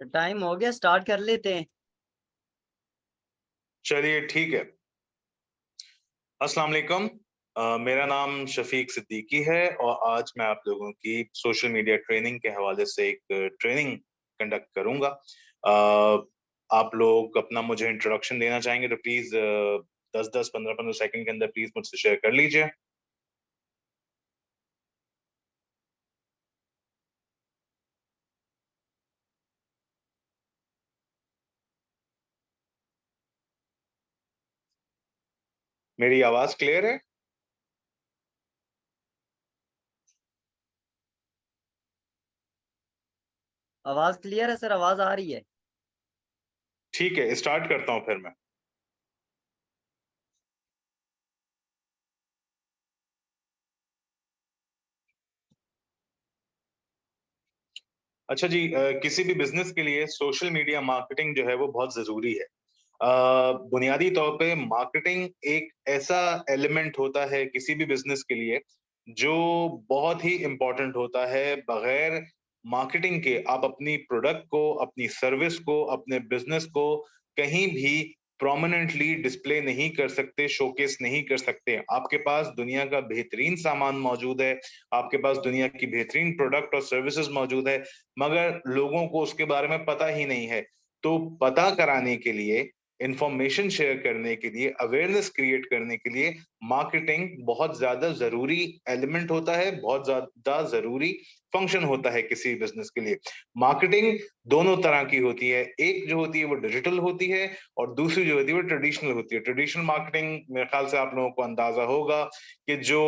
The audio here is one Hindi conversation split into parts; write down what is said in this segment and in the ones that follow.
टाइम हो गया, स्टार्ट कर लेते हैं। चलिए ठीक है। अस्सलाम वालेकुम। मेरा नाम शफीक सिद्दीकी है और आज मैं आप लोगों की सोशल मीडिया ट्रेनिंग के हवाले से एक ट्रेनिंग कंडक्ट करूंगा। आप लोग अपना मुझे इंट्रोडक्शन देना चाहेंगे तो प्लीज 10-10 15-15 सेकंड के अंदर प्लीज मुझसे शेयर कर लीजिए। मेरी आवाज क्लियर है? आवाज क्लियर है सर, आवाज आ रही है। ठीक है, स्टार्ट करता हूं फिर मैं। अच्छा जी, किसी भी बिजनेस के लिए सोशल मीडिया मार्केटिंग जो है वो बहुत जरूरी है। बुनियादी तौर पे मार्केटिंग एक ऐसा एलिमेंट होता है किसी भी बिजनेस के लिए जो बहुत ही इंपॉर्टेंट होता है। बगैर मार्केटिंग के आप अपनी प्रोडक्ट को, अपनी सर्विस को, अपने बिजनेस को कहीं भी प्रोमिनेंटली डिस्प्ले नहीं कर सकते, शोकेस नहीं कर सकते। आपके पास दुनिया का बेहतरीन सामान मौजूद है, आपके पास दुनिया की बेहतरीन प्रोडक्ट और सर्विसेज मौजूद है, मगर लोगों को उसके बारे में पता ही नहीं है। तो पता कराने के लिए, इंफॉर्मेशन शेयर करने के लिए, अवेयरनेस क्रिएट करने के लिए मार्केटिंग बहुत ज्यादा जरूरी एलिमेंट होता है, बहुत ज्यादा जरूरी फंक्शन होता है किसी बिजनेस के लिए। मार्केटिंग दोनों तरह की होती है, एक जो होती है वो डिजिटल होती है और दूसरी जो होती है वो ट्रेडिशनल होती है। ट्रेडिशनल मार्केटिंग मेरे ख्याल से आप लोगों को अंदाजा होगा कि जो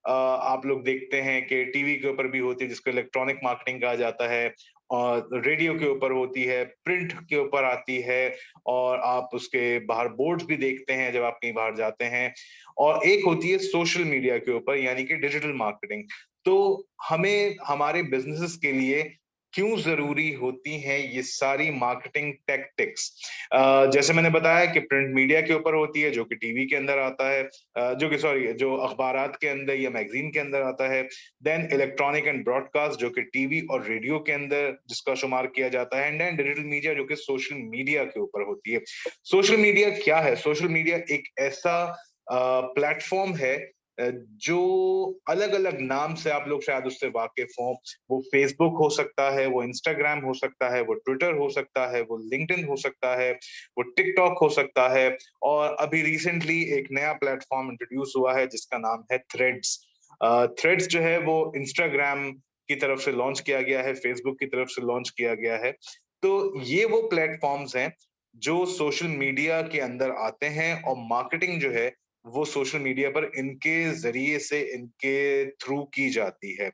आप लोग देखते हैं कि टीवी के ऊपर भी होती है, जिसको इलेक्ट्रॉनिक मार्केटिंग कहा जाता है, और रेडियो के ऊपर होती है, प्रिंट के ऊपर आती है, और आप उसके बाहर बोर्ड्स भी देखते हैं जब आप कहीं बाहर जाते हैं। और एक होती है सोशल मीडिया के ऊपर, यानी कि डिजिटल मार्केटिंग। तो हमें हमारे बिजनेसेस के लिए क्यों जरूरी होती हैं ये सारी मार्केटिंग टैक्टिक्स? जैसे मैंने बताया कि प्रिंट मीडिया के ऊपर होती है जो कि टीवी के अंदर आता है, जो कि सॉरी जो अखबारात के अंदर या मैगजीन के अंदर आता है। देन इलेक्ट्रॉनिक एंड ब्रॉडकास्ट जो कि टीवी और रेडियो के अंदर जिसका शुमार किया जाता है, एंड देन डिजिटल मीडिया जो कि सोशल मीडिया के ऊपर होती है। सोशल मीडिया क्या है? सोशल मीडिया एक ऐसा प्लेटफॉर्म है जो अलग अलग नाम से आप लोग शायद उससे वाकिफ हों। वो फेसबुक हो सकता है, वो इंस्टाग्राम हो सकता है, वो ट्विटर हो सकता है, वो लिंक्डइन हो सकता है, वो टिकटॉक हो सकता है, और अभी रिसेंटली एक नया प्लेटफॉर्म इंट्रोड्यूस हुआ है जिसका नाम है थ्रेड्स। थ्रेड्स जो है वो इंस्टाग्राम की तरफ से लॉन्च किया गया है, फेसबुक की तरफ से लॉन्च किया गया है। तो ये वो प्लेटफॉर्म्स हैं जो सोशल मीडिया के अंदर आते हैं, और मार्केटिंग जो है वो सोशल मीडिया पर इनके जरिए से, इनके थ्रू की जाती है।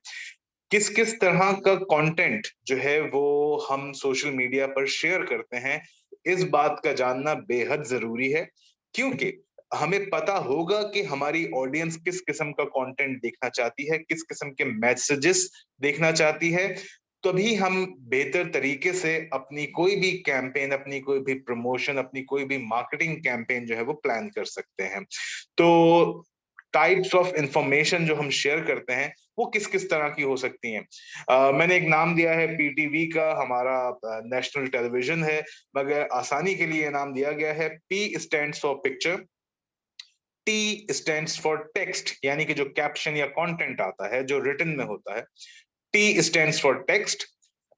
किस किस तरह का कंटेंट जो है वो हम सोशल मीडिया पर शेयर करते हैं, इस बात का जानना बेहद जरूरी है। क्योंकि हमें पता होगा कि हमारी ऑडियंस किस किस्म का कंटेंट देखना चाहती है, किस किस्म के मैसेजेस देखना चाहती है। तभी हम बेहतर तरीके से अपनी कोई भी कैंपेन, अपनी कोई भी प्रमोशन, अपनी कोई भी मार्केटिंग कैंपेन जो है वो प्लान कर सकते हैं। तो टाइप्स ऑफ इंफॉर्मेशन जो हम शेयर करते हैं वो किस किस तरह की हो सकती हैं? मैंने एक नाम दिया है पीटीवी का, हमारा नेशनल टेलीविजन है, मगर आसानी के लिए नाम दिया गया है P stands for picture, T stands for text, यानी कि जो कैप्शन या कंटेंट आता है जो रिटन में होता है। T stands for text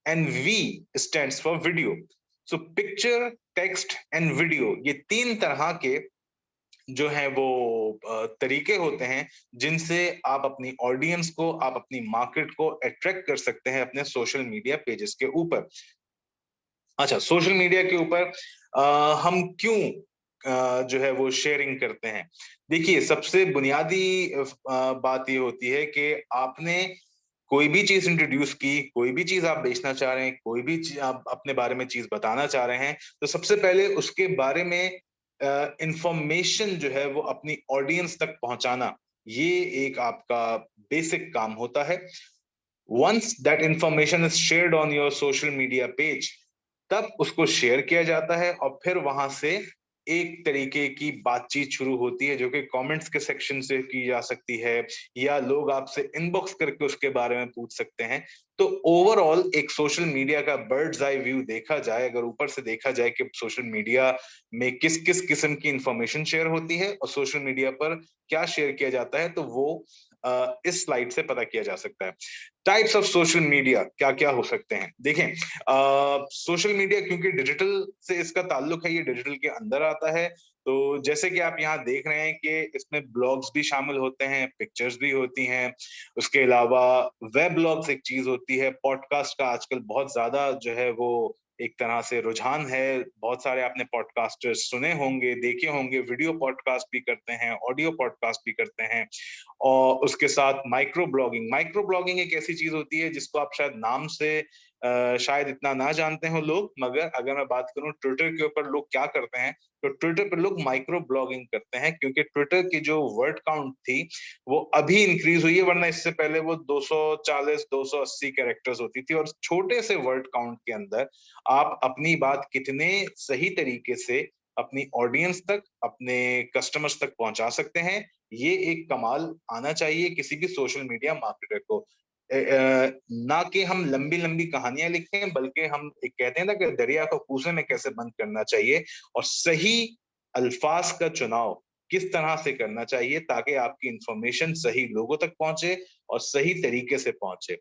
and V stands for video. So picture, text and video, ये तीन तरह के जो है वो तरीके होते हैं जिनसे आप अपनी ऑडियंस को, आप अपनी मार्केट को अट्रैक्ट कर सकते हैं अपने सोशल मीडिया पेजेस के ऊपर। अच्छा, सोशल मीडिया के ऊपर हम क्यों जो है वो शेयरिंग करते हैं? देखिए, सबसे बुनियादी बात ये होती है कि आपने कोई भी चीज इंट्रोड्यूस की, कोई भी चीज आप बेचना चाह रहे हैं, कोई भी चीज आप अपने बारे में चीज बताना चाह रहे हैं, तो सबसे पहले उसके बारे में इंफॉर्मेशन जो है वो अपनी ऑडियंस तक पहुंचाना, ये एक आपका बेसिक काम होता है। Once that information is shared on your social media page, तब उसको शेयर किया जाता है और फिर वहां से एक तरीके की बातचीत शुरू होती है जो कि कमेंट्स के सेक्शन से की जा सकती है, या लोग आपसे इनबॉक्स करके उसके बारे में पूछ सकते हैं। तो ओवरऑल एक सोशल मीडिया का बर्ड्स आई व्यू देखा जाए, अगर ऊपर से देखा जाए कि सोशल मीडिया में किस किस किस्म की इंफॉर्मेशन शेयर होती है और सोशल मीडिया पर क्या शेयर किया जाता है, तो वो इस स्लाइड से पता किया जा सकता है। टाइप्स ऑफ सोशल मीडिया क्या क्या हो सकते हैं, देखें। सोशल मीडिया क्योंकि डिजिटल से इसका ताल्लुक है, ये डिजिटल के अंदर आता है। तो जैसे कि आप यहाँ देख रहे हैं कि इसमें ब्लॉग्स भी शामिल होते हैं, पिक्चर्स भी होती हैं, उसके अलावा वेब ब्लॉग्स एक चीज होती है, पॉडकास्ट का आजकल बहुत ज्यादा जो है वो एक तरह से रुझान है। बहुत सारे आपने पॉडकास्टर्स सुने होंगे, देखे होंगे, वीडियो पॉडकास्ट भी करते हैं, ऑडियो पॉडकास्ट भी करते हैं। और उसके साथ माइक्रो ब्लॉगिंग एक ऐसी चीज होती है जिसको आप शायद नाम से शायद इतना ना जानते हो लोग, मगर अगर मैं बात करूं ट्विटर के ऊपर लोग क्या करते हैं, तो ट्विटर पर लोग माइक्रो ब्लॉगिंग करते हैं, क्योंकि ट्विटर की जो वर्ड काउंट थी वो अभी इंक्रीज हुई है, वरना इससे पहले वो 240 280 कैरेक्टर्स होती थी। और छोटे से वर्ड काउंट के अंदर आप अपनी बात कितने सही तरीके से अपनी ऑडियंस तक, अपने कस्टमर्स तक पहुंचा सकते हैं, ये एक कमाल आना चाहिए किसी भी सोशल मीडिया मार्केटर को। ना कि हम लंबी लंबी कहानियां लिखें, बल्कि हम एक कहते हैं ना कि दरिया को कूजे में कैसे बंद करना चाहिए, और सही अल्फाज का चुनाव किस तरह से करना चाहिए ताकि आपकी इंफॉर्मेशन सही लोगों तक पहुंचे और सही तरीके से पहुंचे।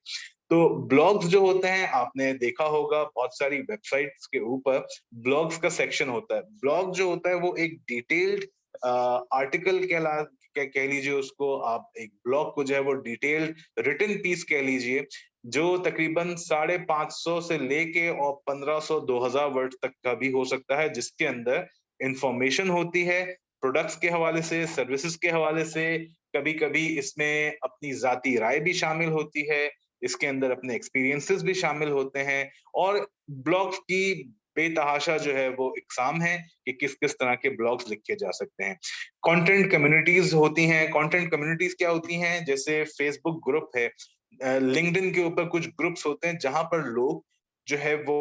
तो ब्लॉग्स जो होते हैं, आपने देखा होगा बहुत सारी वेबसाइट्स के ऊपर ब्लॉग्स का सेक्शन होता है। ब्लॉग जो होता है वो एक डिटेल्ड आर्टिकल कह लीजिए उसको, आप एक ब्लॉग को जो है वो डिटेल्ड रिटन पीस कह लीजिए, जो तकरीबन 550 से लेके और 1500 2000 वर्ड तक का भी हो सकता है, जिसके अंदर इंफॉर्मेशन होती है प्रोडक्ट्स के हवाले से, सर्विसेज के हवाले से। कभी कभी इसमें अपनी जाती राय भी शामिल होती है, इसके अंदर अपने एक्सपीरियंसेस भी शामिल होते हैं। और ब्लॉग्स की बेतहाशा जो है वो इकसाम है कि किस किस तरह के ब्लॉग्स लिखे जा सकते हैं। कंटेंट कम्युनिटीज होती हैं। कंटेंट कम्युनिटीज क्या होती हैं, जैसे फेसबुक ग्रुप है, लिंक्डइन के ऊपर कुछ ग्रुप्स होते हैं जहां पर लोग जो है वो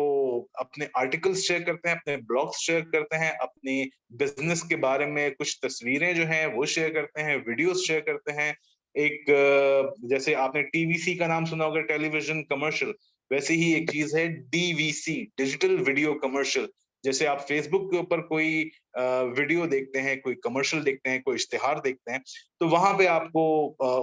अपने आर्टिकल्स शेयर करते हैं, अपने ब्लॉग्स शेयर करते हैं, अपनी बिजनेस के बारे में कुछ तस्वीरें जो हैं वो शेयर करते हैं, वीडियोस शेयर करते हैं। एक जैसे आपने टीवीसी का नाम सुना होगा, टेलीविजन कमर्शियल, वैसे ही एक चीज है डीवीसी, डिजिटल वीडियो कमर्शियल। जैसे आप फेसबुक के ऊपर कोई वीडियो देखते हैं, कोई कमर्शियल देखते हैं, कोई इश्तिहार देखते हैं, तो वहां पे आपको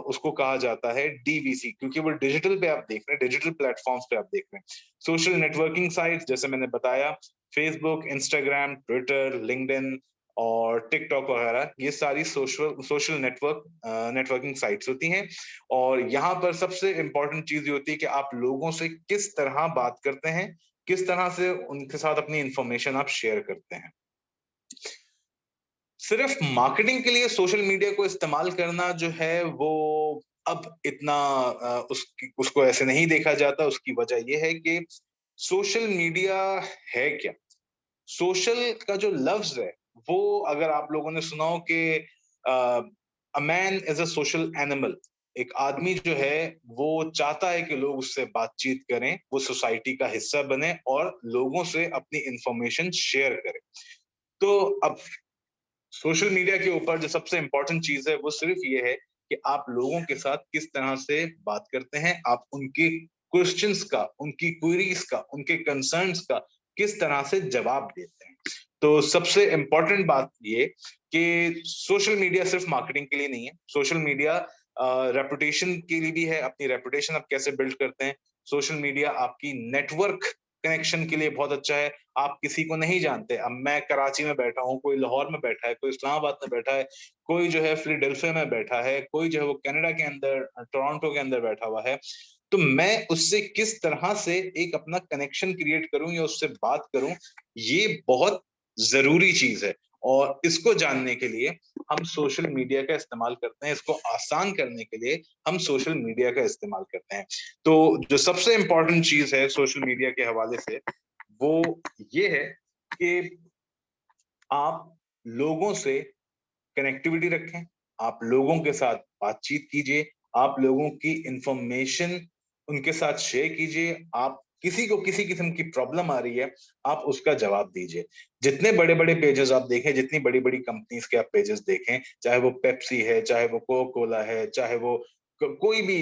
उसको कहा जाता है डीवीसी, क्योंकि वो डिजिटल पे आप देख रहे हैं, डिजिटल प्लेटफॉर्म्स पे आप देख रहे हैं। सोशल नेटवर्किंग साइट्स जैसे मैंने बताया, फेसबुक, इंस्टाग्राम, ट्विटर, लिंक्डइन और टिकटॉक वगैरह, ये सारी सोशल नेटवर्किंग साइट्स होती हैं। और यहाँ पर सबसे इंपॉर्टेंट चीज ये होती है कि आप लोगों से किस तरह बात करते हैं, किस तरह से उनके साथ अपनी इंफॉर्मेशन आप शेयर करते हैं। सिर्फ मार्केटिंग के लिए सोशल मीडिया को इस्तेमाल करना जो है वो अब इतना उसको ऐसे नहीं देखा जाता। उसकी वजह यह है कि सोशल मीडिया है क्या। सोशल का जो लफ्ज है वो, अगर आप लोगों ने सुना हो कि a man is a social animal, एक आदमी जो है वो चाहता है कि लोग उससे बातचीत करें, वो सोसाइटी का हिस्सा बने और लोगों से अपनी इंफॉर्मेशन शेयर करें। तो अब सोशल मीडिया के ऊपर जो सबसे इंपॉर्टेंट चीज है वो सिर्फ ये है कि आप लोगों के साथ किस तरह से बात करते हैं, आप उनके क्वेश्चंस का, उनकी क्वेरीज का, उनके कंसर्न्स का किस तरह से जवाब देते हैं। तो सबसे इंपॉर्टेंट बात ये कि सोशल मीडिया सिर्फ मार्केटिंग के लिए नहीं है। सोशल मीडिया रेपुटेशन के लिए भी है, अपनी रेपुटेशन आप कैसे बिल्ड करते हैं। सोशल मीडिया आपकी नेटवर्क कनेक्शन के लिए बहुत अच्छा है। आप किसी को नहीं जानते, अब मैं कराची में बैठा हूँ, कोई लाहौर में बैठा है, कोई इस्लामाबाद में बैठा है, कोई जो है फिलाडेल्फिया में बैठा है, कोई जो है वो कनाडा के अंदर टोरंटो के अंदर बैठा हुआ है। तो मैं उससे किस तरह से एक अपना कनेक्शन क्रिएट करूं या उससे बात करूं, ये बहुत जरूरी चीज है। और इसको जानने के लिए हम सोशल मीडिया का इस्तेमाल करते हैं, इसको आसान करने के लिए हम सोशल मीडिया का इस्तेमाल करते हैं। तो जो सबसे इंपॉर्टेंट चीज है सोशल मीडिया के हवाले से वो ये है कि आप लोगों से कनेक्टिविटी रखें, आप लोगों के साथ बातचीत कीजिए, आप लोगों की इंफॉर्मेशन उनके साथ शेयर कीजिए, आप किसी को किसी किस्म की प्रॉब्लम आ रही है, आप उसका जवाब दीजिए। जितने बड़े-बड़े पेजेस आप देखें, जितनी बड़ी-बड़ी कंपनीज के आप पेजेस देखें, चाहे वो पेप्सी है, चाहे वो कोका कोला है, चाहे वो कोई भी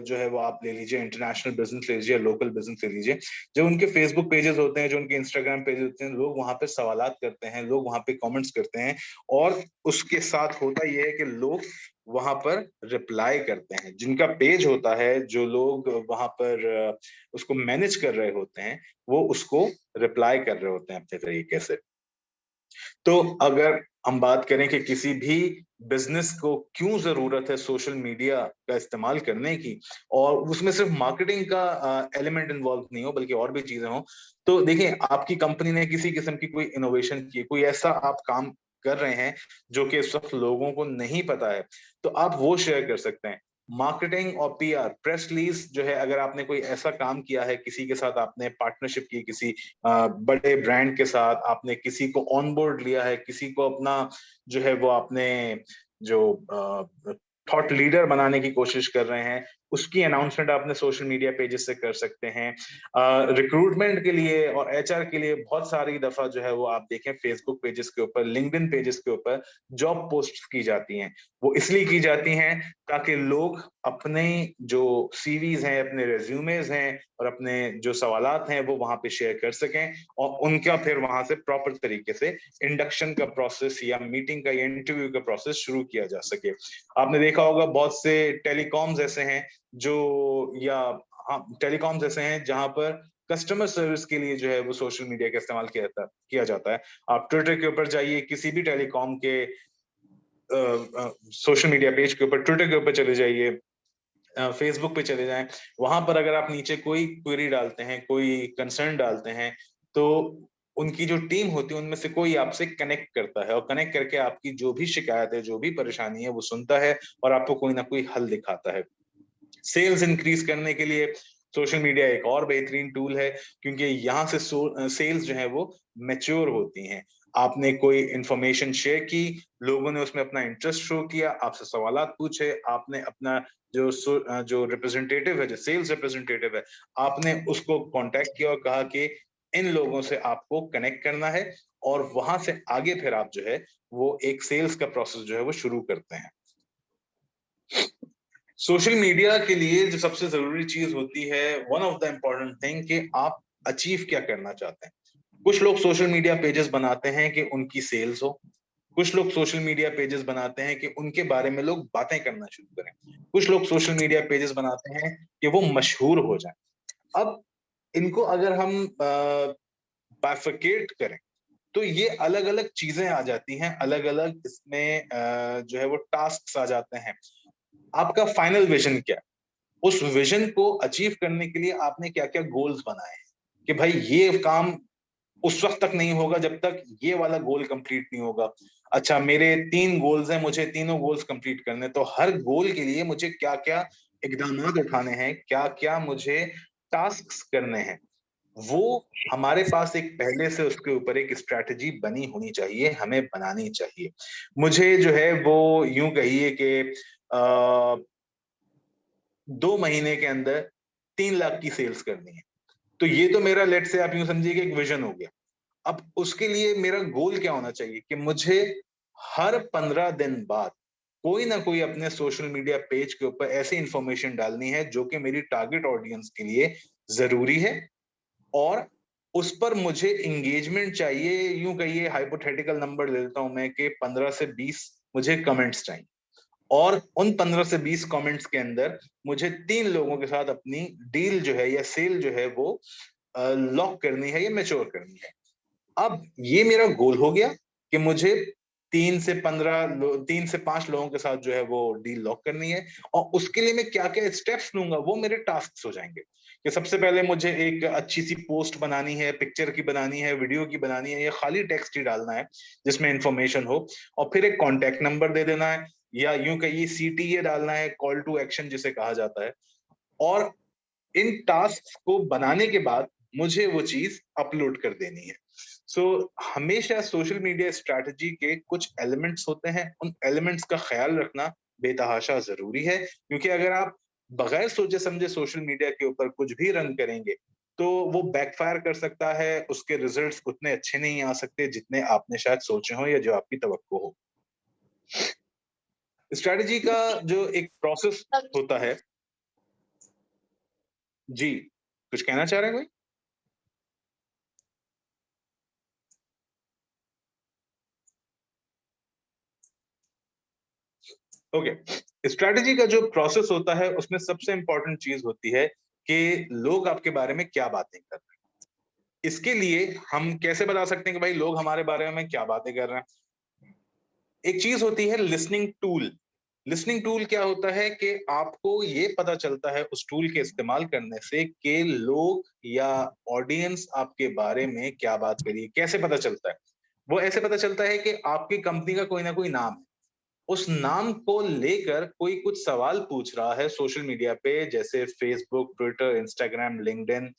जो है वो आप ले लीजिए, इंटरनेशनल बिजनेस ले लीजिए, लोकल बिजनेस ले लीजिए। जो उनके फेसबुक पेजेस होते हैं, जो उनके इंस्टाग्राम पेजेस होते हैं, लोग वहां पे सवालात करते हैं, लोग वहां पे कमेंट्स करते हैं, और उसके साथ होता यह है कि लोग वहां पर रिप्लाई करते हैं। जिनका पेज होता है, जो लोग वहां पर उसको मैनेज कर रहे होते हैं, वो उसको रिप्लाई कर रहे होते हैं अपने तरीके से। तो अगर हम बात करें कि किसी भी बिजनेस को क्यों जरूरत है सोशल मीडिया का इस्तेमाल करने की, और उसमें सिर्फ मार्केटिंग का एलिमेंट इन्वॉल्व नहीं हो बल्कि और भी चीजें हो, तो देखिए, आपकी कंपनी ने किसी किस्म की कोई इनोवेशन की, कोई ऐसा आप काम कर रहे हैं जो कि इस वक्त लोगों को नहीं पता है, तो आप वो शेयर कर सकते हैं। मार्केटिंग और पीआर, प्रेस रिलीज जो है, अगर आपने कोई ऐसा काम किया है, किसी के साथ आपने पार्टनरशिप की, किसी बड़े ब्रांड के साथ आपने किसी को ऑन बोर्ड लिया है, किसी को अपना जो है वो आपने जो थॉट लीडर बनाने की कोशिश कर रहे हैं, उसकी अनाउंसमेंट आपने सोशल मीडिया पेजेस से कर सकते हैं। रिक्रूटमेंट के लिए और एचआर के लिए बहुत सारी दफा जो है वो आप देखें, फेसबुक पेजेस के ऊपर, लिंक्डइन पेजेस के ऊपर जॉब पोस्ट की जाती हैं। वो इसलिए की जाती हैं ताकि लोग अपने जो सीवीज हैं, अपने रेज्यूमेज हैं और अपने जो सवालात हैं, वो वहां पे शेयर कर सकें, और उनका फिर वहां से प्रॉपर तरीके से इंडक्शन का प्रोसेस या मीटिंग का या इंटरव्यू का प्रोसेस शुरू किया जा सके। आपने देखा होगा बहुत से टेलीकॉम्स ऐसे हैं जो, या हाँ, टेलीकॉम्स ऐसे हैं जहां पर कस्टमर सर्विस के लिए जो है वो सोशल मीडिया का इस्तेमाल किया जाता है। आप ट्विटर के ऊपर जाइए, किसी भी टेलीकॉम के सोशल मीडिया पेज के ऊपर, ट्विटर के ऊपर चले जाइए, फेसबुक पे चले जाएं, वहां पर अगर आप नीचे कोई क्वेरी डालते हैं, कोई कंसर्न डालते हैं, तो उनकी जो टीम होती है उनमें से कोई आपसे कनेक्ट करता है, और कनेक्ट करके आपकी जो भी शिकायत है, जो भी परेशानी है, वो सुनता है और आपको कोई ना कोई हल दिखाता है। सेल्स इंक्रीज करने के लिए सोशल मीडिया एक और बेहतरीन टूल है, क्योंकि यहाँ से सेल्स जो है वो मैच्योर होती हैं। आपने कोई इंफॉर्मेशन शेयर की, लोगों ने उसमें अपना इंटरेस्ट शो किया, आपसे सवालात पूछे, आपने अपना जो रिप्रेजेंटेटिव है, जो सेल्स रिप्रेजेंटेटिव है, आपने उसको कांटेक्ट किया और कहा कि इन लोगों से आपको कनेक्ट करना है, और वहां से आगे फिर आप जो है वो एक सेल्स का प्रोसेस जो है वो शुरू करते हैं। सोशल मीडिया के लिए जो सबसे जरूरी चीज होती है, one of the important thing, कि आप अचीव क्या करना चाहते हैं। कुछ लोग सोशल मीडिया पेजेस बनाते हैं कि उनकी सेल्स हो, कुछ लोग सोशल मीडिया पेजेस बनाते हैं कि उनके बारे में लोग बातें करना शुरू करें, कुछ लोग सोशल मीडिया पेजेस बनाते हैं कि वो मशहूर हो जाएं। अब इनको अगर हम बाइफरकेट करें, तो ये अलग अलग चीजें आ जाती हैं, अलग अलग इसमें जो है वो टास्क आ जाते हैं। आपका फाइनल विजन क्या है? उस विजन को अचीव करने के लिए आपने क्या क्या गोल्स बनाए हैं, कि भाई ये काम उस वक्त तक नहीं होगा जब तक ये वाला गोल कंप्लीट नहीं होगा। अच्छा, मेरे 3 गोल्स हैं, मुझे तीनों गोल्स कंप्लीट करने, तो हर गोल के लिए मुझे क्या क्या इकदामात उठाने हैं, क्या क्या मुझे टास्क करने हैं, वो हमारे पास एक पहले से उसके ऊपर एक स्ट्रैटेजी बनी होनी चाहिए, हमें बनानी चाहिए। मुझे जो है वो यूं कहिए कि 2 महीने के अंदर 3 लाख की सेल्स करनी है, तो ये तो मेरा, लेट से आप यूं समझिए कि एक विजन हो गया। अब उसके लिए मेरा गोल क्या होना चाहिए, कि मुझे हर 15 दिन बाद कोई ना कोई अपने सोशल मीडिया पेज के ऊपर ऐसी इंफॉर्मेशन डालनी है जो कि मेरी टारगेट ऑडियंस के लिए जरूरी है, और उस पर मुझे एंगेजमेंट चाहिए। यूं कहिए, हाइपोथेटिकल नंबर ले लेता हूं मैं, कि 15 से 20 मुझे कमेंट्स चाहिए, और उन 15 से 20 कमेंट्स के अंदर मुझे 3 लोगों के साथ अपनी डील जो है या सेल जो है वो लॉक करनी है या मैच्योर करनी है। अब ये मेरा गोल हो गया कि मुझे 3 से 5 लोगों के साथ जो है वो डील लॉक करनी है, और उसके लिए मैं क्या क्या स्टेप्स लूंगा वो मेरे टास्क हो जाएंगे। कि सबसे पहले मुझे एक अच्छी सी पोस्ट बनानी है, पिक्चर की बनानी है, वीडियो की बनानी है, या खाली टेक्स्ट ही डालना है जिसमें इंफॉर्मेशन हो, और फिर एक कॉन्टेक्ट नंबर दे देना है, या यूं कहिए सीटीए डालना है, कॉल टू एक्शन जिसे कहा जाता है। और इन टास्क को बनाने के बाद मुझे वो चीज अपलोड कर देनी है। सो हमेशा सोशल मीडिया स्ट्रैटेजी के कुछ एलिमेंट्स होते हैं, उन एलिमेंट्स का ख्याल रखना बेतहाशा जरूरी है, क्योंकि अगर आप बगैर सोचे समझे सोशल मीडिया के ऊपर कुछ भी रन करेंगे, तो वो बैकफायर कर सकता है, उसके रिजल्ट्स उतने अच्छे नहीं आ सकते जितने आपने शायद सोचे हो या जो आपकी तवक्को हो। स्ट्रैटेजी का जो एक प्रोसेस होता है। जी, कुछ कहना चाह रहे हैं कोई? ओके, स्ट्रैटेजी का जो प्रोसेस होता है उसमें सबसे इंपॉर्टेंट चीज होती है कि लोग आपके बारे में क्या बातें कर रहे हैं। इसके लिए हम कैसे बता सकते हैं कि भाई लोग हमारे बारे में क्या बातें कर रहे हैं? एक चीज होती है लिसनिंग टूल। लिसनिंग टूल क्या होता है कि आपको ये पता चलता है उस टूल के इस्तेमाल करने से कि लोग या ऑडियंस आपके बारे में क्या बात करी। कैसे पता चलता है? वो ऐसे पता चलता है कि आपकी कंपनी का कोई ना कोई नाम है, उस नाम को लेकर कोई कुछ सवाल पूछ रहा है सोशल मीडिया पे, जैसे फेसबुक, ट्विटर, इंस्टाग्राम, लिंक्डइन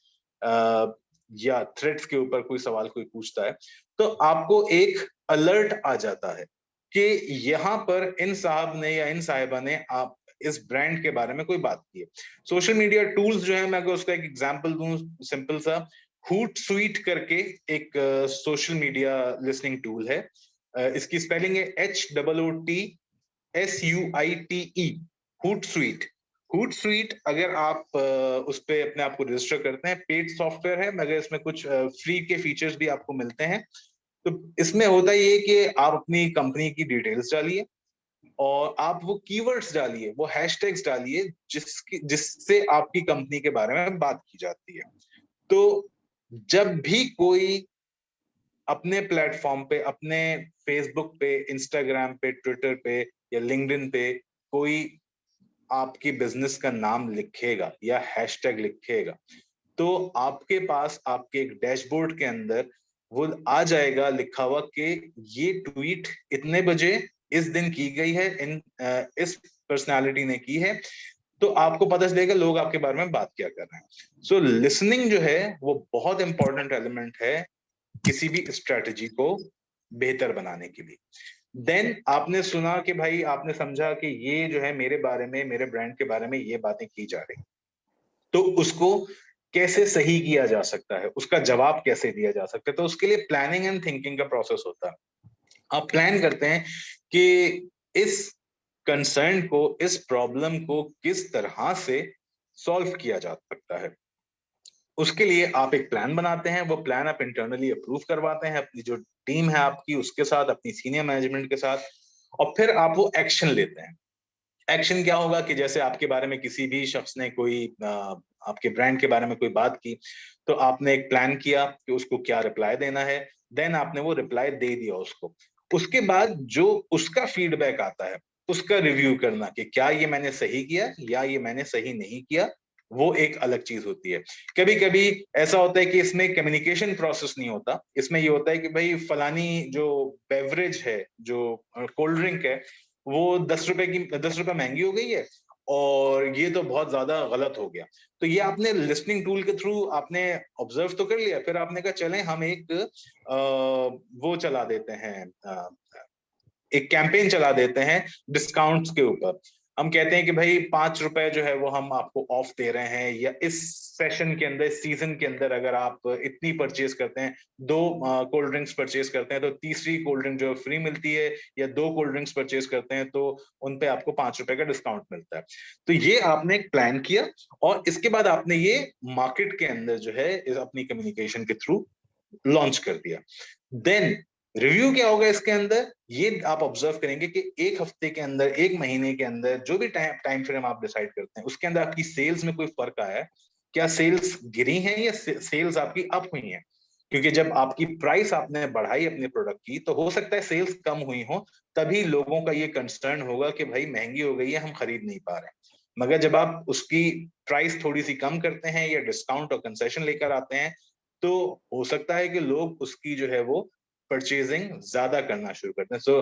या थ्रेड्स के ऊपर कोई सवाल कोई पूछता है, तो आपको एक अलर्ट आ जाता है कि यहाँ पर इन साहब ने या इन साहिबा ने आप इस ब्रांड के बारे में कोई बात की है। सोशल मीडिया टूल्स जो है, मैं अगर उसका एक एग्जांपल दूं सिंपल सा, हूट स्वीट करके एक सोशल मीडिया लिसनिंग टूल है। इसकी स्पेलिंग है HOOTSUITE, hoot sweet. Hoot sweet अगर आप उस पे अपने आप को रजिस्टर करते हैं, पेड सॉफ्टवेयर है मगर इसमें कुछ फ्री के फीचर्स भी आपको मिलते हैं। तो इसमें होता ये कि आप अपनी कंपनी की डिटेल्स डालिए और आप वो कीवर्ड्स डालिए, वो हैशटैग्स डालिए जिससे आपकी कंपनी के बारे में बात की जाती है। तो जब भी कोई अपने प्लेटफॉर्म पे, अपने फेसबुक पे, इंस्टाग्राम पे, ट्विटर पे या लिंक्डइन पे कोई आपकी बिजनेस का नाम लिखेगा या हैशटैग लिखेगा, तो आपके पास आपके एक डैशबोर्ड के अंदर वो आ जाएगा लिखा हुआ कि ये ट्वीट इतने बजे इस दिन की गई है, इस पर्सनालिटी ने की है। तो आपको पता चलेगा लोग आपके बारे में बात क्या कर रहे हैं। सो लिसनिंग जो है वो बहुत इंपॉर्टेंट एलिमेंट है किसी भी स्ट्रेटजी को बेहतर बनाने के लिए। देन आपने सुना कि भाई आपने समझा कि ये जो है मेरे बारे में, मेरे ब्रांड के बारे में ये बातें की जा रही, तो उसको कैसे सही किया जा सकता है, उसका जवाब कैसे दिया जा सकता है। तो उसके लिए प्लानिंग एंड थिंकिंग का प्रोसेस होता है। आप प्लान करते हैं कि इस कंसर्न को, इस प्रॉब्लम को किस तरह से सॉल्व किया जा सकता है। उसके लिए आप एक प्लान बनाते हैं, वो प्लान आप इंटरनली अप्रूव करवाते हैं अपनी जो टीम है आपकी उसके साथ, अपनी सीनियर मैनेजमेंट के साथ, और फिर आप वो एक्शन लेते हैं। एक्शन क्या होगा कि जैसे आपके बारे में किसी भी शख्स ने कोई आपके ब्रांड के बारे में कोई बात की, तो आपने एक प्लान किया कि उसको क्या रिप्लाई देना है। देन आपने वो रिप्लाई दे दिया उसको। उसके बाद जो उसका फीडबैक आता है उसका रिव्यू करना कि क्या ये मैंने सही किया या ये मैंने सही नहीं किया, वो एक अलग चीज होती है। कभी कभी ऐसा होता है कि इसमें कम्युनिकेशन प्रोसेस नहीं होता, इसमें ये होता है कि भाई फलानी जो बेवरेज है, जो कोल्ड ड्रिंक है, वो 10 रुपए महंगी हो गई है और ये तो बहुत ज्यादा गलत हो गया। तो ये आपने लिसनिंग टूल के थ्रू आपने ऑब्जर्व तो कर लिया, फिर आपने कहा चलें हम एक वो चला देते हैं, एक कैंपेन चला देते हैं डिस्काउंट्स के ऊपर। हम कहते हैं कि भाई 5 रुपए जो है वो हम आपको ऑफ दे रहे हैं, या इस सेशन के अंदर, सीजन के अंदर अगर आप इतनी परचेज करते हैं, 2 कोल्ड ड्रिंक्स परचेज करते हैं तो तीसरी कोल्ड ड्रिंक जो फ्री मिलती है, या 2 कोल्ड ड्रिंक्स परचेज करते हैं तो उनपे आपको 5 रुपए का डिस्काउंट मिलता है। तो ये आपने एक प्लान किया और इसके बाद आपने ये मार्केट के अंदर जो है अपनी कम्युनिकेशन के थ्रू लॉन्च कर दिया। देन रिव्यू क्या होगा इसके अंदर, ये आप ऑब्जर्व करेंगे कि एक हफ्ते के अंदर, एक महीने के अंदर, जो भी टाइम फ्रेम आप डिसाइड करते हैं उसके अंदर आपकी सेल्स में कोई फर्क आया है, क्या सेल्स गिरी हैं या सेल्स आपकी अप हुई हैं। क्योंकि जब आपकी प्राइस आपने बढ़ाई अपने प्रोडक्ट की, तो हो सकता है सेल्स कम हुई हो, तभी लोगों का ये कंसर्न होगा कि भाई महंगी हो गई है, हम खरीद नहीं पा रहे हैं। मगर जब आप उसकी प्राइस थोड़ी सी कम करते हैं या डिस्काउंट और कंसेशन लेकर आते हैं, तो हो सकता है कि लोग उसकी जो है वो परचेजिंग ज्यादा करना शुरू करते हैं। So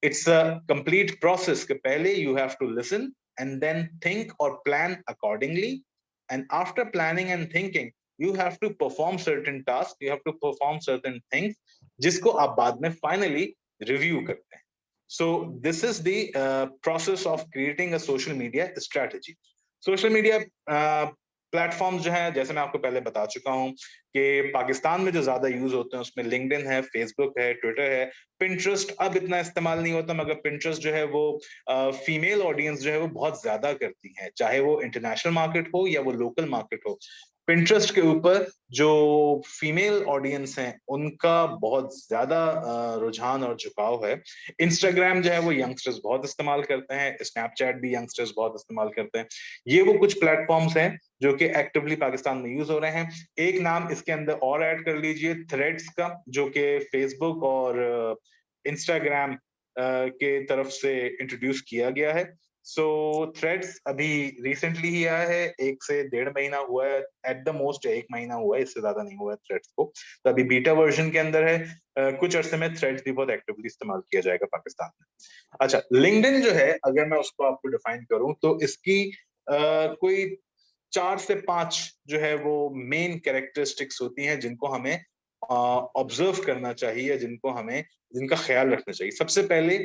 it's a complete process कि पहले you have to listen and then think और plan accordingly, and after planning and thinking you have to perform certain task, you have to perform certain things, जिसको आप बाद में फाइनली रिव्यू करते हैं। So this is the process of creating a social media strategy. Social media platforms जो हैं, जैसे मैं आपको पहले बता चुका हूँ कि पाकिस्तान में जो ज्यादा यूज होते हैं उसमें लिंक्डइन है, फेसबुक है, ट्विटर है, पिंटरेस्ट अब इतना इस्तेमाल नहीं होता, मगर पिंटरेस्ट जो है वो फीमेल ऑडियंस जो है वो बहुत ज्यादा करती है, चाहे वो इंटरनेशनल मार्केट हो या वो लोकल मार्केट हो। पिंटरेस्ट के ऊपर जो फीमेल ऑडियंस हैं उनका बहुत ज्यादा रुझान और झुकाव है। इंस्टाग्राम जो है वो यंगस्टर्स बहुत इस्तेमाल करते हैं, स्नैपचैट भी यंगस्टर्स बहुत इस्तेमाल करते हैं। ये वो कुछ प्लेटफॉर्म्स हैं जो कि एक्टिवली पाकिस्तान में यूज हो रहे हैं। एक नाम इसके अंदर और ऐड कर लीजिए, थ्रेड्स का, जो कि फेसबुक और इंस्टाग्राम के तरफ से इंट्रोड्यूस किया गया है। सो थ्रेड्स अभी रिसेंटली ही आया है, 1 से 1.5 महीना हुआ है, एट द मोस्ट 1 महीना हुआ है, इससे ज्यादा नहीं हुआ है थ्रेड्स को। तो अभी बीटा वर्जन के अंदर है। कुछ अरसे में थ्रेड्स भी बहुत एक्टिवली इस्तेमाल किया जाएगा पाकिस्तान में। अच्छा, लिंक्डइन जो है, अगर मैं उसको आपको डिफाइन करूं तो इसकी कोई 4 से 5 जो है वो मेन कैरेक्टरिस्टिक्स होती हैं जिनको हमें ऑब्जर्व करना चाहिए, जिनका ख्याल रखना चाहिए। सबसे पहले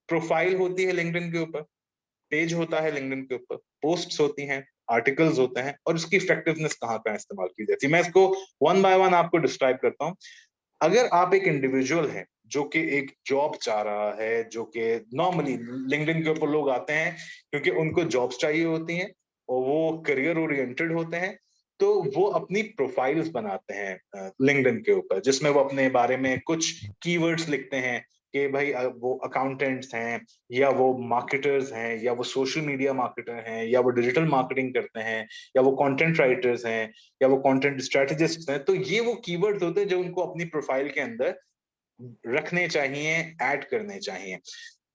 प्रोफाइल होती है लिंक्डइन के ऊपर, पेज होता है लिंक्डइन के ऊपर, पोस्ट्स होती हैं, आर्टिकल्स होते हैं, और उसकी इफेक्टिवनेस कहाँ कहाँ इस्तेमाल की जाती है। मैं इसको वन बाय वन आपको डिस्क्राइब करता हूँ। अगर आप एक इंडिविजुअल है जो कि एक जॉब चाह रहा है, जो कि नॉर्मली लिंक्डइन के ऊपर लोग आते हैं क्योंकि उनको जॉब्स चाहिए होती हैं और वो करियर ओरिएंटेड होते हैं, तो वो अपनी प्रोफाइल्स बनाते हैं लिंक्डइन के ऊपर, जिसमें वो अपने बारे में कुछ कीवर्ड्स लिखते हैं कि भाई वो अकाउंटेंट्स हैं, या वो मार्केटर्स हैं, या वो सोशल मीडिया मार्केटर हैं, या वो डिजिटल मार्केटिंग करते हैं, या वो कंटेंट राइटर्स हैं, या वो कंटेंट स्ट्रेटेजिस्ट हैं। तो ये वो कीवर्ड्स होते हैं जो उनको अपनी प्रोफाइल के अंदर रखने चाहिए, ऐड करने चाहिए।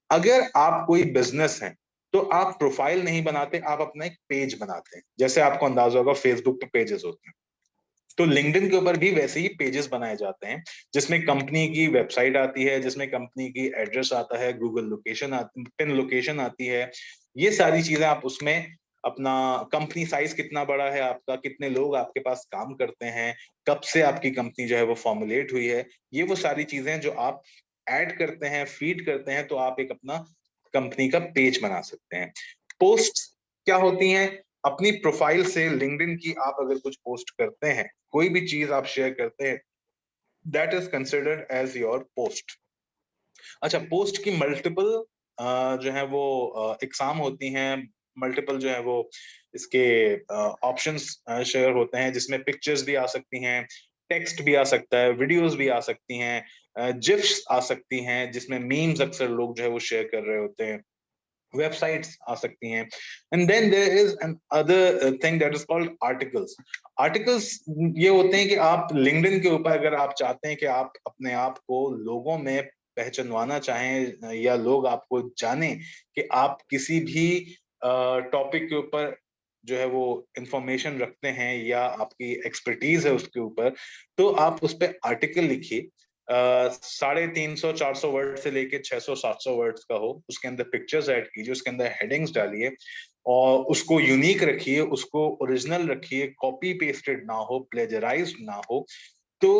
अगर आप कोई बिजनेस है तो आप प्रोफाइल नहीं बनाते, आप अपना एक पेज बनाते हैं। जैसे आपको अंदाजा होगा फेसबुक पे पेजेस होते हैं, तो लिंक्डइन के ऊपर भी वैसे ही पेजेस बनाए जाते हैं, जिसमें कंपनी की वेबसाइट आती है, जिसमें कंपनी की एड्रेस आता है, गूगल लोकेशन आती, पिन लोकेशन आती है। ये सारी चीजें आप उसमें अपना कंपनी साइज कितना बड़ा है आपका, कितने लोग आपके पास काम करते हैं, कब से आपकी कंपनी जो है वो फॉर्मुलेट हुई है, ये वो सारी चीजें जो आप ऐड करते हैं, फीड करते हैं, तो आप एक अपना कंपनी का पेज बना सकते हैं। पोस्ट क्या होती हैं? अपनी प्रोफाइल से लिंक्डइन की आप अगर कुछ पोस्ट करते हैं, कोई भी चीज आप शेयर करते हैं, that is considered as your post. अच्छा, पोस्ट की मल्टीपल जो है वो इकसाम होती हैं, मल्टीपल जो है वो इसके ऑप्शंस शेयर होते हैं, जिसमें पिक्चर्स भी आ सकती हैं, टेक्स्ट भी आ सकता है, वीडियोस भी आ सकती हैं, जिफ्स आ सकती हैं, जिसमें मीम्स अक्सर लोग जो है वो शेयर कर रहे होते हैं, वेबसाइट्स आ सकती हैं। And then there is another thing that is called articles. Articles ये होते हैं कि आप लिंक्डइन के ऊपर अगर आप चाहते हैं कि आप अपने आप को लोगों में पहचानवाना चाहें, या लोग आपको जाने कि आप किसी भी टॉपिक के ऊपर जो है वो इंफॉर्मेशन रखते हैं या आपकी एक्सपर्टीज है उसके ऊपर, तो आप उस पर आर्टिकल लिखिए। 350-400 वर्ड से लेके 600-700 वर्ड्स का हो, उसके अंदर पिक्चर्स ऐड कीजिए, उसके अंदर हेडिंग्स डालिए, और उसको यूनिक रखिए, उसको ओरिजिनल रखिए, कॉपी पेस्टेड ना हो, प्लेजराइज्ड ना हो। तो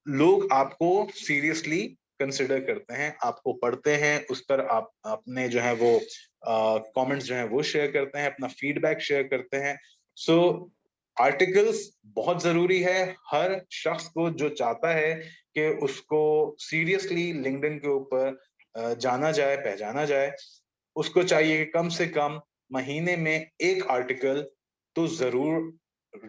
लोग आपको सीरियसली कंसिडर करते हैं, आपको पढ़ते हैं, उस पर आप अपने जो है वो कमेंट्स जो है वो शेयर करते हैं, अपना फीडबैक शेयर करते हैं। सो आर्टिकल्स बहुत जरूरी है हर शख्स को जो चाहता है कि उसको सीरियसली लिंक्डइन के ऊपर जाना जाए, पहचाना जाए। उसको चाहिए कि कम से कम महीने में एक आर्टिकल तो जरूर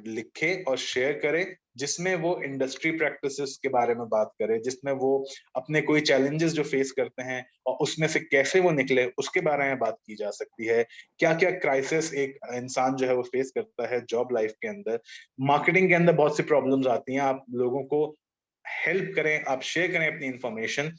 लिखे और शेयर करे, जिसमें वो इंडस्ट्री प्रैक्टिसेस के बारे में बात करे, जिसमें वो अपने कोई चैलेंजेस जो फेस करते हैं और उसमें से कैसे वो निकले उसके बारे में बात की जा सकती है। क्या क्या क्राइसिस एक इंसान जो है वो फेस करता है जॉब लाइफ के अंदर, मार्केटिंग के अंदर बहुत सी प्रॉब्लम्स आती हैं, आप लोगों को हेल्प करें, आप शेयर करें अपनी इंफॉर्मेशन।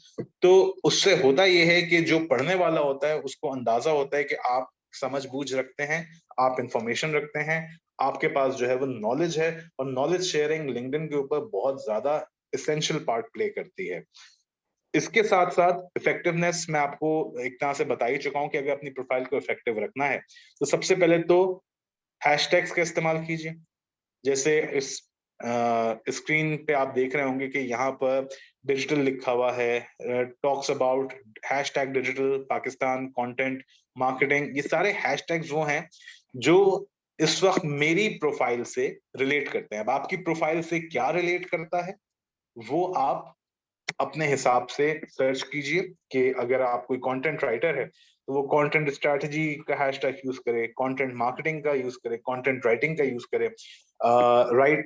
तो उससे होता यह है कि जो पढ़ने वाला होता है उसको अंदाजा होता है कि आप समझ बूझ रखते हैं, आप इंफॉर्मेशन रखते हैं, आपके पास जो है वो नॉलेज है, और नॉलेज शेयरिंग लिंक्डइन के ऊपर बहुत ज्यादा इसेंशियल पार्ट प्ले करती है। इसके साथ साथ इफेक्टिवनेस मैं आपको एक तरह से बता ही चुका हूं कि अगर अपनी प्रोफाइल को इफेक्टिव रखना है तो सबसे पहले तो हैशटैग्स का इस्तेमाल कीजिए। जैसे इस स्क्रीन पे आप देख रहे होंगे कि यहाँ पर डिजिटल लिखा हुआ है, talks about, hashtag digital Pakistan, content marketing, ये सारे हैशटैग्स वो हैं जो इस वक्त मेरी प्रोफाइल से रिलेट करते हैं। अब आपकी प्रोफाइल से क्या रिलेट करता है वो आप अपने हिसाब से सर्च कीजिए कि अगर आप कोई कंटेंट राइटर है तो वो कंटेंट स्ट्रेटजी का हैशटैग यूज करे, कंटेंट मार्केटिंग का यूज करे, कंटेंट राइटिंग का यूज करे,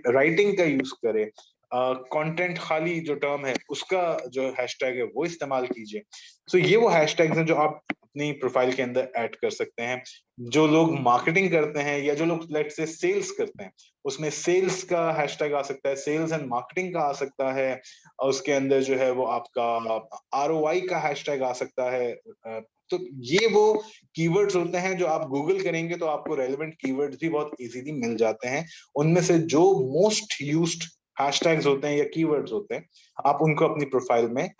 राइटिंग का यूज करे, कंटेंट खाली जो टर्म है उसका जो हैशटैग है वो इस्तेमाल कीजिए। तो ये वो हैशटैग्स हैं जो आप अपनी प्रोफाइल के अंदर ऐड कर सकते हैं। जो लोग मार्केटिंग करते हैं या जो लोग लेट्स से सेल्स करते हैं उसमें सेल्स का हैशटैग आ सकता है, सेल्स एंड मार्केटिंग का आ सकता है, और उसके अंदर जो है वो आपका आरओआई का हैशटैग आ सकता है। तो ये वो कीवर्ड्स होते हैं जो आप गूगल करेंगे तो आपको रेलेवेंट कीवर्ड्स भी बहुत इजीली मिल जाते हैं। उनमें से जो मोस्ट यूज्ड हैशटैग्स होते हैं या कीवर्ड्स होते हैं आप उनको अपनी प्रोफाइल में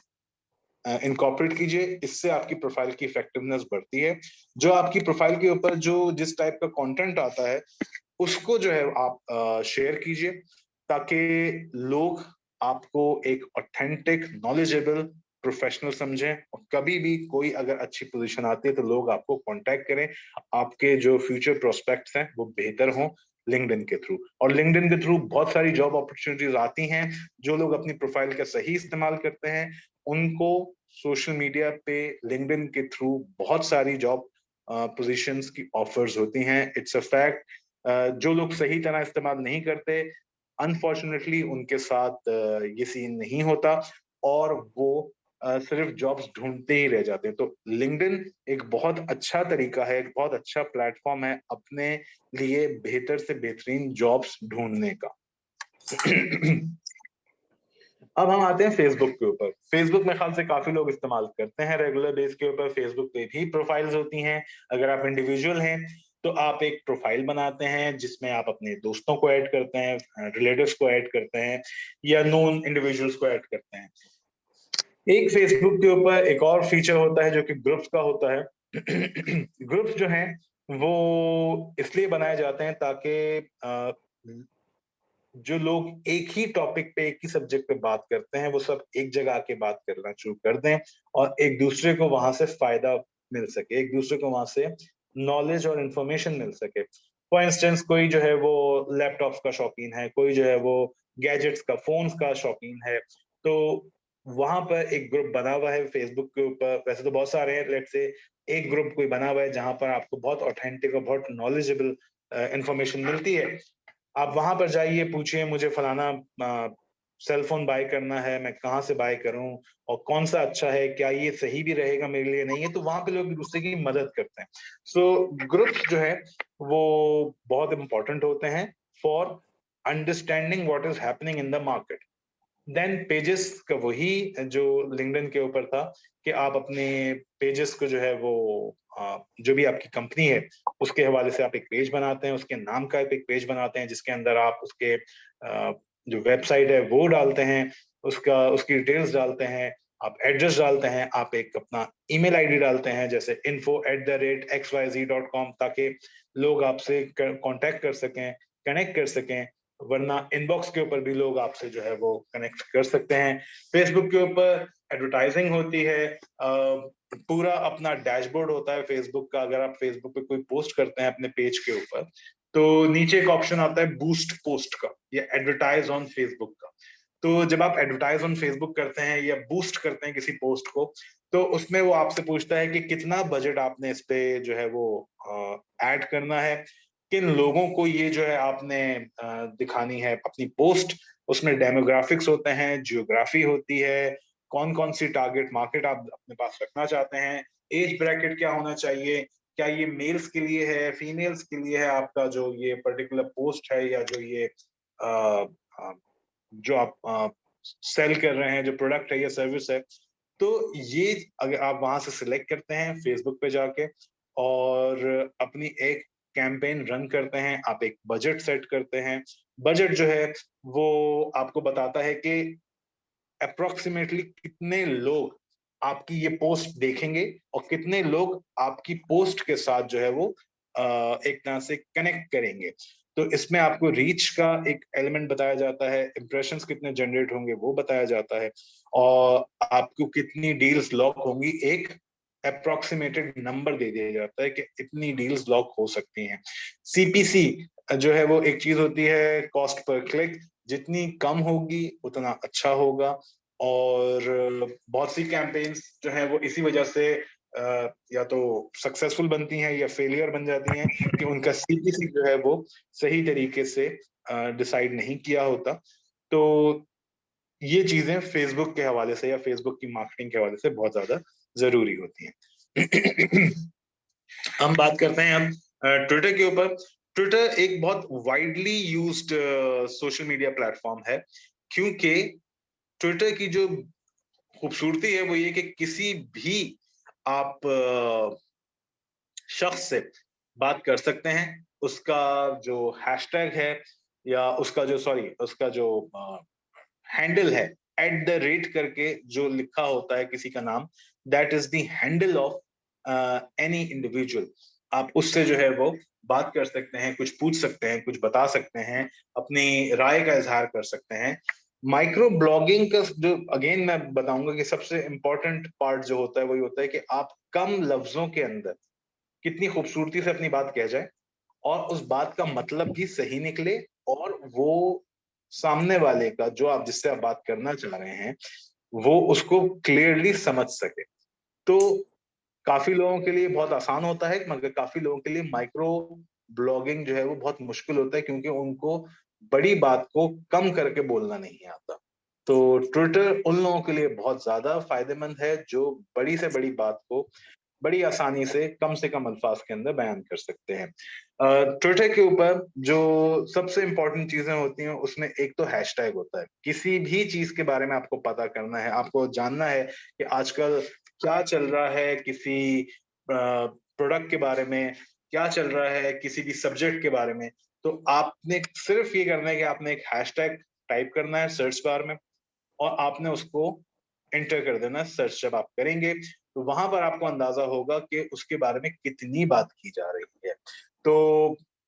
इनकॉर्पोरेट कीजिए। इससे आपकी प्रोफाइल की इफेक्टिवनेस बढ़ती है। जो आपकी प्रोफाइल के ऊपर जो जिस टाइप का कंटेंट आता है उसको जो है आप शेयर कीजिए ताकि लोग आपको एक ऑथेंटिक नॉलेजेबल प्रोफेशनल समझें, और कभी भी कोई अगर अच्छी पोजीशन आती है तो लोग आपको कांटेक्ट करें। आपके जो फ्यूचर प्रोस्पेक्ट्स हैं वो बेहतर हों लिंक्डइन के थ्रू। और लिंक्डइन के थ्रू बहुत सारी जॉब अपॉर्चुनिटीज आती हैं। जो लोग अपनी प्रोफाइल का सही इस्तेमाल करते हैं उनको सोशल मीडिया पे लिंक्डइन के थ्रू बहुत सारी जॉब पोजीशंस की ऑफर्स होती हैं। It's a fact. जो लोग सही तरह इस्तेमाल नहीं करते अनफॉर्चुनेटली उनके साथ ये सीन नहीं होता और वो सिर्फ जॉब्स ढूंढते ही रह जाते हैं। तो लिंक्डइन एक बहुत अच्छा तरीका है, एक बहुत अच्छा प्लेटफॉर्म है अपने लिए बेहतर से बेहतरीन जॉब्स ढूंढने का। अब हम आते हैं फेसबुक के ऊपर। फेसबुक में ख्याल से काफी लोग इस्तेमाल करते हैं रेगुलर बेस के ऊपर। फेसबुक पे भी प्रोफाइल्स होती हैं। अगर आप इंडिविजुअल हैं तो आप एक प्रोफाइल बनाते हैं जिसमें आप अपने दोस्तों को ऐड करते हैं, रिलेटिव्स को ऐड करते हैं या नोन इंडिविजुअल्स को ऐड करते हैं। एक फेसबुक के ऊपर एक और फीचर होता है जो कि ग्रुप्स का होता है। ग्रुप्स जो हैं वो इसलिए बनाए जाते हैं ताकि जो लोग एक ही टॉपिक पे एक ही सब्जेक्ट पे बात करते हैं वो सब एक जगह आके बात करना शुरू कर दें और एक दूसरे को वहां से फायदा मिल सके, एक दूसरे को वहां से नॉलेज और इंफॉर्मेशन मिल सके। फॉर इंस्टेंस कोई जो है वो लैपटॉप्स का शौकीन है, कोई जो है वो गैजेट्स का, फोन्स का शौकीन है, तो वहां पर एक ग्रुप बना हुआ है फेसबुक के ऊपर। वैसे तो बहुत सारे हैं, लेट्स से एक ग्रुप कोई बना हुआ है जहां पर आपको बहुत ऑथेंटिक और बहुत नॉलेजेबल इंफॉर्मेशन मिलती है। आप वहां पर जाइए, पूछिए मुझे फलाना सेल फोन बाय करना है, मैं कहाँ से बाय करूं और कौन सा अच्छा है, क्या ये सही भी रहेगा मेरे लिए, नहीं है, तो वहां पे लोग एक दूसरे की मदद करते हैं। सो ग्रुप्स जो है वो बहुत इंपॉर्टेंट होते हैं for understanding what is happening in the market. Then pages का वही जो लिंक्डइन के ऊपर था कि आप अपने पेजेस को जो है वो जो भी आपकी कंपनी है उसके हवाले से आप एक पेज बनाते हैं, उसके नाम का एक पेज बनाते हैं जिसके अंदर आप उसके जो वेबसाइट है वो डालते हैं, उसका उसकी डिटेल्स डालते हैं, आप एड्रेस डालते हैं, आप एक अपना ईमेल आईडी डालते हैं जैसे info@xyz.com, ताकि लोग आपसे कांटेक्ट कर सकें, कनेक्ट कर सकें। वरना इनबॉक्स के ऊपर भी लोग आपसे जो है वो कनेक्ट कर सकते हैं। फेसबुक के ऊपर एडवर्टाइजिंग होती है, पूरा अपना डैशबोर्ड होता है फेसबुक का। अगर आप फेसबुक पे कोई पोस्ट करते हैं अपने पेज के ऊपर तो नीचे एक ऑप्शन आता है बूस्ट पोस्ट का या एडवर्टाइज ऑन फेसबुक का। तो जब आप एडवर्टाइज ऑन फेसबुक करते हैं या बूस्ट करते हैं किसी पोस्ट को तो उसमें वो आपसे पूछता है कि कितना बजट आपने इस पे जो है वो ऐड करना है, किन लोगों को ये जो है आपने दिखानी है अपनी पोस्ट। उसमें डेमोग्राफिक्स होते हैं, जियोग्राफी होती है, कौन कौन सी टारगेट मार्केट आप अपने पास रखना चाहते हैं, एज ब्रैकेट क्या होना चाहिए, क्या ये मेल्स के लिए है, फीमेल्स के लिए है, आपका जो ये पर्टिकुलर पोस्ट है या जो ये आ, आ, जो आप सेल कर रहे हैं, जो प्रोडक्ट है या सर्विस है। तो ये अगर आप वहां से सिलेक्ट करते हैं फेसबुक पे जाके और अपनी एक कैंपेन रन करते हैं, आप एक बजट सेट करते हैं। बजट जो है वो आपको बताता है कि अप्रोक्सीमेटली कितने लोग आपकी ये पोस्ट देखेंगे और कितने लोग आपकी पोस्ट के साथ जो है वो एक तरह से कनेक्ट करेंगे। तो इसमें आपको रीच का एक एलिमेंट बताया जाता है, इंप्रेशंस कितने जनरेट होंगे वो बताया जाता है, और आपको कितनी डील्स लॉक होंगी एक अप्रोक्सीमेटेड नंबर दे दिया जाता है कि इतनी डील्स लॉक हो सकती हैं। सीपीसी जो है वो एक चीज होती है, कॉस्ट पर क्लिक, जितनी कम होगी उतना अच्छा होगा। और बहुत सी कैंपेन्स जो है वो इसी वजह से या तो सक्सेसफुल बनती हैं या फेलियर बन जाती हैं कि उनका सीपीसी जो है वो सही तरीके से डिसाइड नहीं किया होता। तो ये चीजें फेसबुक के हवाले से या फेसबुक की मार्केटिंग के हवाले से बहुत ज्यादा जरूरी होती हैं। हम बात करते हैं अब ट्विटर के ऊपर। ट्विटर एक बहुत widely used social media platform है, क्योंकि ट्विटर की जो खूबसूरती है वो ये कि किसी भी आप शख्स से बात कर सकते हैं। उसका जो हैशटैग है या उसका जो हैंडल है, @ करके जो लिखा होता है किसी का नाम, that is the handle of any individual. आप उससे जो है वो बात कर सकते हैं, कुछ पूछ सकते हैं, कुछ बता सकते हैं, अपनी राय का इजहार कर सकते हैं। माइक्रो ब्लॉगिंग का जो अगेन मैं बताऊंगा कि सबसे इंपॉर्टेंट पार्ट जो होता है वही होता है कि आप कम लफ्जों के अंदर कितनी खूबसूरती से अपनी बात कह जाए और उस बात का मतलब भी सही निकले, और वो सामने वाले का, जो आप जिससे आप बात करना चाह रहे हैं, वो उसको क्लियरली समझ सके। तो काफी लोगों के लिए बहुत आसान होता है, मगर काफी लोगों के लिए माइक्रो ब्लॉगिंग जो है वो बहुत मुश्किल होता है, क्योंकि उनको बड़ी बात को कम करके बोलना नहीं आता। तो ट्विटर उन लोगों के लिए बहुत ज्यादा फायदेमंद है जो बड़ी से बड़ी बात को बड़ी आसानी से कम अल्फाज के अंदर बयान कर सकते हैं। ट्विटर के ऊपर जो सबसे इंपॉर्टेंट चीजें होती हैं उसमें एक तो हैशटैग होता है। किसी भी चीज के बारे में आपको पता करना है, आपको जानना है कि आजकल क्या चल रहा है, किसी प्रोडक्ट के बारे में क्या चल रहा है, किसी भी सब्जेक्ट के बारे में, तो आपने सिर्फ ये करना है कि आपने एक हैशटैग टाइप करना है सर्च बार में, और आपने उसको एंटर कर देना। सर्च जब आप करेंगे तो वहां पर आपको अंदाजा होगा कि उसके बारे में कितनी बात की जा रही है। तो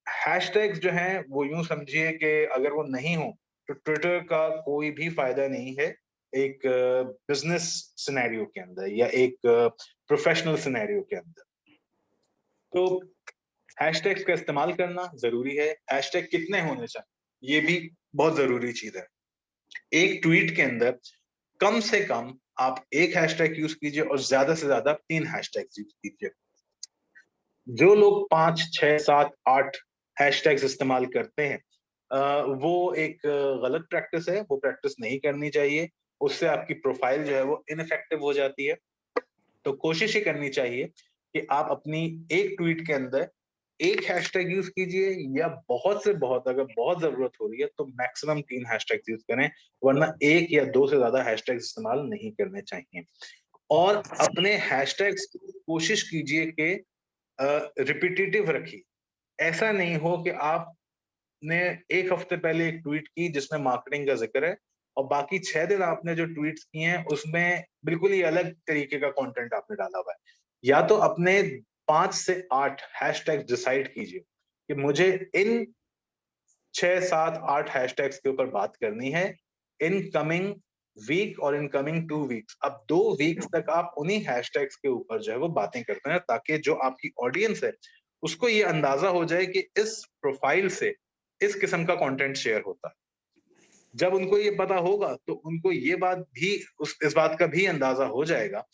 हैशटैग्स जो हैं वो यूं समझिए कि अगर वो नहीं हो तो ट्विटर का कोई भी फायदा नहीं है एक बिजनेस सिनेरियो के अंदर या एक प्रोफेशनल सिनेरियो के अंदर। तो हैशटैग्स का इस्तेमाल करना जरूरी है। हैशटैग कितने होने चाहिए ये भी बहुत जरूरी चीज है। एक ट्वीट के अंदर कम से कम आप एक हैशटैग यूज कीजिए और ज्यादा से ज्यादा 3 हैशटैग यूज कीजिए। जो लोग 5, 6, 7, 8 हैशटैग्स इस्तेमाल करते हैं, वो एक गलत प्रैक्टिस है, वो प्रैक्टिस नहीं करनी चाहिए। उससे आपकी प्रोफाइल जो है वो इनइफेक्टिव हो जाती है। तो कोशिश ये करनी चाहिए कि आप अपनी एक ट्वीट के अंदर एक हैशटैग यूज कीजिए, या बहुत से बहुत अगर बहुत जरूरत हो रही है तो मैक्सिमम 3 हैशटैग यूज करें, वरना एक या दो से ज्यादा हैशटैग इस्तेमाल नहीं करने चाहिए। और अपने हैशटैग्स कोशिश कीजिए कि रिपीटेटिव रखिए। ऐसा नहीं हो कि आपने एक हफ्ते पहले एक ट्वीट की जिसमें मार्केटिंग का जिक्र है, और बाकी 6 दिन आपने जो ट्वीट्स किए हैं उसमें बिल्कुल ही अलग तरीके का कंटेंट आपने डाला हुआ है। या तो अपने 5 से 8 हैशटैग डिसाइड कीजिए कि मुझे इन 6, 7, 8 हैशटैग्स के ऊपर बात करनी है इन कमिंग वीक और इन कमिंग 2 वीक्स। अब 2 वीक्स तक आप उन्हीं हैशटैग्स के ऊपर जो है वो बातें करते हैं, ताकि जो आपकी ऑडियंस है उसको ये अंदाजा हो जाए कि इस प्रोफाइल से इस किस्म का कंटेंट शेयर होता है। जब उनको ये पता होगा तो उनको ये बात भी इस बात का भी अंदाजा हो जाएगा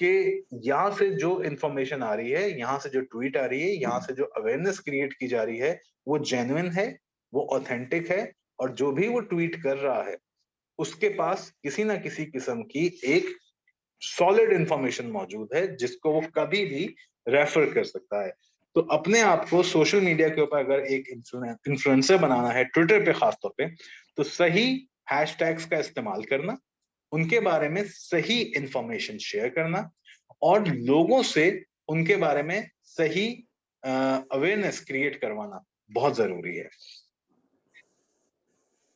कि यहाँ से जो इंफॉर्मेशन आ रही है, यहाँ से जो ट्वीट आ रही है, यहाँ से जो अवेयरनेस क्रिएट की जा रही है, वो जेन्युइन है, वो ऑथेंटिक है, और जो भी वो ट्वीट कर रहा है उसके पास किसी ना किसी किस्म की एक सॉलिड इंफॉर्मेशन मौजूद है जिसको वो कभी भी रेफर कर सकता है। तो अपने आप को सोशल मीडिया के ऊपर अगर एक इन्फ्लुएंसर बनाना है, ट्विटर पे खासतौर पे, तो सही हैशटैग्स का इस्तेमाल करना, उनके बारे में सही इंफॉर्मेशन शेयर करना, और लोगों से उनके बारे में सही अवेयरनेस क्रिएट करवाना बहुत जरूरी है।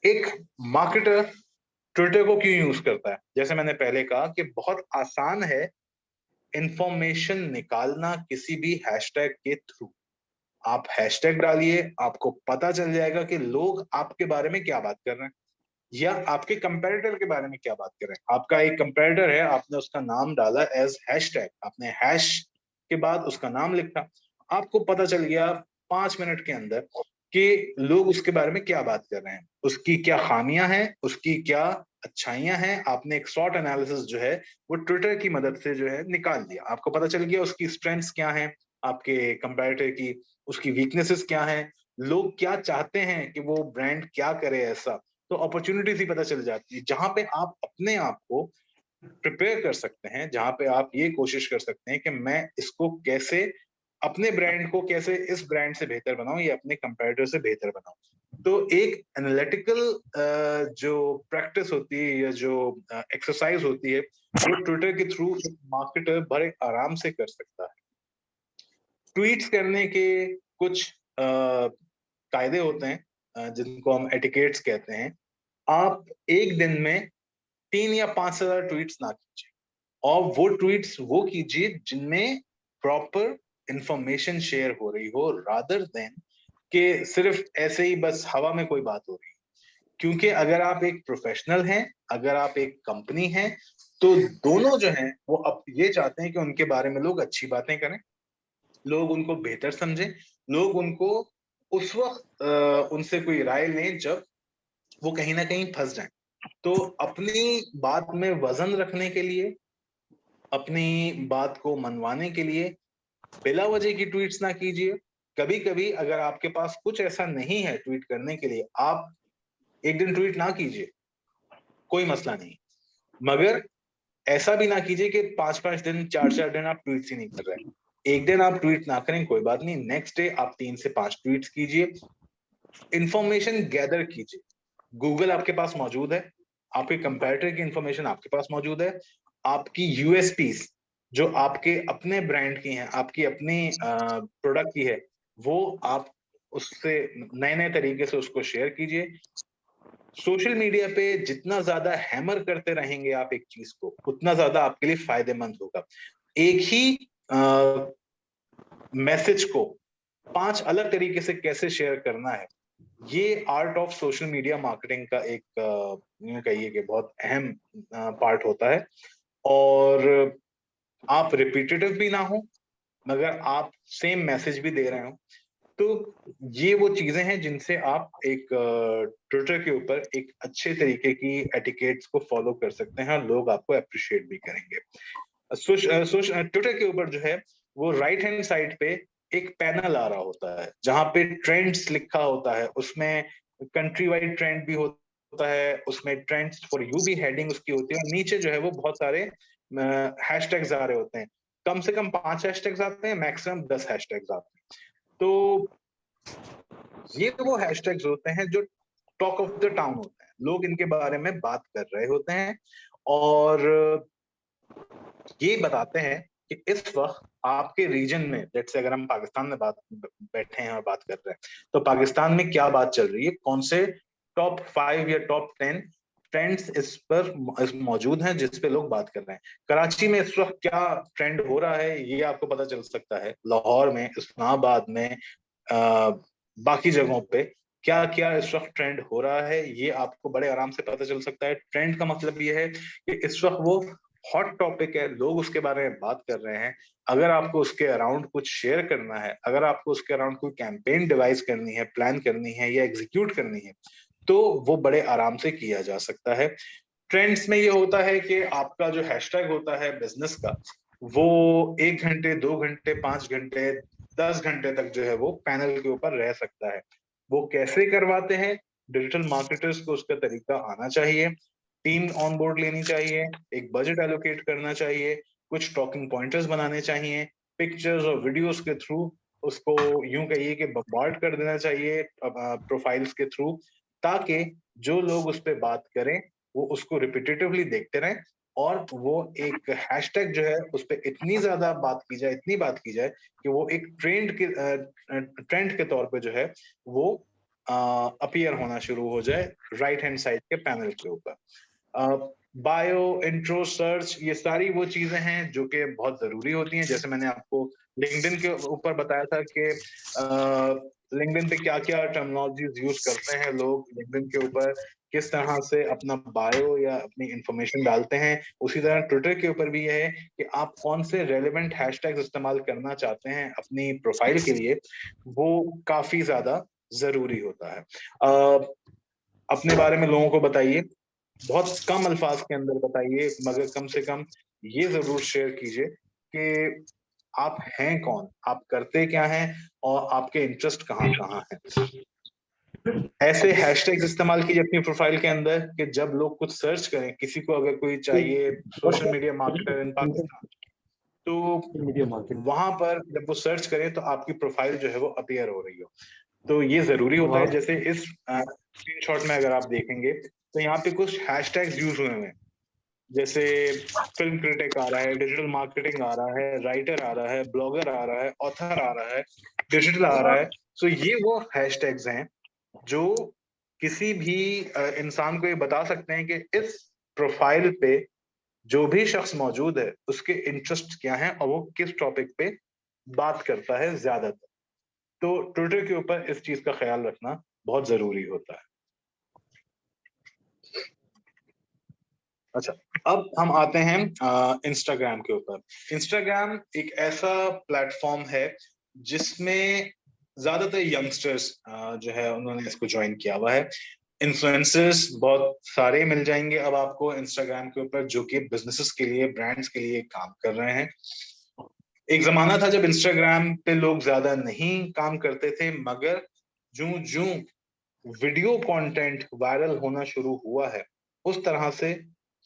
एक मार्केटर ट्विटर को क्यों यूज करता है? जैसे मैंने पहले कहा कि बहुत आसान है इंफॉर्मेशन निकालना किसी भी हैशटैग के थ्रू। आप हैशटैग डालिए, आपको पता चल जाएगा कि लोग आपके बारे में क्या बात कर रहे हैं। या आपके कंपैरेटर के बारे में क्या बात कर रहे हैं। आपका एक कंपैरेटर है, आपने उसका नाम डाला एज हैशटैग, आपने हैश के बाद उसका नाम लिखा, आपको पता चल गया 5 मिनट के अंदर कि लोग उसके बारे में क्या बात कर रहे हैं, उसकी क्या खामियां हैं, उसकी क्या अच्छाइयां हैं। आपने एक शॉर्ट एनालिसिस जो है वो ट्विटर की मदद से जो है निकाल दिया, आपको पता चल गया उसकी स्ट्रेंथ्स क्या हैं, आपके कंपैरेटर की उसकी वीकनेसेस क्या हैं, लोग क्या चाहते हैं कि वो ब्रांड क्या करे ऐसा। तो अपॉर्चुनिटीज ही पता चल जाती है, जहां पे आप अपने आप को प्रिपेयर कर सकते हैं, जहां पे आप ये कोशिश कर सकते हैं कि मैं इसको कैसे, अपने ब्रांड को कैसे इस ब्रांड से बेहतर बनाऊं या अपने कंपैरेटर से बेहतर बनाऊं। तो एक एनालिटिकल जो प्रैक्टिस होती है या जो एक्सरसाइज होती है वो ट्विटर के थ्रू मार्केटर बड़े आराम से कर सकता है। ट्वीट्स करने के कुछ कायदे होते हैं, जिनको हम एटिकेट्स कहते हैं। आप एक दिन में 3 या 5 हजार ट्वीट्स ना कीजिए, और वो ट्वीट्स वो कीजिए जिनमें प्रॉपर इंफॉर्मेशन शेयर हो रही हो, रादर देन कि सिर्फ ऐसे ही बस हवा में कोई बात हो रही है। क्योंकि अगर आप एक प्रोफेशनल हैं, अगर आप एक कंपनी हैं, तो दोनों जो हैं वो अब ये चाहते हैं कि उनके बारे में लोग अच्छी बातें करें, लोग उनको बेहतर समझें, लोग उनको उस वक्त उनसे कोई राय लें जब वो कहीं ना कहीं फंस जाएं। तो अपनी बात में वजन रखने के लिए, अपनी बात को मनवाने के लिए बिला वजह की ट्वीट्स ना कीजिए। कभी कभी अगर आपके पास कुछ ऐसा नहीं है ट्वीट करने के लिए, आप एक दिन ट्वीट ना कीजिए, कोई मसला नहीं। मगर ऐसा भी ना कीजिए कि 5 5 दिन 4 4 दिन आप ट्वीट ही नहीं कर रहे। एक दिन आप ट्वीट ना करें कोई बात नहीं, नेक्स्ट डे आप 3 से 5 ट्वीट कीजिए, इंफॉर्मेशन गैदर कीजिए। गूगल आपके पास मौजूद है, आपके कंपैरेटर की इंफॉर्मेशन आपके पास मौजूद है, आपकी यूएसपीज जो आपके अपने ब्रांड की हैं, आपकी अपनी प्रोडक्ट की है, वो आप उससे नए नए तरीके से उसको शेयर कीजिए। सोशल मीडिया पे जितना ज्यादा हैमर करते रहेंगे आप एक चीज को, उतना ज्यादा आपके लिए फायदेमंद होगा। एक ही मैसेज को 5 अलग तरीके से कैसे शेयर करना है, ये art of social media marketing का एक यूं कहिए कि बहुत अहम पार्ट होता है। और आप रिपीटेटिव भी ना हो, मगर आप सेम मैसेज भी दे रहे हो। तो ये वो चीजें हैं जिनसे आप एक ट्विटर के ऊपर एक अच्छे तरीके की एटिकेट्स को फॉलो कर सकते हैं, लोग आपको अप्रिशिएट भी करेंगे। ट्विटर के ऊपर जो है वो राइट हैंड साइड पे एक पैनल आ रहा होता है जहां पे ट्रेंड्स लिखा होता है, उसमें कंट्री वाइड ट्रेंड भी होता है, उसमें ट्रेंड्स फॉर यू भी हेडिंग उसकी होती है, और नीचे जो है वो बहुत सारे हैशटैग्स आ रहे होते हैं। कम से कम 5 हैशटैग्स आते हैं, मैक्सिमम 10 हैशटैग्स आते हैं। तो ये वो हैशटैग्स होते हैं जो टॉक ऑफ द टाउन होते हैं, लोग इनके बारे में बात कर रहे होते हैं, और ये बताते हैं कि इस वक्त आपके रीजन में, लेट्स से अगर हम पाकिस्तान में बात बैठे हैं और बात कर रहे हैं, तो पाकिस्तान में क्या बात चल रही है, कौन से टॉप 5 या टॉप 10 ट्रेंड्स इस पर मौजूद हैं जिस पे लोग बात कर रहे हैं। कराची में इस वक्त क्या ट्रेंड हो रहा है ये आपको पता चल सकता है, लाहौर में, इस्लामाबाद में, बाकी जगहों पे क्या क्या इस वक्त ट्रेंड हो रहा है ये आपको बड़े आराम से पता चल सकता है। ट्रेंड का मतलब ये है कि इस वक्त वो हॉट टॉपिक है, लोग उसके बारे में बात कर रहे हैं। अगर आपको उसके अराउंड कुछ शेयर करना है, अगर आपको उसके अराउंड कोई कैंपेन डिवाइस करनी है, प्लान करनी है या एग्जीक्यूट करनी है, तो वो बड़े आराम से किया जा सकता है। ट्रेंड्स में ये होता है कि आपका जो हैशटैग होता है बिजनेस का, वो 1 घंटे 2 घंटे 5 घंटे 10 घंटे तक जो है वो पैनल के ऊपर रह सकता है। वो कैसे करवाते हैं, डिजिटल मार्केटर्स को उसका तरीका आना चाहिए, टीम ऑन बोर्ड लेनी चाहिए, एक बजट एलोकेट करना चाहिए, कुछ टॉकिंग पॉइंटर्स बनाने चाहिए, पिक्चर्स और वीडियोस के थ्रू उसको यूं कहिए कि बम्बार्ड कर देना चाहिए प्रोफाइल्स के थ्रू, ताकि जो लोग उस पर बात करें वो उसको रिपीटेटिवली देखते रहें, और वो एक हैशटैग जो है उस पर इतनी ज्यादा बात की जाए, इतनी बात की जाए कि वो एक ट्रेंड के तौर पे जो है वो अपीयर होना शुरू हो जाए राइट हैंड साइड के पैनल के ऊपर। बायो, इंट्रो, सर्च, ये सारी वो चीजें हैं जो कि बहुत जरूरी होती हैं। जैसे मैंने आपको लिंक्डइन के ऊपर बताया था कि लिंक्डइन पे क्या क्या टर्मिनोलॉजीज यूज करते हैं लोग लिंक्डइन के ऊपर, किस तरह से अपना बायो या अपनी इंफॉर्मेशन डालते हैं, उसी तरह ट्विटर के ऊपर भी ये है कि आप कौन से रेलेवेंट हैशटैग्स इस्तेमाल करना चाहते हैं अपनी प्रोफाइल के लिए, वो काफी ज्यादा जरूरी होता है। अपने बारे में लोगों को बताइए, बहुत कम अल्फाज के अंदर बताइए, मगर कम से कम ये जरूर शेयर कीजिए कि आप हैं कौन, आप करते क्या हैं, और आपके इंटरेस्ट कहाँ कहाँ हैं। ऐसे हैशटैग्स इस्तेमाल कीजिए अपनी प्रोफाइल के अंदर कि जब लोग कुछ सर्च करें, किसी को अगर कोई चाहिए social media marketer in Pakistan, तो वहां पर जब वो सर्च करें तो आपकी प्रोफाइल जो है वो अपीयर हो रही हो। तो ये जरूरी होता है। जैसे इस स्क्रीनशॉट में अगर आप देखेंगे तो यहाँ पे कुछ हैशटैग्स यूज हुए हैं, जैसे फिल्म क्रिटिक आ रहा है, डिजिटल मार्केटिंग आ रहा है, राइटर आ रहा है, ब्लॉगर आ रहा है, ऑथर आ रहा है, डिजिटल आ रहा है। तो ये वो हैशटैग्स हैं जो किसी भी इंसान को ये बता सकते हैं कि इस प्रोफाइल पे जो भी शख्स मौजूद है उसके इंटरेस्ट क्या हैं और वो किस टॉपिक पे बात करता है ज्यादातर। तो ट्विटर के ऊपर इस चीज का ख्याल रखना बहुत जरूरी होता है। अच्छा, अब हम आते हैं इंस्टाग्राम के ऊपर। इंस्टाग्राम एक ऐसा प्लेटफॉर्म है जिसमें ज्यादातर यंगस्टर्स जो है उन्होंने इसको ज्वाइन किया हुआ है। इन्फ्लुएंसर्स बहुत सारे मिल जाएंगे अब आपको इंस्टाग्राम के ऊपर, जो कि बिजनेसेस के लिए, ब्रांड्स के लिए काम कर रहे हैं। एक जमाना था जब इंस्टाग्राम पे लोग ज्यादा नहीं काम करते थे, मगर जूं जूं वीडियो कंटेंट वायरल होना शुरू हुआ है, उस तरह से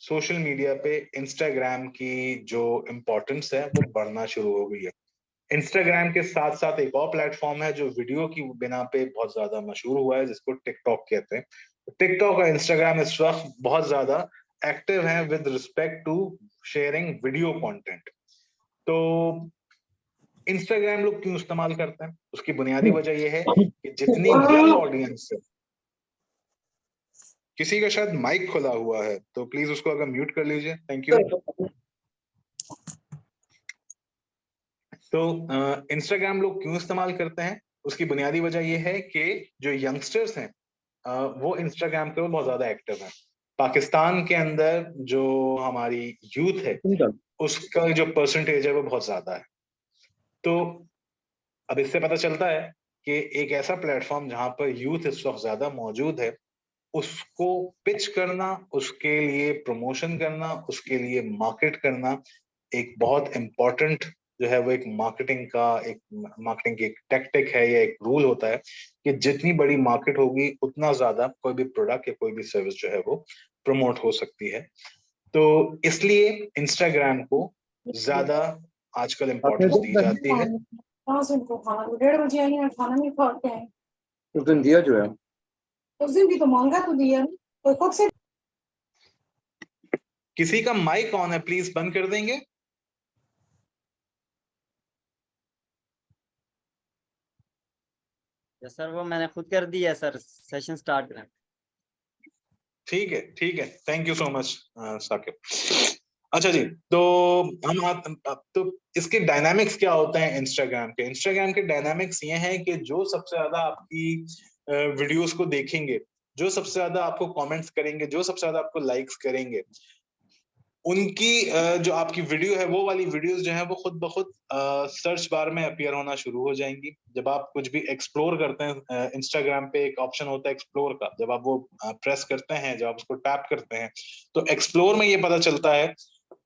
सोशल मीडिया पे इंस्टाग्राम की जो इम्पोर्टेंस है वो बढ़ना शुरू हो गई है। इंस्टाग्राम के साथ साथ एक और प्लेटफॉर्म है जो वीडियो की बिना पे बहुत ज्यादा मशहूर हुआ है, जिसको टिकटॉक कहते हैं। टिकटॉक और इंस्टाग्राम इस वक्त बहुत ज्यादा एक्टिव हैं with respect to sharing video content. तो इंस्टाग्राम लोग क्यों इस्तेमाल करते हैं, उसकी बुनियादी वजह यह है कि जितनी यंग ऑडियंस है, किसी का शायद माइक खुला हुआ है तो प्लीज उसको अगर म्यूट कर लीजिए, थैंक यू। तो इंस्टाग्राम लोग क्यों इस्तेमाल करते हैं, उसकी बुनियादी वजह यह है कि जो यंगस्टर्स हैं वो इंस्टाग्राम पे बहुत ज्यादा एक्टिव हैं। पाकिस्तान के अंदर जो हमारी यूथ है उसका जो परसेंटेज है वो बहुत ज्यादा है। तो अब इससे पता चलता है कि एक ऐसा प्लेटफॉर्म जहां पर यूथ इस वक्त ज्यादा मौजूद है, उसको पिच करना, उसके लिए प्रमोशन करना, उसके लिए मार्केट करना एक बहुत इम्पोर्टेंट जो है वो एक मार्केटिंग की एक टैक्टिक है या एक रूल होता है कि जितनी बड़ी मार्केट होगी उतना ज्यादा कोई भी प्रोडक्ट या कोई भी सर्विस जो है वो प्रमोट हो सकती है। तो इसलिए इंस्टाग्राम को ज्यादा आजकल इम्पोर्टेंस दी जाती है। कहाँ से उनको खाना, 1:30 आई हैं, खाना नहीं खा के आए। उस दिन दिया जो है, उस दिन भी तो मांगा तो दिया ना, तो कब से। किसी का माइक ऑन है, प्लीज बंद कर देंगे। सर वो मैंने खुद कर दिया सर, सेशन स्टार्ट करें। ठीक है, ठीक है, thank you so much Saqib. अच्छा जी, तो तो इसके डायनामिक्स क्या होते हैं इंस्टाग्राम के? इंस्टाग्राम के डायनामिक्स ये हैं कि जो सबसे ज्यादा आपकी वीडियोस को देखेंगे, जो सबसे ज्यादा आपको कमेंट्स करेंगे, जो सबसे ज्यादा आपको लाइक्स करेंगे, उनकी जो आपकी वीडियो है वो वाली वीडियोस जो है वो खुद ब खुद सर्च बार में अपीयर होना शुरू हो जाएंगी। जब आप कुछ भी एक्सप्लोर करते हैं, इंस्टाग्राम पे एक ऑप्शन होता है एक्सप्लोर का, जब आप वो प्रेस करते हैं, जब आप उसको टैप करते हैं, तो एक्सप्लोर में ये पता चलता है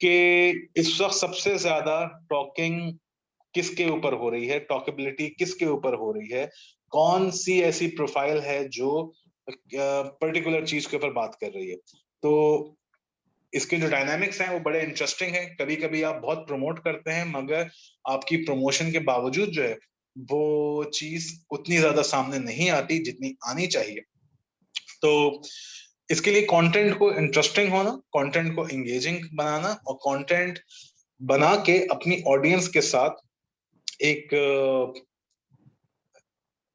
कि इस वक्त सबसे ज्यादा टॉकिंग किसके ऊपर हो रही है, टॉकेबिलिटी किसके ऊपर हो रही है, कौन सी ऐसी प्रोफाइल है जो पर्टिकुलर चीज के ऊपर बात कर रही है। तो इसके जो डायनामिक्स हैं वो बड़े इंटरेस्टिंग हैं। कभी कभी आप बहुत प्रमोट करते हैं, मगर आपकी प्रमोशन के बावजूद जो है वो चीज उतनी ज्यादा सामने नहीं आती जितनी आनी चाहिए। तो इसके लिए कंटेंट को इंटरेस्टिंग होना, कंटेंट को एंगेजिंग बनाना और कंटेंट बना के अपनी ऑडियंस के साथ एक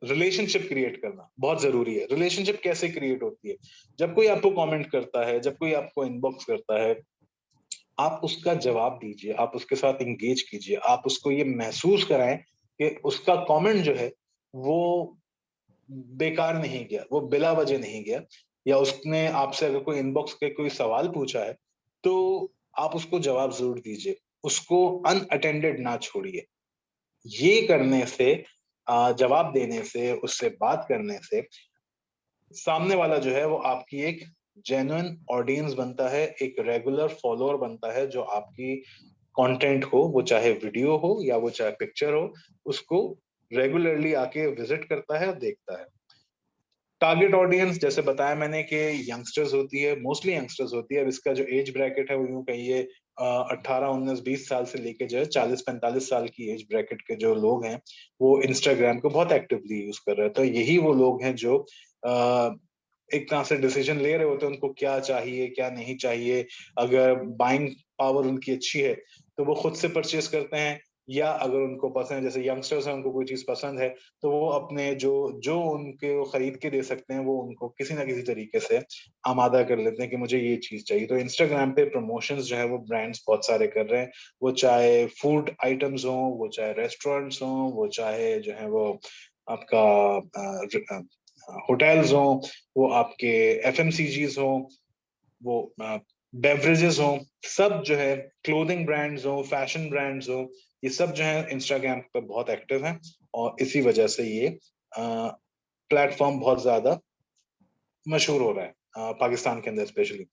रिलेशनशिप क्रिएट करना बहुत जरूरी है। रिलेशनशिप कैसे क्रिएट होती है? जब कोई आपको कमेंट करता है, जब कोई आपको इनबॉक्स करता है, आप उसका जवाब दीजिए, आप उसके साथ इंगेज कीजिए, आप उसको ये महसूस कराएं कि उसका कमेंट जो है वो बेकार नहीं गया, वो बिला वजह नहीं गया, या उसने आपसे अगर कोई इनबॉक्स के कोई सवाल पूछा है तो आप उसको जवाब जरूर दीजिए, उसको अनअटेंडेड ना छोड़िए। ये करने से, जवाब देने से, उससे बात करने से सामने वाला जो है वो आपकी एक जेन्युइन ऑडियंस बनता है, एक रेगुलर फॉलोअर बनता है, जो आपकी कंटेंट हो, वो चाहे वीडियो हो या वो चाहे पिक्चर हो, उसको रेगुलरली आके विजिट करता है और देखता है। टारगेट ऑडियंस जैसे बताया मैंने कि यंगस्टर्स होती है, मोस्टली यंगस्टर्स होती है। अब इसका जो एज ब्रैकेट है वो यूं कहिए 18 19 20 साल से लेके जो है 40 45 साल की एज ब्रैकेट के जो लोग हैं वो इंस्टाग्राम को बहुत एक्टिवली यूज कर रहे हैं। तो यही वो लोग हैं जो एक तरह से डिसीजन ले रहे होते हैं उनको क्या चाहिए क्या नहीं चाहिए। अगर बाइंग पावर उनकी अच्छी है तो वो खुद से परचेस करते हैं, या अगर उनको पसंद है, जैसे यंगस्टर्स हैं, उनको कोई चीज पसंद है तो वो अपने जो जो उनके वो खरीद के दे सकते हैं वो उनको किसी ना किसी तरीके से आमादा कर लेते हैं कि मुझे ये चीज चाहिए। तो इंस्टाग्राम पे प्रमोशंस जो है वो ब्रांड्स बहुत सारे कर रहे हैं, वो चाहे फूड आइटम्स हो, वो चाहे रेस्टोरेंट्स हो, वो चाहे जो है वो आपका होटल्स हो, वो आपके एफएमसीजीज हो, वो बेवरेजेस हो, सब जो है क्लोथिंग ब्रांड्स हो, फैशन ब्रांड्स हो, ये सब जो है इंस्टाग्राम पर बहुत एक्टिव हैं। और इसी वजह से ये प्लेटफॉर्म बहुत ज्यादा मशहूर हो रहा है पाकिस्तान के अंदर स्पेशली।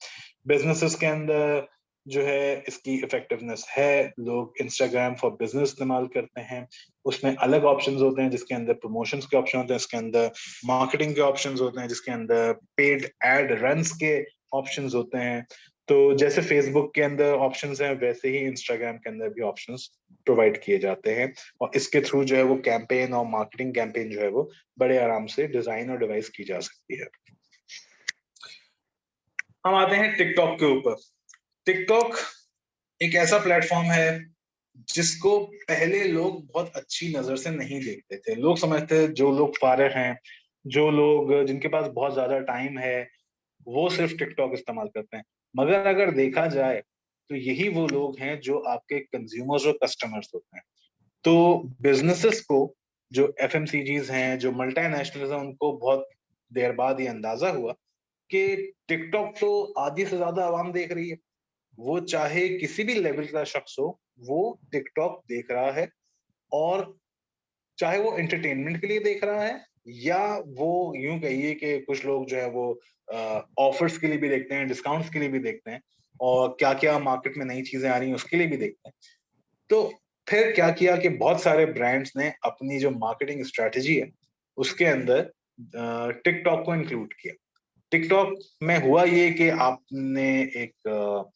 बिजनेसेस के अंदर जो है इसकी इफेक्टिवनेस है, लोग इंस्टाग्राम फॉर बिजनेस इस्तेमाल करते हैं। उसमें अलग ऑप्शंस होते हैं जिसके अंदर प्रमोशंस के ऑप्शन होते हैं, इसके अंदर मार्केटिंग के ऑप्शंस होते हैं, जिसके अंदर पेड एड रन्स के ऑप्शंस होते हैं। तो जैसे फेसबुक के अंदर ऑप्शंस हैं वैसे ही इंस्टाग्राम के अंदर भी ऑप्शंस प्रोवाइड किए जाते हैं, और इसके थ्रू जो है वो कैंपेन और मार्केटिंग कैंपेन जो है वो बड़े आराम से डिजाइन और डिवाइस की जा सकती है। हम आते हैं टिकटॉक के ऊपर। टिकटॉक एक ऐसा प्लेटफॉर्म है जिसको पहले लोग बहुत अच्छी नजर से नहीं देखते थे। लोग समझते थे जो लोग फारिग हैं, जो लोग जिनके पास बहुत ज्यादा टाइम है, वो सिर्फ टिकटॉक इस्तेमाल करते हैं। मगर अगर देखा जाए तो यही वो लोग हैं जो आपके कंज्यूमर्स और कस्टमर्स होते हैं। तो बिजनेसेस को, जो एफएमसीजीज हैं, जो मल्टीनेशनल्स हैं, उनको बहुत देर बाद ये अंदाजा हुआ कि टिकटॉक तो आधी से ज्यादा आवाम देख रही है। वो चाहे किसी भी लेवल का शख्स हो, वो टिकटॉक देख रहा है, और चाहे वो एंटरटेनमेंट के लिए देख रहा है, या वो यूं कहिए कि कुछ लोग जो है वो ऑफर्स के लिए भी देखते हैं, डिस्काउंट्स के लिए भी देखते हैं, और क्या क्या मार्केट में नई चीजें आ रही हैं उसके लिए भी देखते हैं। तो फिर क्या किया कि बहुत सारे ब्रांड्स ने अपनी जो मार्केटिंग स्ट्रेटजी है उसके अंदर टिकटॉक को इंक्लूड किया। टिकटॉक में हुआ ये कि आपने एक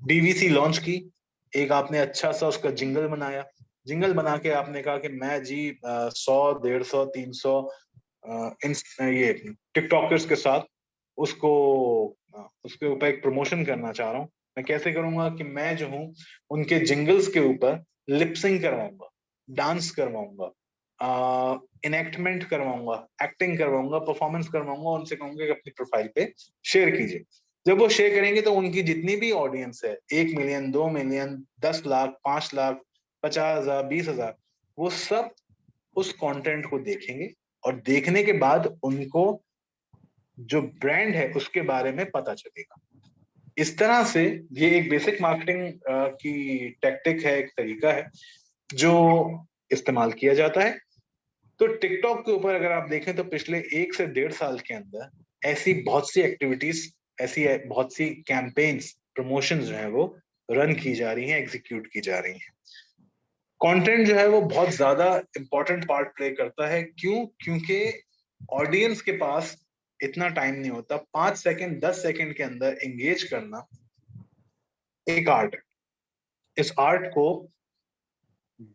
डीवीसी लॉन्च की, एक आपने अच्छा सा उसका जिंगल बनाया, जिंगल बना के आपने कहा कि मैं जी 100 150 300 ये टिकटॉकर्स के साथ उसको उसके ऊपर एक प्रमोशन करना चाह रहा हूँ। मैं कैसे करूंगा कि मैं जो हूँ उनके जिंगल्स के ऊपर लिपसिंग करवाऊंगा, डांस करवाऊंगा, इनेक्टमेंट करवाऊंगा, एक्टिंग करवाऊंगा, परफॉर्मेंस करवाऊंगा, उनसे कहूंगा कि अपनी प्रोफाइल पे शेयर कीजिए। जब वो शेयर करेंगे तो उनकी जितनी भी ऑडियंस है, 1 मिलियन 2 मिलियन 10 लाख 5 लाख 50,000 20,000, वो सब उस कंटेंट को देखेंगे, और देखने के बाद उनको जो ब्रांड है उसके बारे में पता चलेगा। इस तरह से ये एक बेसिक मार्केटिंग की टैक्टिक है, एक तरीका है जो इस्तेमाल किया जाता है। तो टिकटॉक के ऊपर अगर आप देखें तो पिछले 1 से 1.5 साल के अंदर ऐसी बहुत सी एक्टिविटीज, ऐसी बहुत सी कैंपेन्स, प्रमोशन जो है वो रन की जा रही हैं, एग्जीक्यूट की जा रही हैं। कंटेंट जो है वो बहुत ज्यादा इंपॉर्टेंट पार्ट प्ले करता है। क्यों? क्योंकि ऑडियंस के पास इतना टाइम नहीं होता। 5 सेकंड 10 सेकंड के अंदर एंगेज करना एक आर्ट है। इस आर्ट को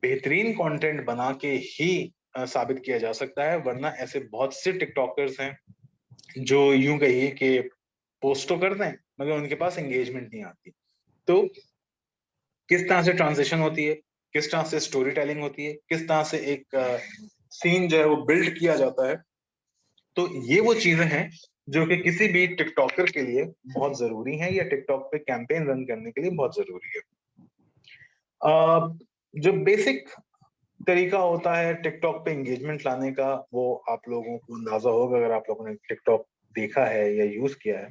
बेहतरीन कंटेंट बना के ही साबित किया जा सकता है, वरना ऐसे बहुत से टिकटॉकर्स हैं जो यूं कहिए कि पोस्ट तो करते हैं मगर उनके पास एंगेजमेंट नहीं आती। तो किस तरह से ट्रांजिशन होती है, किस तरह से स्टोरी टेलिंग होती है, किस तरह से एक सीन जो है वो बिल्ड किया जाता है, तो ये वो चीजें हैं जो कि किसी भी टिकटॉकर के लिए बहुत जरूरी है, या टिकटॉक पे कैंपेन रन करने के लिए बहुत जरूरी है। जो बेसिक तरीका होता है टिकटॉक पे एंगेजमेंट लाने का, वो आप लोगों को अंदाजा होगा अगर आप लोगों ने टिकटॉक देखा है या यूज किया है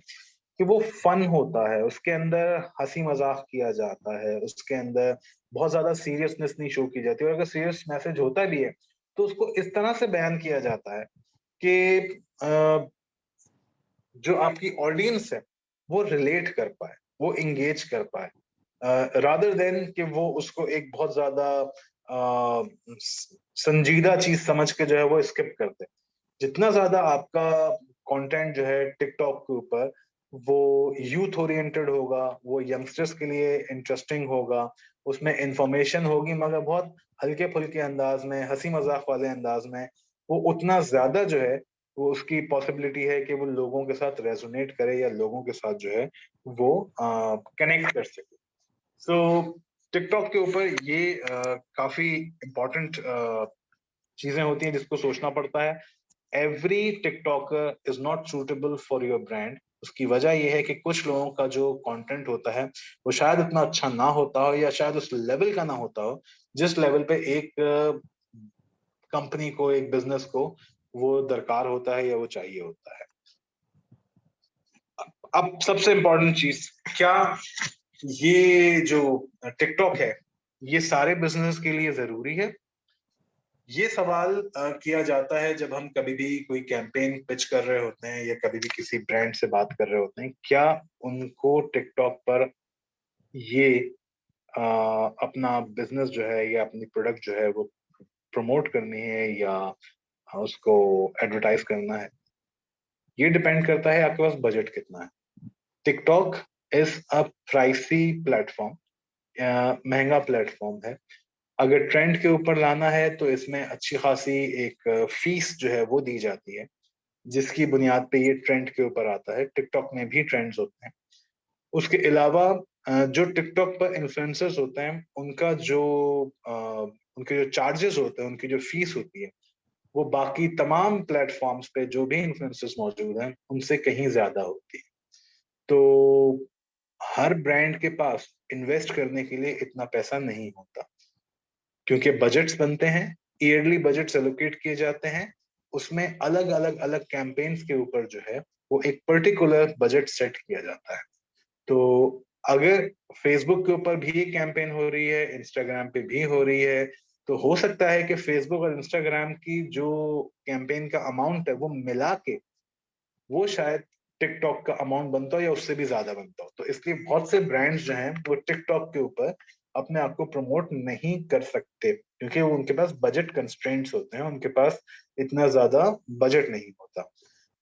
कि वो फन होता है, उसके अंदर हंसी मजाक किया जाता है, उसके अंदर बहुत ज्यादा सीरियसनेस नहीं शो की जाती, और अगर सीरियस मैसेज होता भी है तो उसको इस तरह से बयान किया जाता है कि जो आपकी ऑडियंस है वो रिलेट कर पाए, वो इंगेज कर पाए, रादर देन कि वो उसको एक बहुत ज्यादा संजीदा चीज समझ के जो है वो स्किप करते। जितना ज्यादा आपका कंटेंट जो है टिकटॉक के ऊपर वो यूथ ओरिएंटेड होगा, वो यंगस्टर्स के लिए इंटरेस्टिंग होगा, उसमें इंफॉर्मेशन होगी मगर बहुत हल्के फुल्के अंदाज में, हंसी मजाक वाले अंदाज में, वो उतना ज्यादा जो है वो उसकी पॉसिबिलिटी है कि वो लोगों के साथ रेजोनेट करे या लोगों के साथ जो है वो कनेक्ट कर सके। सो टिकटॉक के ऊपर ये काफी इम्पोर्टेंट चीजें होती हैं जिसको सोचना पड़ता है। Every TikToker is not suitable for your brand. उसकी वजह यह है कि कुछ लोगों का जो कंटेंट होता है वो शायद उतना अच्छा ना होता हो या शायद उस लेवल का ना होता हो जिस लेवल पे एक कंपनी को, एक बिजनेस को वो दरकार होता है या वो चाहिए होता है। अब सबसे इम्पोर्टेंट चीज, क्या ये जो टिकटॉक है ये सारे बिजनेस के लिए जरूरी है? ये सवाल किया जाता है जब हम कभी भी कोई कैंपेन पिच कर रहे होते हैं या कभी भी किसी ब्रांड से बात कर रहे होते हैं, क्या उनको टिकटॉक पर ये अपना बिजनेस जो है या अपनी प्रोडक्ट जो है वो प्रमोट करनी है या उसको एडवर्टाइज करना है? ये डिपेंड करता है आपके पास बजट कितना है। TikTok is a pricey platform, महंगा प्लेटफॉर्म है। अगर ट्रेंड के ऊपर लाना है तो इसमें अच्छी खासी एक फीस जो है वो दी जाती है जिसकी बुनियाद पे ये ट्रेंड के ऊपर आता है। टिकटॉक में भी ट्रेंड्स होते हैं। उसके अलावा जो टिकटॉक पर इन्फ्लुएंसर्स होते हैं उनके जो चार्जेस होते हैं, उनकी जो फीस होती है वो बाकी तमाम प्लेटफॉर्म्स पे जो भी इन्फ्लुएंसर्स मौजूद हैं उनसे कहीं ज्यादा होती है। तो हर ब्रांड के पास इन्वेस्ट करने के लिए इतना पैसा नहीं होता क्योंकि बजट्स बनते हैं, ईयरली बजट्स एलोकेट किए जाते हैं, उसमें अलग अलग अलग कैंपेन्स के ऊपर जो है वो एक पर्टिकुलर बजट सेट किया जाता है। तो अगर फेसबुक के ऊपर भी कैंपेन हो रही है, इंस्टाग्राम पे भी हो रही है, तो हो सकता है कि फेसबुक और इंस्टाग्राम की जो कैंपेन का अमाउंट है वो मिला के वो शायद टिकटॉक का अमाउंट बनता हो या उससे भी ज्यादा बनता हो। तो इसलिए बहुत से ब्रांड्स जो हैं वो टिकटॉक के ऊपर अपने आप को प्रमोट नहीं कर सकते क्योंकि वो उनके पास बजट कंस्ट्रेंट्स होते हैं, उनके पास इतना ज्यादा बजट नहीं होता।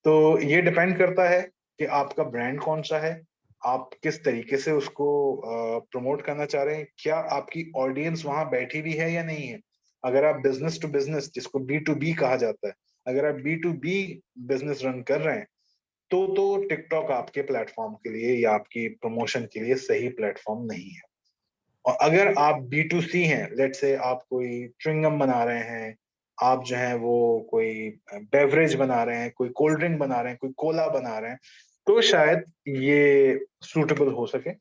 तो ये डिपेंड करता है कि आपका ब्रांड कौन सा है, आप किस तरीके से उसको प्रमोट करना चाह रहे हैं, क्या आपकी ऑडियंस वहां बैठी भी है या नहीं है। अगर आप बिजनेस टू बिजनेस, जिसको B2B कहा जाता है, अगर आप B2B बिजनेस रन कर रहे हैं तो टिकटॉक आपके प्लेटफॉर्म के लिए या आपकी प्रमोशन के लिए सही प्लेटफॉर्म नहीं है। और अगर आप B2C हैं, लेट से आप कोई च्युइंगम बना रहे हैं, आप जो है वो कोई बेवरेज बना रहे हैं, कोई कोल्ड ड्रिंक बना रहे हैं, कोई कोला बना रहे हैं, तो शायद ये सूटेबल हो सके।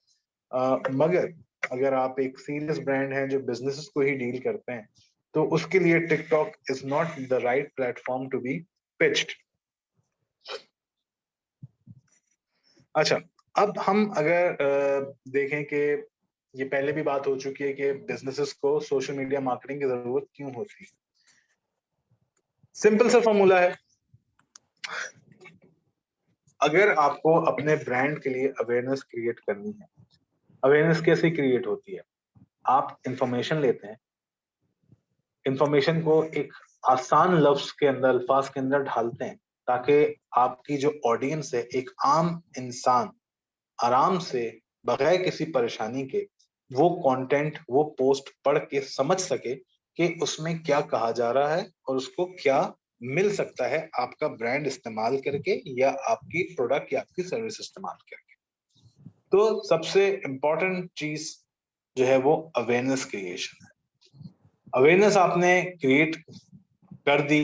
मगर अगर आप एक सीरियस ब्रांड हैं जो बिजनेसेस को ही डील करते हैं तो उसके लिए TikTok is not the right platform to be pitched. अच्छा, अब हम अगर देखें कि ये पहले भी बात हो चुकी है कि बिजनेसेस को सोशल मीडिया मार्केटिंग की जरूरत क्यों होती है। सिंपल सा फॉर्मूला है, अगर आपको अपने ब्रांड के लिए अवेयरनेस क्रिएट करनी है, अवेयरनेस कैसे क्रिएट होती है? आप इंफॉर्मेशन लेते हैं, इंफॉर्मेशन को एक आसान लफ्ज के अंदर, अल्फाज के अंदर ढालते हैं ताकि आपकी जो ऑडियंस है, एक आम इंसान आराम से बगैर किसी परेशानी के वो कंटेंट, वो पोस्ट पढ़ के समझ सके कि उसमें क्या कहा जा रहा है और उसको क्या मिल सकता है आपका ब्रांड इस्तेमाल करके या आपकी प्रोडक्ट या आपकी सर्विस इस्तेमाल करके। तो सबसे इंपॉर्टेंट चीज जो है वो अवेयरनेस क्रिएशन है। अवेयरनेस आपने क्रिएट कर दी,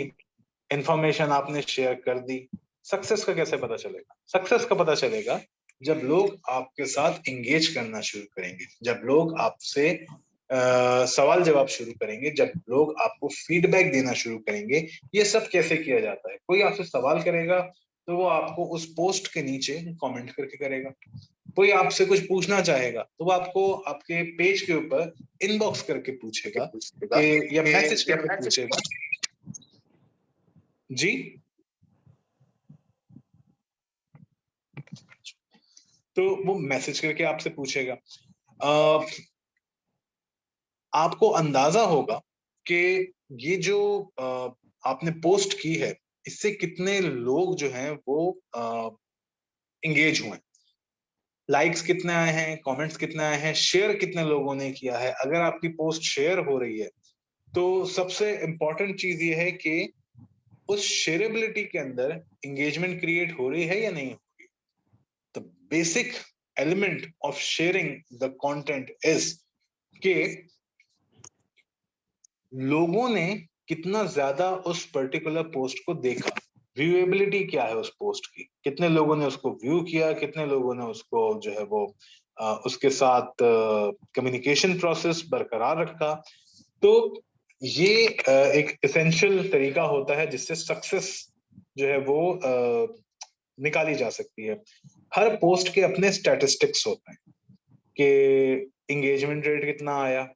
इंफॉर्मेशन आपने शेयर कर दी, सक्सेस का कैसे पता चलेगा? सक्सेस का पता चलेगा जब लोग आपके साथ एंगेज करना शुरू करेंगे, जब लोग आपसे सवाल जवाब शुरू करेंगे, जब लोग आपको फीडबैक देना शुरू करेंगे। ये सब कैसे किया जाता है? कोई आपसे सवाल करेगा, तो वो आपको उस पोस्ट के नीचे कमेंट करके करेगा। कोई आपसे कुछ पूछना चाहेगा तो वो आपको आपके पेज के ऊपर इनबॉक्स करके पूछेगा कि या मैसेज करके पूछेगा। जी, तो वो मैसेज करके आपसे पूछेगा। आपको अंदाजा होगा कि ये जो आपने पोस्ट की है इससे कितने लोग जो हैं वो एंगेज हुए, लाइक्स कितने आए हैं, कमेंट्स कितने आए हैं, शेयर कितने लोगों ने किया है। अगर आपकी पोस्ट शेयर हो रही है तो सबसे इंपॉर्टेंट चीज ये है कि उस शेयरेबिलिटी के अंदर एंगेजमेंट क्रिएट हो रही है या नहीं हो रही। The basic element of sharing the content is कि लोगों ने कितना ज्यादा उस पर्टिकुलर पोस्ट को देखा, व्यूएबिलिटी क्या है उस पोस्ट की, कितने लोगों ने उसको व्यू किया, कितने लोगों ने उसको जो है वो उसके साथ कम्युनिकेशन प्रोसेस बरकरार रखा। तो ये एक एसेंशियल तरीका होता है जिससे सक्सेस जो है वो निकाली जा सकती है। हर पोस्ट के अपने स्टैटिस्टिक्स होते हैं कि एंगेजमेंट रेट कितना आया।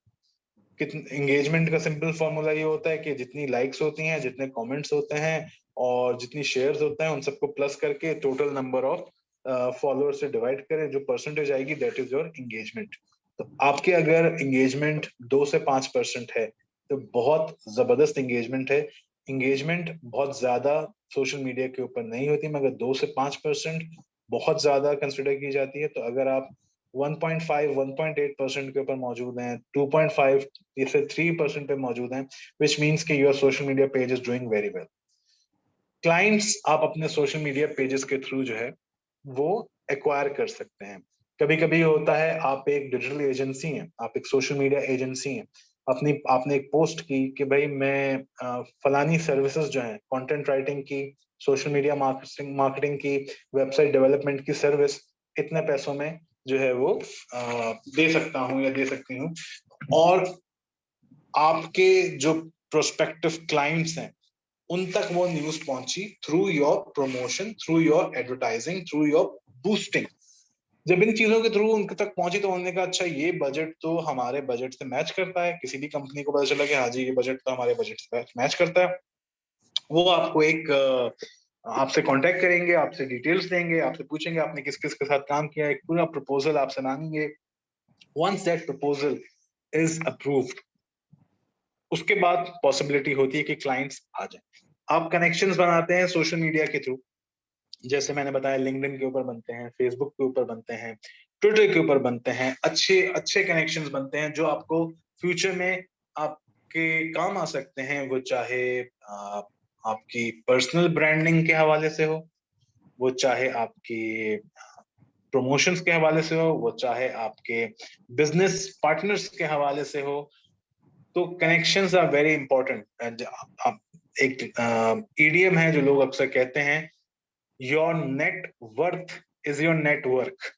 एंगेजमेंट का सिंपल फॉर्मूला ये होता है कि जितनी लाइक्स होती हैं, जितने कमेंट्स होते हैं और जितनी शेयर्स होते हैं, उन सबको प्लस करके टोटल नंबर ऑफ फॉलोअर्स से डिवाइड करें, जो परसेंटेज आएगी दैट इज योर एंगेजमेंट। तो आपके अगर एंगेजमेंट 2 से 5% है तो बहुत जबरदस्त एंगेजमेंट है। एंगेजमेंट बहुत ज्यादा सोशल मीडिया के ऊपर नहीं होती, मगर 2 से 5% बहुत ज्यादा कंसिडर की जाती है। तो अगर आप 1.5 1.8% के ऊपर मौजूद हैं, 2.5 से 3% पे मौजूद हैं, विच मीन्स कि your social media page is doing very well. Clients आप अपने सोशल मीडिया पेजेस के थ्रू जो है वो एक्वायर कर सकते हैं। कभी कभी होता है आप एक डिजिटल एजेंसी हैं, आप एक सोशल मीडिया एजेंसी हैं, आपने एक पोस्ट की कि भाई मैं फलानी सर्विसेज जो है कंटेंट राइटिंग की, सोशल मीडिया मार्केटिंग की, वेबसाइट डेवलपमेंट की सर्विस इतने पैसों में जो है वो दे सकता हूँ या दे सकती हूँ। और आपके जो प्रोस्पेक्टिव क्लाइंट्स हैं उन तक वो न्यूज पहुंची through your promotion, through your advertising, through your boosting. जब इन चीजों के थ्रू उनके तक पहुंची तो उन्होंने कहा अच्छा ये बजट तो हमारे बजट से मैच करता है। किसी भी कंपनी को पता चला कि हाँ जी ये बजट तो हमारे बजट से मैच करता है। वो आपको एक आपसे कांटेक्ट करेंगे, आपसे डिटेल्स देंगे, आपसे पूछेंगे आपने किस किस के साथ काम किया, एक पूरा प्रपोजल आपसे मांगेंगे। Once that proposal is approved, उसके बाद पॉसिबिलिटी होती है कि क्लाइंट्स आ जाए। आप कनेक्शंस बनाते हैं सोशल मीडिया के थ्रू, जैसे मैंने बताया लिंक्डइन के ऊपर बनते हैं, फेसबुक के ऊपर बनते हैं, ट्विटर के ऊपर बनते हैं। अच्छे अच्छे कनेक्शंस बनते हैं जो आपको फ्यूचर में आपके काम आ सकते हैं। वो चाहे आपकी पर्सनल ब्रांडिंग के हवाले से हो, वो चाहे आपकी प्रमोशंस के हवाले से हो, वो चाहे आपके बिजनेस पार्टनर्स के हवाले से हो। तो कनेक्शंस आर वेरी इंपॉर्टेंट। एक ईडीएम है जो लोग अक्सर कहते हैं, your net worth is your network.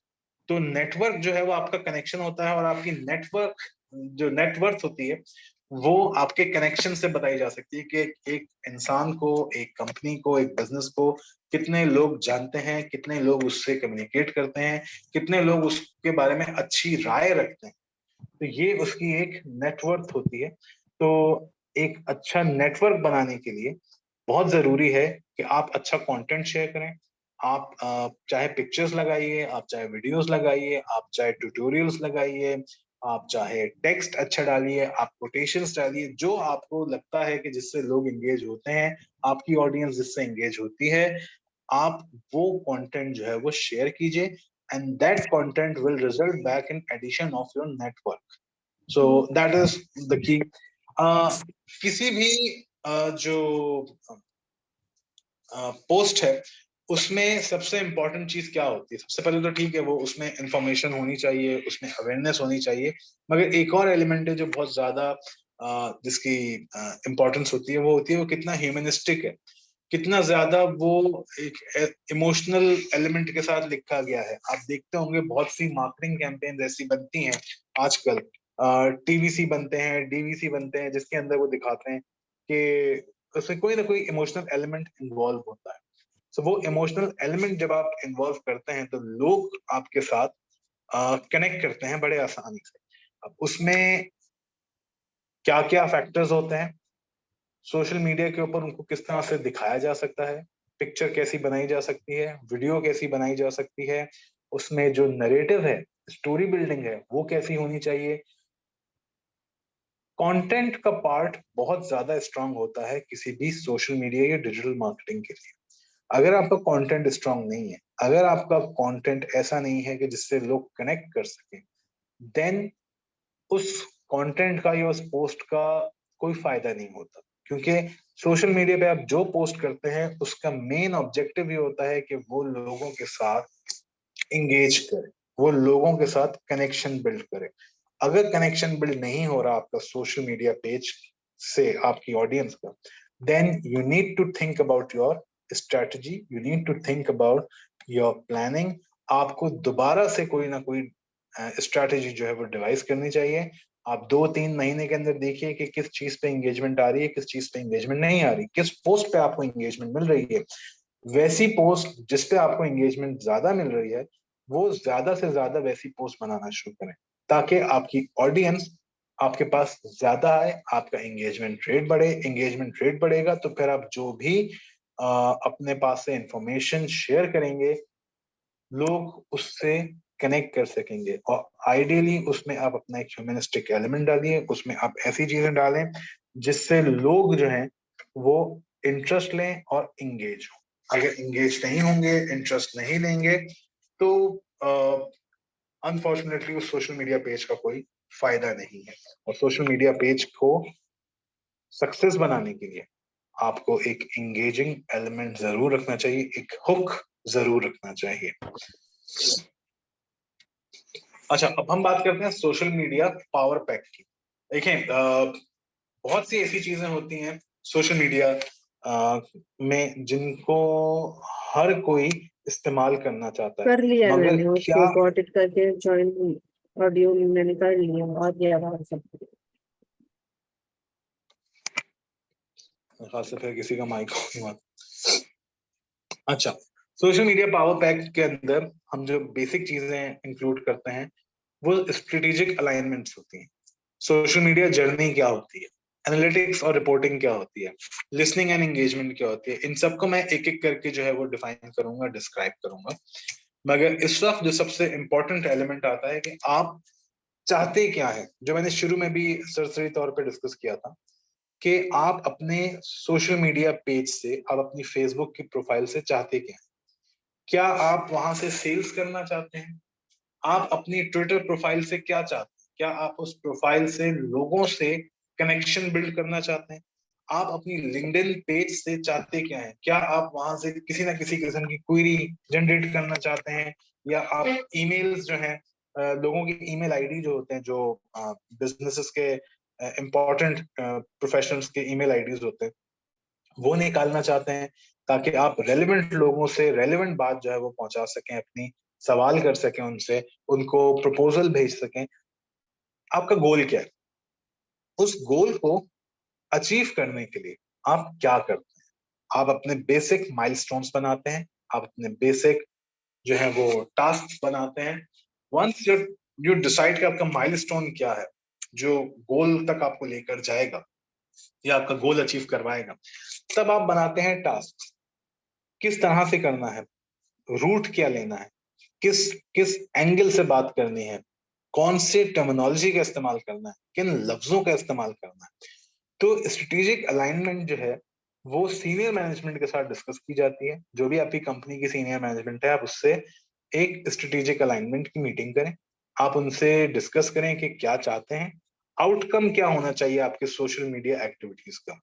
तो नेटवर्क जो है वो आपका कनेक्शन होता है और आपकी नेटवर्क जो नेटवर्थ होती है वो आपके कनेक्शन से बताई जा सकती है कि एक इंसान को, एक कंपनी को, एक बिजनेस को कितने लोग जानते हैं, कितने लोग उससे कम्युनिकेट करते हैं, कितने लोग उसके बारे में अच्छी राय रखते हैं। तो ये उसकी एक नेटवर्थ होती है। तो एक अच्छा नेटवर्क बनाने के लिए बहुत जरूरी है कि आप अच्छा कंटेंट शेयर करें। आप चाहे पिक्चर्स लगाइए, आप चाहे वीडियोस लगाइए, आप चाहे ट्यूटोरियल्स लगाइए, आप चाहे टेक्स्ट अच्छा डालिए, आप कोटेशंस डालिए, जो आपको लगता है कि जिससे लोग एंगेज होते हैं, आपकी ऑडियंस जिससे एंगेज होती है, आप वो कंटेंट जो है वो शेयर कीजिए and that content will result back in addition of your network. So that is the key. किसी भी जो पोस्ट है उसमें सबसे इंपॉर्टेंट चीज क्या होती है? सबसे पहले तो ठीक है वो उसमें इंफॉर्मेशन होनी चाहिए, उसमें अवेयरनेस होनी चाहिए, मगर एक और एलिमेंट है जो बहुत ज्यादा जिसकी इंपॉर्टेंस होती है, वो होती है वो कितना ह्यूमनिस्टिक है, कितना ज्यादा वो एक इमोशनल एलिमेंट के साथ लिखा गया है। आप देखते होंगे बहुत सी मार्केटिंग कैंपेन ऐसी बनती हैं आजकल, टीवीसी बनते हैं, डीवीसी बनते हैं, जिसके अंदर वो दिखाते हैं कि उसमें कोई ना कोई इमोशनल एलिमेंट इन्वॉल्व होता है। सो वो इमोशनल एलिमेंट जब आप इन्वॉल्व करते हैं तो लोग आपके साथ कनेक्ट करते हैं बड़े आसानी से। अब उसमें क्या क्या फैक्टर्स होते हैं, सोशल मीडिया के ऊपर उनको किस तरह से दिखाया जा सकता है, पिक्चर कैसी बनाई जा सकती है, वीडियो कैसी बनाई जा सकती है, उसमें जो नरेटिव है, स्टोरी बिल्डिंग है, वो कैसी होनी चाहिए। कंटेंट का पार्ट बहुत ज्यादा स्ट्रांग होता है किसी भी सोशल मीडिया या डिजिटल मार्केटिंग के लिए। अगर आपका कंटेंट स्ट्रांग नहीं है, अगर आपका कंटेंट ऐसा नहीं है कि जिससे लोग कनेक्ट कर सकें, देन उस कंटेंट का या उस पोस्ट का कोई फायदा नहीं होता। क्योंकि सोशल मीडिया पे आप जो पोस्ट करते हैं उसका मेन ऑब्जेक्टिव ये होता है कि वो लोगों के साथ इंगेज करे, वो लोगों के साथ कनेक्शन बिल्ड करे। अगर कनेक्शन बिल्ड नहीं हो रहा आपका सोशल मीडिया पेज से आपकी ऑडियंस का, then you need to think about your strategy, you need to think about your planning. आपको दोबारा से कोई ना कोई स्ट्रैटेजी जो है वो डिवाइस करनी चाहिए। आप 2-3 महीने के अंदर देखिए कि किस चीज पे एंगेजमेंट आ रही है, किस चीज पे एंगेजमेंट नहीं आ रही, किस पोस्ट पे आपको एंगेजमेंट मिल रही है। वैसी पोस्ट जिस पे आपको एंगेजमेंट ज्यादा मिल रही है, वो ज्यादा से ज्यादा वैसी पोस्ट बनाना शुरू करें, ताकि आपकी ऑडियंस आपके पास ज्यादा आए, आपका एंगेजमेंट रेट बढ़े। एंगेजमेंट रेट बढ़ेगा तो फिर आप जो भी अपने पास से इंफॉर्मेशन शेयर करेंगे, लोग उससे कनेक्ट कर सकेंगे। और आइडियली उसमें आप अपना एक ह्यूमनिस्टिक एलिमेंट डालिए, उसमें आप ऐसी चीजें डालें जिससे लोग जो हैं वो इंटरेस्ट लें और इंगेज हो। अगर इंगेज नहीं होंगे, इंटरेस्ट नहीं लेंगे, तो अनफॉर्चुनेटली उस सोशल मीडिया पेज का कोई फायदा नहीं है। और सोशल मीडिया पेज को सक्सेस बनाने के लिए आपको एक एंगेजिंग एलिमेंट जरूर रखना चाहिए, एक हुक जरूर रखना चाहिए। अच्छा, अब हम बात करते हैं सोशल मीडिया पावर पैक की। देखें, बहुत सी ऐसी चीजें होती हैं सोशल मीडिया में जिनको हर कोई इस्तेमाल करना चाहता है, कर लिया मगर मैंने क्या उसको गॉट इट करके ज्वाइन ऑडियो मैंने कर लिया और ये आवाज सब। खास से फिर किसी का माइक नहीं आता। अच्छा, सोशल मीडिया पावर पैक के अंदर हम जो बेसिक चीजें इंक्लूड करते हैं वो स्ट्रेटेजिक अलाइनमेंट्स होती हैं। सोशल मीडिया जर्नी क्या होती है, एनालिटिक्स और रिपोर्टिंग क्या होती है, लिसनिंग एंड एंगेजमेंट क्या होती है, इन सबको मैं एक एक करके जो है वो डिफाइन करूंगा, डिस्क्राइब करूंगा। मगर इस वक्त जो सबसे इंपॉर्टेंट एलिमेंट आता है कि आप चाहते क्या है, जो मैंने शुरू में भी सरसरी तौर पे डिस्कस किया था कि आप अपने सोशल मीडिया पेज से, आप अपनी फेसबुक की प्रोफाइल से चाहते क्या है। क्या आप वहां से सेल्स करना चाहते हैं? आप अपनी ट्विटर प्रोफाइल से क्या चाहते हैं? क्या आप उस प्रोफाइल से लोगों से कनेक्शन बिल्ड करना चाहते हैं? आप अपनी लिंक्डइन पेज से चाहते क्या हैं? क्या आप वहां से किसी ना किसी किस्म की क्वेरी जनरेट करना चाहते हैं? या आप ईमेल्स जो हैं, लोगों की ईमेल आईडी जो होते हैं, जो बिजनेसेस के इंपॉर्टेंट प्रोफेशनल्स के ईमेल आईडीज होते हैं, वो निकालना चाहते हैं, ताकि आप रेलेवेंट लोगों से रेलेवेंट बात जो है वो पहुंचा सकें, अपनी सवाल कर सकें उनसे, उनको प्रपोजल भेज सकें। आपका गोल क्या है? उस गोल को अचीव करने के लिए आप क्या करते हैं? आप अपने बेसिक माइलस्टोन्स बनाते हैं, आप अपने बेसिक जो है वो टास्क बनाते हैं। वंस यू डिसाइड कि आपका माइलस्टोन क्या है जो गोल तक आपको लेकर जाएगा या आपका गोल अचीव करवाएगा, तब आप बनाते हैं टास्क। किस तरह से करना है, रूट क्या लेना है, किस किस एंगल से बात करनी है, कौन से टर्मिनोलॉजी का इस्तेमाल करना है, किन लफ्जों का इस्तेमाल करना है। तो स्ट्रेटेजिक अलाइनमेंट जो है वो सीनियर मैनेजमेंट के साथ डिस्कस की जाती है। जो भी आपकी कंपनी की सीनियर मैनेजमेंट है, आप उससे एक स्ट्रेटेजिक अलाइनमेंट की मीटिंग करें। आप उनसे डिस्कस करें कि क्या चाहते हैं, आउटकम क्या होना चाहिए आपके सोशल मीडिया एक्टिविटीज का।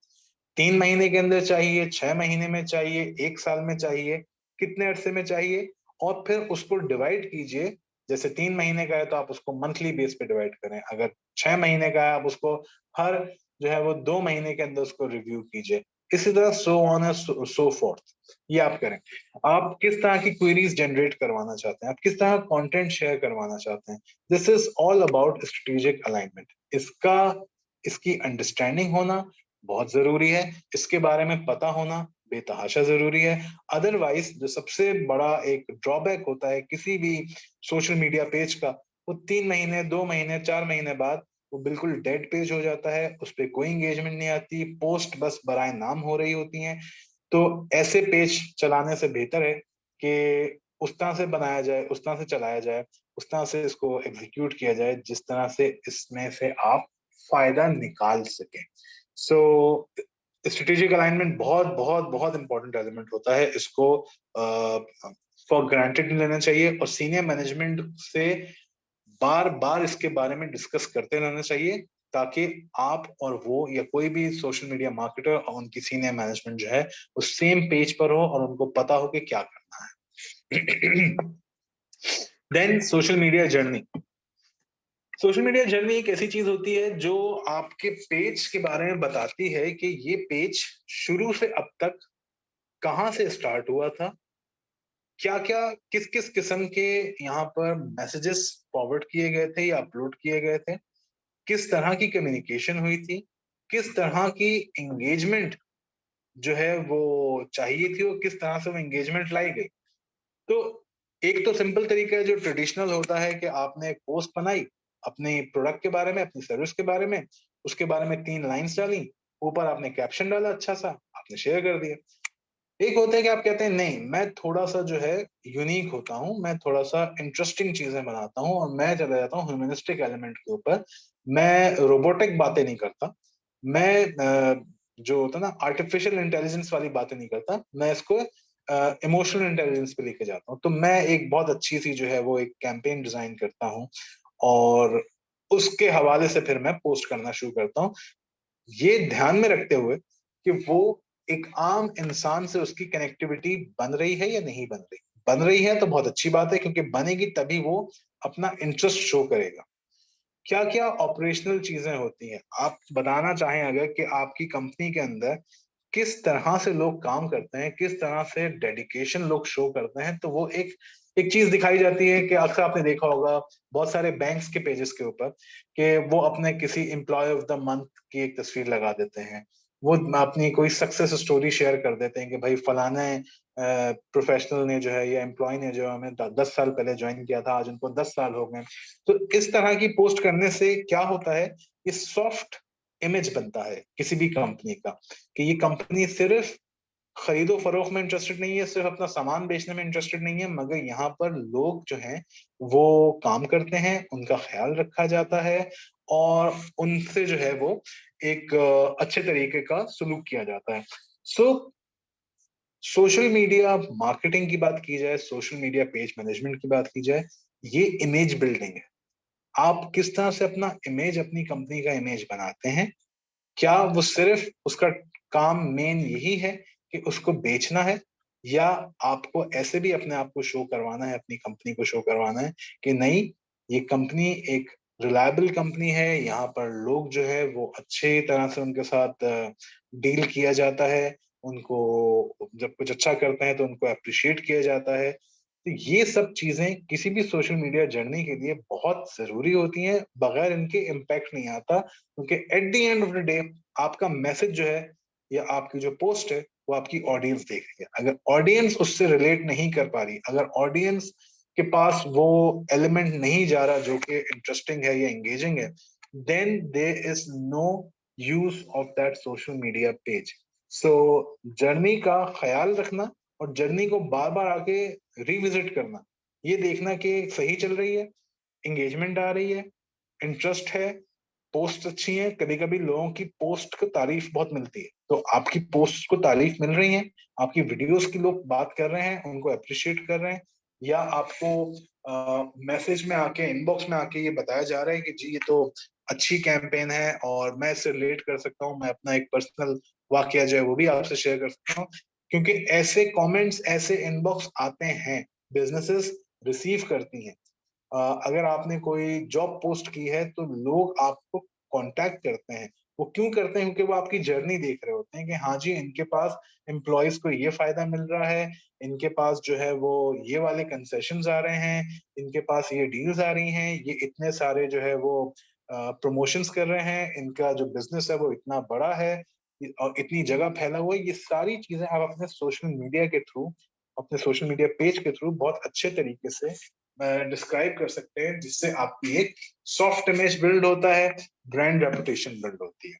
3 महीने के अंदर चाहिए, 6 महीने में चाहिए, 1 साल में चाहिए, कितने अरसे में चाहिए। और फिर उसको डिवाइड कीजिए। जैसे 3 महीने का है तो आप उसको मंथली बेस पे डिवाइड करें। अगर 6 महीने का है, आप उसको हर जो है वो 2 महीने के अंदर उसको रिव्यू कीजिए। इसी तरह so on and so fourth. ये आप करें। आप किस तरह की क्वेरीज जनरेट करवाना चाहते हैं, आप किस तरह कंटेंट शेयर करवाना चाहते हैं। This is all about strategic alignment. इसकी अंडरस्टैंडिंग होना बहुत जरूरी है, इसके बारे में पता होना बेतहाशा जरूरी है। अदरवाइज जो सबसे बड़ा एक ड्रॉबैक होता है किसी भी सोशल मीडिया पेज का, वो 3 महीने, 2 महीने, 4 महीने बाद वो बिल्कुल डेड पेज हो जाता है, उस पर कोई एंगेजमेंट नहीं आती, पोस्ट बस बराए नाम हो रही होती हैं। तो ऐसे पेज चलाने से बेहतर है कि उस तरह से बनाया जाए, उस तरह से चलाया जाए, उस तरह से इसको एग्जीक्यूट किया जाए जिस तरह से इसमें से आप फायदा निकाल सकें। सो स्ट्रेटेजिक अलाइनमेंट बहुत बहुत बहुत इंपॉर्टेंट एलिमेंट होता है, इसको फॉर ग्रांटेड नहीं लेना चाहिए और सीनियर मैनेजमेंट से बार बार इसके बारे में डिस्कस करते रहना चाहिए, ताकि आप और वो या कोई भी सोशल मीडिया मार्केटर और उनकी सीनियर मैनेजमेंट जो है वो सेम पेज पर हो और उनको पता हो कि क्या करना है। Then social media journey. Social media journey एक ऐसी चीज होती है जो आपके पेज के बारे में बताती है कि ये पेज शुरू से अब तक कहाँ से स्टार्ट हुआ था, क्या क्या किस किस किस्म के यहाँ पर मैसेजेस फॉरवर्ड किए गए थे या अपलोड किए गए थे, किस तरह की कम्युनिकेशन हुई थी, किस तरह की एंगेजमेंट जो है वो चाहिए थी और किस तरह से वो एंगेजमेंट लाई गई। तो एक तो सिंपल तरीका है जो ट्रेडिशनल होता है कि आपने एक पोस्ट बनाई अपने प्रोडक्ट के बारे में, अपनी सर्विस के बारे में, उसके बारे में 3 लाइंस डाली, ऊपर आपने कैप्शन डाला अच्छा सा, आपने शेयर कर दिया। एक होता है कि आप कहते हैं नहीं, मैं थोड़ा सा जो है यूनिक होता हूँ, मैं थोड़ा सा इंटरेस्टिंग चीजें बनाता हूँ और मैं चला जाता हूँ ह्यूमनिस्टिक एलिमेंट के ऊपर, मैं रोबोटिक बातें नहीं करता, मैं जो होता है ना आर्टिफिशियल इंटेलिजेंस वाली बातें नहीं करता, मैं इसको इमोशनल इंटेलिजेंस पे लेके जाता हूँ। तो मैं एक बहुत अच्छी सी जो है वो एक कैंपेन डिजाइन करता हूँ और उसके हवाले से फिर मैं पोस्ट करना शुरू करता हूँ, ये ध्यान में रखते हुए कि वो एक आम इंसान से उसकी कनेक्टिविटी बन रही है या नहीं बन रही। बन रही है तो बहुत अच्छी बात है, क्योंकि बनेगी तभी वो अपना इंटरेस्ट शो करेगा। क्या क्या ऑपरेशनल चीजें होती हैं, आप बताना चाहें अगर कि आपकी कंपनी के अंदर किस तरह से लोग काम करते हैं, किस तरह से डेडिकेशन लोग शो करते हैं, तो वो एक एक चीज दिखाई जाती है कि अक्सर आपने देखा होगा बहुत सारे बैंक्स के पेजेस के ऊपर कि वो अपने किसी एम्प्लॉय ऑफ द मंथ की एक तस्वीर लगा देते हैं, वो अपनी कोई सक्सेस स्टोरी शेयर कर देते हैं कि भाई फलाने प्रोफेशनल ने जो है या एम्प्लॉय ने जो हमें 10 साल पहले ज्वाइन किया था, आज उनको 10 साल हो गए। तो इस तरह की पोस्ट करने से क्या होता है, ये सॉफ्ट इमेज बनता है किसी भी कंपनी का कि ये कंपनी सिर्फ खरीदो फरोख्त में इंटरेस्टेड नहीं है, सिर्फ अपना सामान बेचने में इंटरेस्टेड नहीं है, मगर यहाँ पर लोग जो हैं वो काम करते हैं, उनका ख्याल रखा जाता है और उनसे जो है वो एक अच्छे तरीके का सलूक किया जाता है। सो सोशल मीडिया मार्केटिंग की बात की जाए, सोशल मीडिया पेज मैनेजमेंट की बात की जाए, ये इमेज बिल्डिंग है। आप किस तरह से अपना इमेज, अपनी कंपनी का इमेज बनाते हैं, क्या वो सिर्फ उसका काम मेन यही है कि उसको बेचना है, या आपको ऐसे भी अपने आप को शो करवाना है, अपनी कंपनी को शो करवाना है कि नहीं, ये कंपनी एक रिलायबल कंपनी है, यहाँ पर लोग जो है वो अच्छे तरह से उनके साथ डील किया जाता है, उनको जब कुछ अच्छा करते हैं तो उनको अप्रिशिएट किया जाता है। तो ये सब चीजें किसी भी सोशल मीडिया जर्नी के लिए बहुत जरूरी होती हैं, बगैर इनके इम्पैक्ट नहीं आता, क्योंकि at the end of the day आपका मैसेज जो है या आपकी जो पोस्ट है वो आपकी ऑडियंस देख रही है। अगर ऑडियंस उससे रिलेट नहीं कर पा रही, अगर ऑडियंस के पास वो एलिमेंट नहीं जा रहा जो कि इंटरेस्टिंग है या एंगेजिंग है, then there is no use of that social media page. So journey का ख्याल रखना और जर्नी को बार बार आके रिविजिट करना, ये देखना कि सही चल रही है, एंगेजमेंट आ रही है, इंटरेस्ट है, पोस्ट अच्छी है। कभी कभी लोगों की पोस्ट को तारीफ बहुत मिलती है, तो आपकी पोस्ट को तारीफ मिल रही है, आपकी वीडियोस की लोग बात कर रहे हैं, उनको अप्रिशिएट कर रहे हैं, या आपको मैसेज में आके, इनबॉक्स में आके ये बताया जा रहा है कि जी ये तो अच्छी कैंपेन है और मैं इससे रिलेट कर सकता हूँ, मैं अपना एक पर्सनल वाकया जो है वो भी आपसे शेयर कर सकता हूँ। क्योंकि ऐसे कमेंट्स, ऐसे इनबॉक्स आते हैं, बिजनेसेस रिसीव करती हैं। अगर आपने कोई जॉब पोस्ट की है तो लोग आपको कांटेक्ट करते हैं। वो क्यों करते हैं? क्योंकि वो आपकी जर्नी देख रहे होते हैं कि हाँ जी, इनके पास एम्प्लॉयज को ये फायदा मिल रहा है, इनके पास जो है वो ये वाले कंसेशंस आ रहे हैं, इनके पास ये डील्स आ रही हैं, ये इतने सारे जो है वो प्रमोशंस कर रहे हैं, इनका जो बिजनेस है वो इतना बड़ा है। और इतनी जगह फैला हुआ है, ये सारी चीजें आप अपने सोशल मीडिया के थ्रू, अपने सोशल मीडिया पेज के थ्रू बहुत अच्छे तरीके से डिस्क्राइब कर सकते हैं, जिससे आपकी एक सॉफ्ट इमेज बिल्ड होता है, ब्रांड रेपुटेशन बिल्ड होती है।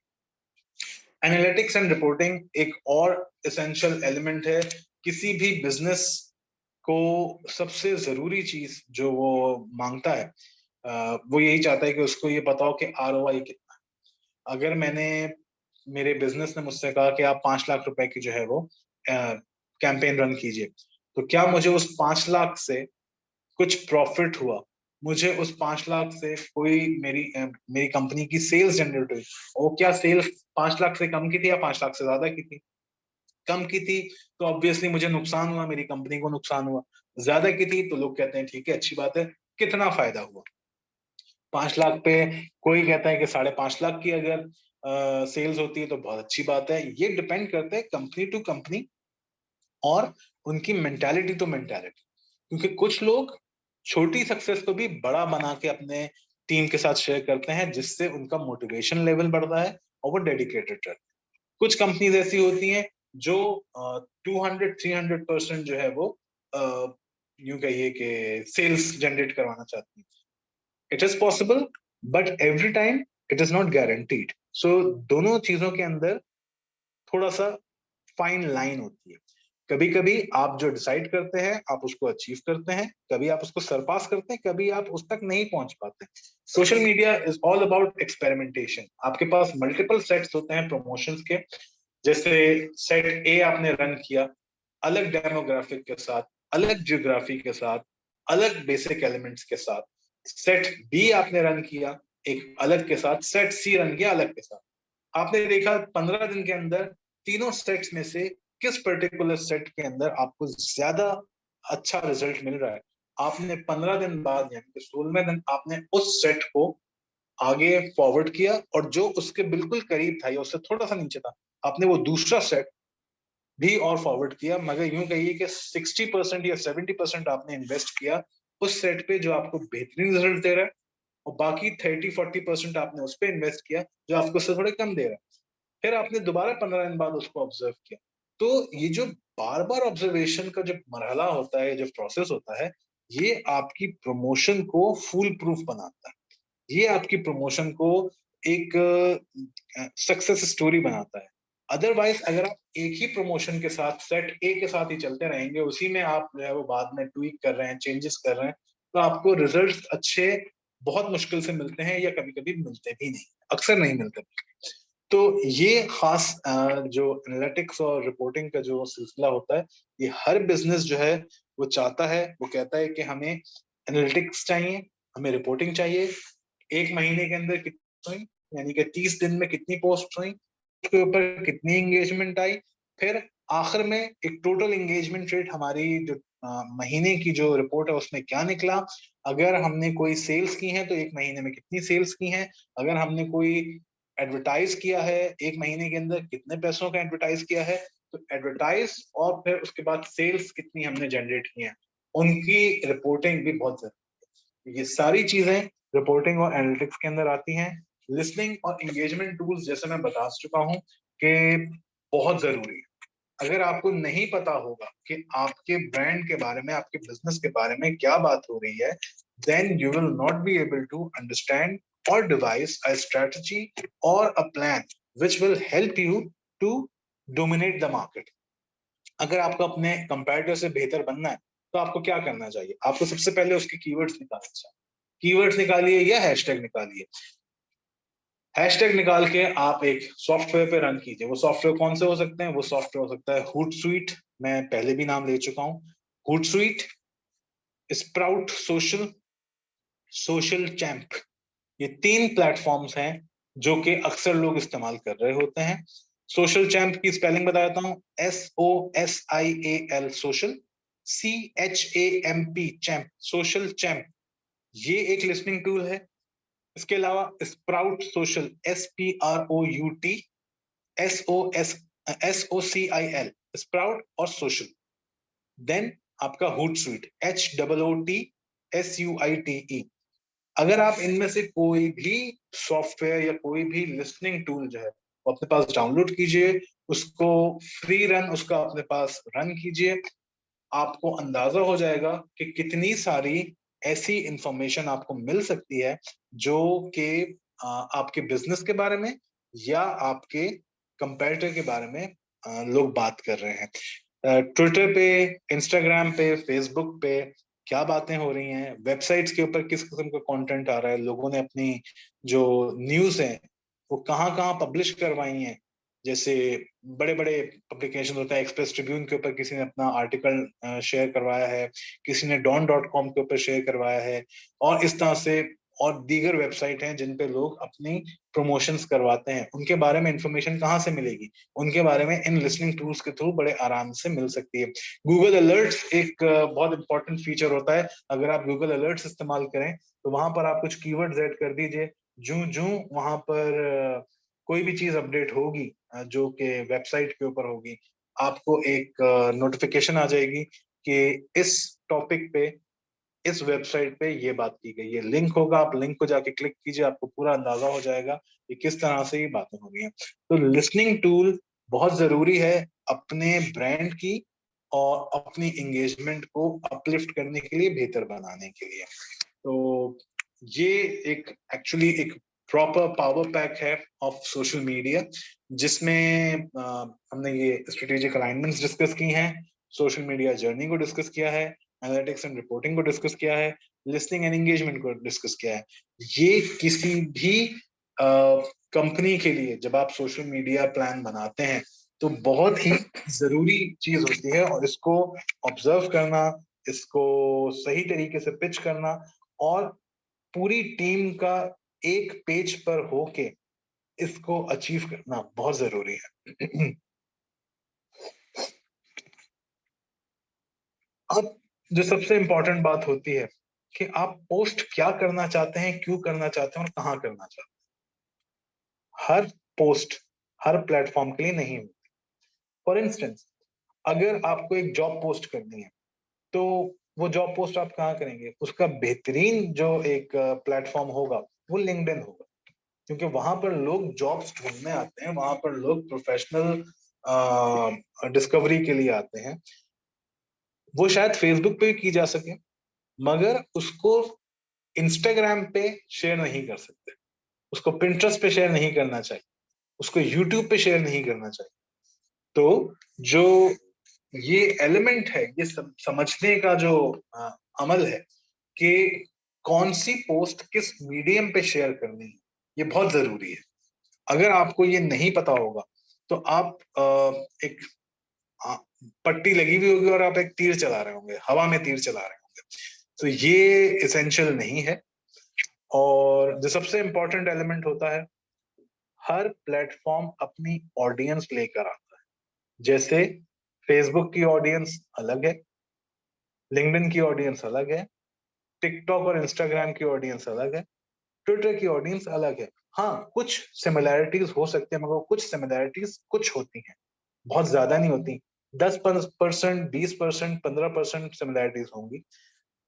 एनालिटिक्स एंड रिपोर्टिंग एक और एसेंशियल एलिमेंट है किसी भी बिजनेस को। सबसे जरूरी चीज जो वो मांगता है, वो यही चाहता है कि उसको ये पता हो कि ROI कितना है। अगर मेरे बिजनेस ने मुझसे कहा कि आप 5 लाख रुपए की जो है वो कैंपेन रन कीजिए, तो क्या मुझे उस 5 लाख से कुछ प्रॉफिट हुआ, मुझे उस 5 लाख से कोई मेरी कंपनी की सेल्स जनरेट हुई, और क्या सेल्स 5 लाख से कम की थी या 5 लाख से ज्यादा की थी? कम की थी तो ऑब्वियसली मुझे नुकसान हुआ, मेरी कंपनी को नुकसान हुआ। ज्यादा की थी तो लोग कहते हैं ठीक है, अच्छी बात है। कितना फायदा हुआ? 5 लाख पे कोई कहता है कि 5.5 लाख की अगर सेल्स होती है तो बहुत अच्छी बात है। ये डिपेंड करता है कंपनी टू कंपनी और उनकी मेंटालिटी टू मेंटालिटी, क्योंकि कुछ लोग छोटी सक्सेस को भी बड़ा बना के अपने टीम के साथ शेयर करते हैं, जिससे उनका मोटिवेशन लेवल बढ़ता है और वो डेडिकेटेड रहते हैं। कुछ कंपनीज ऐसी होती हैं जो 200-300% जो है वो यूं कहिए कि सेल्स जनरेट करवाना चाहती है। It is possible, but every time it is not guaranteed. So दोनों चीजों के अंदर थोड़ा सा फाइन लाइन होती है। कभी कभी आप जो डिसाइड करते हैं आप उसको अचीव करते हैं, कभी आप उसको सरपास करते हैं, कभी आप उस तक नहीं पहुंच पाते। Social media is all about experimentation. आपके पास मल्टीपल सेट्स होते हैं प्रमोशंस के। जैसे सेट ए आपने रन किया अलग डेमोग्राफिक के साथ, अलग जियोग्राफी के साथ, अलग बेसिक एलिमेंट्स के साथ। सेट बी आपने रन किया एक अलग के साथ, सेट सी रन किया अलग के साथ। आपने देखा 15 दिन के अंदर तीनों सेट्स में से किस पर्टिकुलर सेट के अंदर आपको ज्यादा अच्छा रिजल्ट मिल रहा है। आपने 15 दिन बाद यानी कि 16वें दिन आपने उस सेट को आगे फॉरवर्ड किया, और जो उसके बिल्कुल करीब था या उससे थोड़ा सा नीचे था, आपने वो दूसरा सेट भी और फॉरवर्ड किया। मगर यूं कहिए कि 60% या 70% आपने इन्वेस्ट किया उस सेट पे जो आपको बेहतरीन रिजल्ट दे रहा है, और बाकी 30-40% आपने उस पर इन्वेस्ट किया जो आपको उससे थोड़े कम दे रहा है। फिर आपने दोबारा 15 दिन बाद उसको ऑब्जर्व किया। तो ये जो बार बार ऑब्जर्वेशन का जो मरहला होता है, जो प्रोसेस होता है, ये आपकी प्रमोशन को फूल प्रूफ बनाता है। ये आपकी प्रमोशन को एक सक्सेस स्टोरी बनाता है। अदरवाइज अगर आप एक ही प्रमोशन के साथ सेट ए के साथ ही चलते रहेंगे, उसी में आप जो है वो बाद में ट्वीक कर रहे हैं, चेंजेस कर रहे हैं, तो आपको रिजल्ट अच्छे बहुत मुश्किल से मिलते हैं, या कभी कभी मिलते भी नहीं, अक्सर नहीं मिलते। तो ये खास जो एनालिटिक्स और रिपोर्टिंग का जो सिलसिला होता है, ये हर बिजनेस जो है वो चाहता है, वो कहता है कि हमें एनालिटिक्स चाहिए, हमें रिपोर्टिंग चाहिए। एक महीने के अंदर कितनी हुई, यानी कि 30 दिन में कितनी पोस्ट हुई, उसके ऊपर कितनी एंगेजमेंट आई, फिर आखिर में एक टोटल एंगेजमेंट रेट हमारी जो महीने की जो रिपोर्ट है उसमें क्या निकला। अगर हमने कोई सेल्स की है तो एक महीने में कितनी सेल्स की हैं, अगर हमने कोई एडवर्टाइज किया है एक महीने के अंदर कितने पैसों का एडवर्टाइज किया है, तो एडवर्टाइज और फिर उसके बाद सेल्स कितनी हमने जनरेट की हैं, उनकी रिपोर्टिंग भी बहुत जरूरी है। ये सारी चीजें रिपोर्टिंग और एनालिटिक्स के अंदर आती हैं। लिसनिंग और एंगेजमेंट टूल्स जैसे मैं बता चुका हूं कि बहुत जरूरी है। अगर आपको नहीं पता होगा कि आपके ब्रांड के बारे में, आपके बिजनेस के बारे में क्या बात हो रही है, then you will not be able to understand or devise a strategy or a plan which will help you to dominate the market. अगर आपको अपने कंपैरेटर से बेहतर बनना है तो आपको क्या करना चाहिए? आपको सबसे पहले उसके कीवर्ड्स निकालने चाहिए। कीवर्ड्स निकालिए या हैशटैग निकालिए। हैशटैग निकाल के आप एक सॉफ्टवेयर पे रन कीजिए। वो सॉफ्टवेयर कौन से हो सकते हैं? वो सॉफ्टवेयर हो सकता है Hootsuite, मैं पहले भी नाम ले चुका हूं। Hootsuite, sprout social, social champ, ये 3 प्लेटफॉर्म्स हैं जो कि अक्सर लोग इस्तेमाल कर रहे होते हैं। सोशल चैंप की स्पेलिंग बता देता हूं, SOSIAL social, CHAMP champ, social champ. ये एक लिसनिंग टूल है। इसके अलावा sprout social, SPROUT SOCIL, sprout और सोशल। देन आपका Hootsuite, HOOTSUITE। अगर आप इनमें से कोई भी सॉफ्टवेयर या कोई भी लिसनिंग टूल जो है वो अपने पास डाउनलोड कीजिए, उसको फ्री रन उसका अपने पास रन कीजिए। आपको अंदाजा हो जाएगा कि कितनी सारी ऐसी इंफॉर्मेशन आपको मिल सकती है जो कि आपके बिजनेस के बारे में या आपके कंपेटिटर के बारे में लोग बात कर रहे हैं। ट्विटर पे, इंस्टाग्राम पे, फेसबुक पे क्या बातें हो रही हैं, वेबसाइट्स के ऊपर किस किस्म का कंटेंट आ रहा है, लोगों ने अपनी जो न्यूज़ है वो कहाँ कहाँ पब्लिश करवाई हैं। जैसे बड़े बड़े पब्लिकेशन होते हैं, एक्सप्रेस ट्रिब्यून के ऊपर किसी ने अपना आर्टिकल शेयर करवाया है, किसी ने don.com के ऊपर शेयर करवाया है, और इस तरह से और दीगर वेबसाइट हैं जिन पे लोग अपनी प्रमोशंस करवाते हैं। उनके बारे में इंफॉर्मेशन कहाँ से मिलेगी? उनके बारे में इन लिसनिंग टूल्स के थ्रू बड़े आराम से मिल सकती है। गूगल अलर्ट्स एक बहुत इंपॉर्टेंट फीचर होता है। अगर आप गूगल अलर्ट्स इस्तेमाल करें तो वहां पर आप कुछ कीवर्ड्स ऐड कर दीजिए, जूं जूं वहां पर कोई भी चीज अपडेट होगी जो कि वेबसाइट के ऊपर होगी, आपको एक नोटिफिकेशन आ जाएगी कि इस टॉपिक पे, इस वेबसाइट पे ये बात की गई है। लिंक होगा, आप लिंक को जाके क्लिक कीजिए, आपको पूरा अंदाजा हो जाएगा कि किस तरह से ये बातें हो रही हैं। तो लिसनिंग टूल बहुत जरूरी है अपने ब्रांड की और अपनी एंगेजमेंट को अपलिफ्ट करने के लिए, बेहतर बनाने के लिए। तो ये एक एक्चुअली एक प्रॉपर पावर पैक है ऑफ सोशल मीडिया, जिसमें हमने ये स्ट्रेटेजिक अलाइनमेंट्स डिस्कस की हैं, सोशल मीडिया जर्नी को डिस्कस किया है, एनालिटिक्स एंड रिपोर्टिंग को डिस्कस किया है, लिसनिंग एंड एंगेजमेंट को डिस्कस किया है। ये किसी भी कंपनी के लिए जब आप सोशल मीडिया प्लान बनाते हैं तो बहुत ही जरूरी चीज होती है, और इसको ऑब्जर्व करना, इसको सही तरीके से पिच करना और पूरी टीम का एक पेज पर होके इसको अचीव करना बहुत जरूरी है। अब जो सबसे इंपॉर्टेंट बात होती है कि आप पोस्ट क्या करना चाहते हैं, क्यों करना चाहते हैं और कहाँ करना चाहते हैं। हर पोस्ट हर प्लेटफॉर्म के लिए नहीं होती। फॉर इंस्टेंस, अगर आपको एक जॉब पोस्ट करनी है तो वो जॉब पोस्ट आप कहाँ करेंगे? उसका बेहतरीन जो एक प्लेटफॉर्म होगा वो लिंक्डइन होगा, क्योंकि वहां पर लोग जॉब्स ढूंढने आते हैं, वहां पर लोग प्रोफेशनल डिस्कवरी के लिए आते हैं। वो शायद फेसबुक पे भी की जा सके, मगर उसको इंस्टाग्राम पे शेयर नहीं कर सकते, उसको पिंटरेस्ट पे शेयर नहीं करना चाहिए, उसको यूट्यूब पे शेयर नहीं करना चाहिए। तो जो ये एलिमेंट है, ये समझने का जो अमल है कि कौन सी पोस्ट किस मीडियम पे शेयर करनी है, ये बहुत जरूरी है। अगर आपको ये नहीं पता होगा तो आप एक पट्टी लगी हुई होगी और आप एक तीर चला रहे होंगे, हवा में तीर चला रहे होंगे, तो ये इसेंशियल नहीं है। और जो सबसे इंपॉर्टेंट एलिमेंट होता है, हर प्लेटफॉर्म अपनी ऑडियंस लेकर आता है। जैसे फेसबुक की ऑडियंस अलग है, लिंक्डइन की ऑडियंस अलग है, टिकटॉक और इंस्टाग्राम की ऑडियंस अलग है, ट्विटर की ऑडियंस अलग है। हाँ, कुछ सिमिलैरिटीज हो सकते हैं, मगर कुछ सिमिलैरिटीज कुछ होती हैं, बहुत ज्यादा नहीं होती। 10%, 20%, 15% सिमिलैरिटीज होंगी,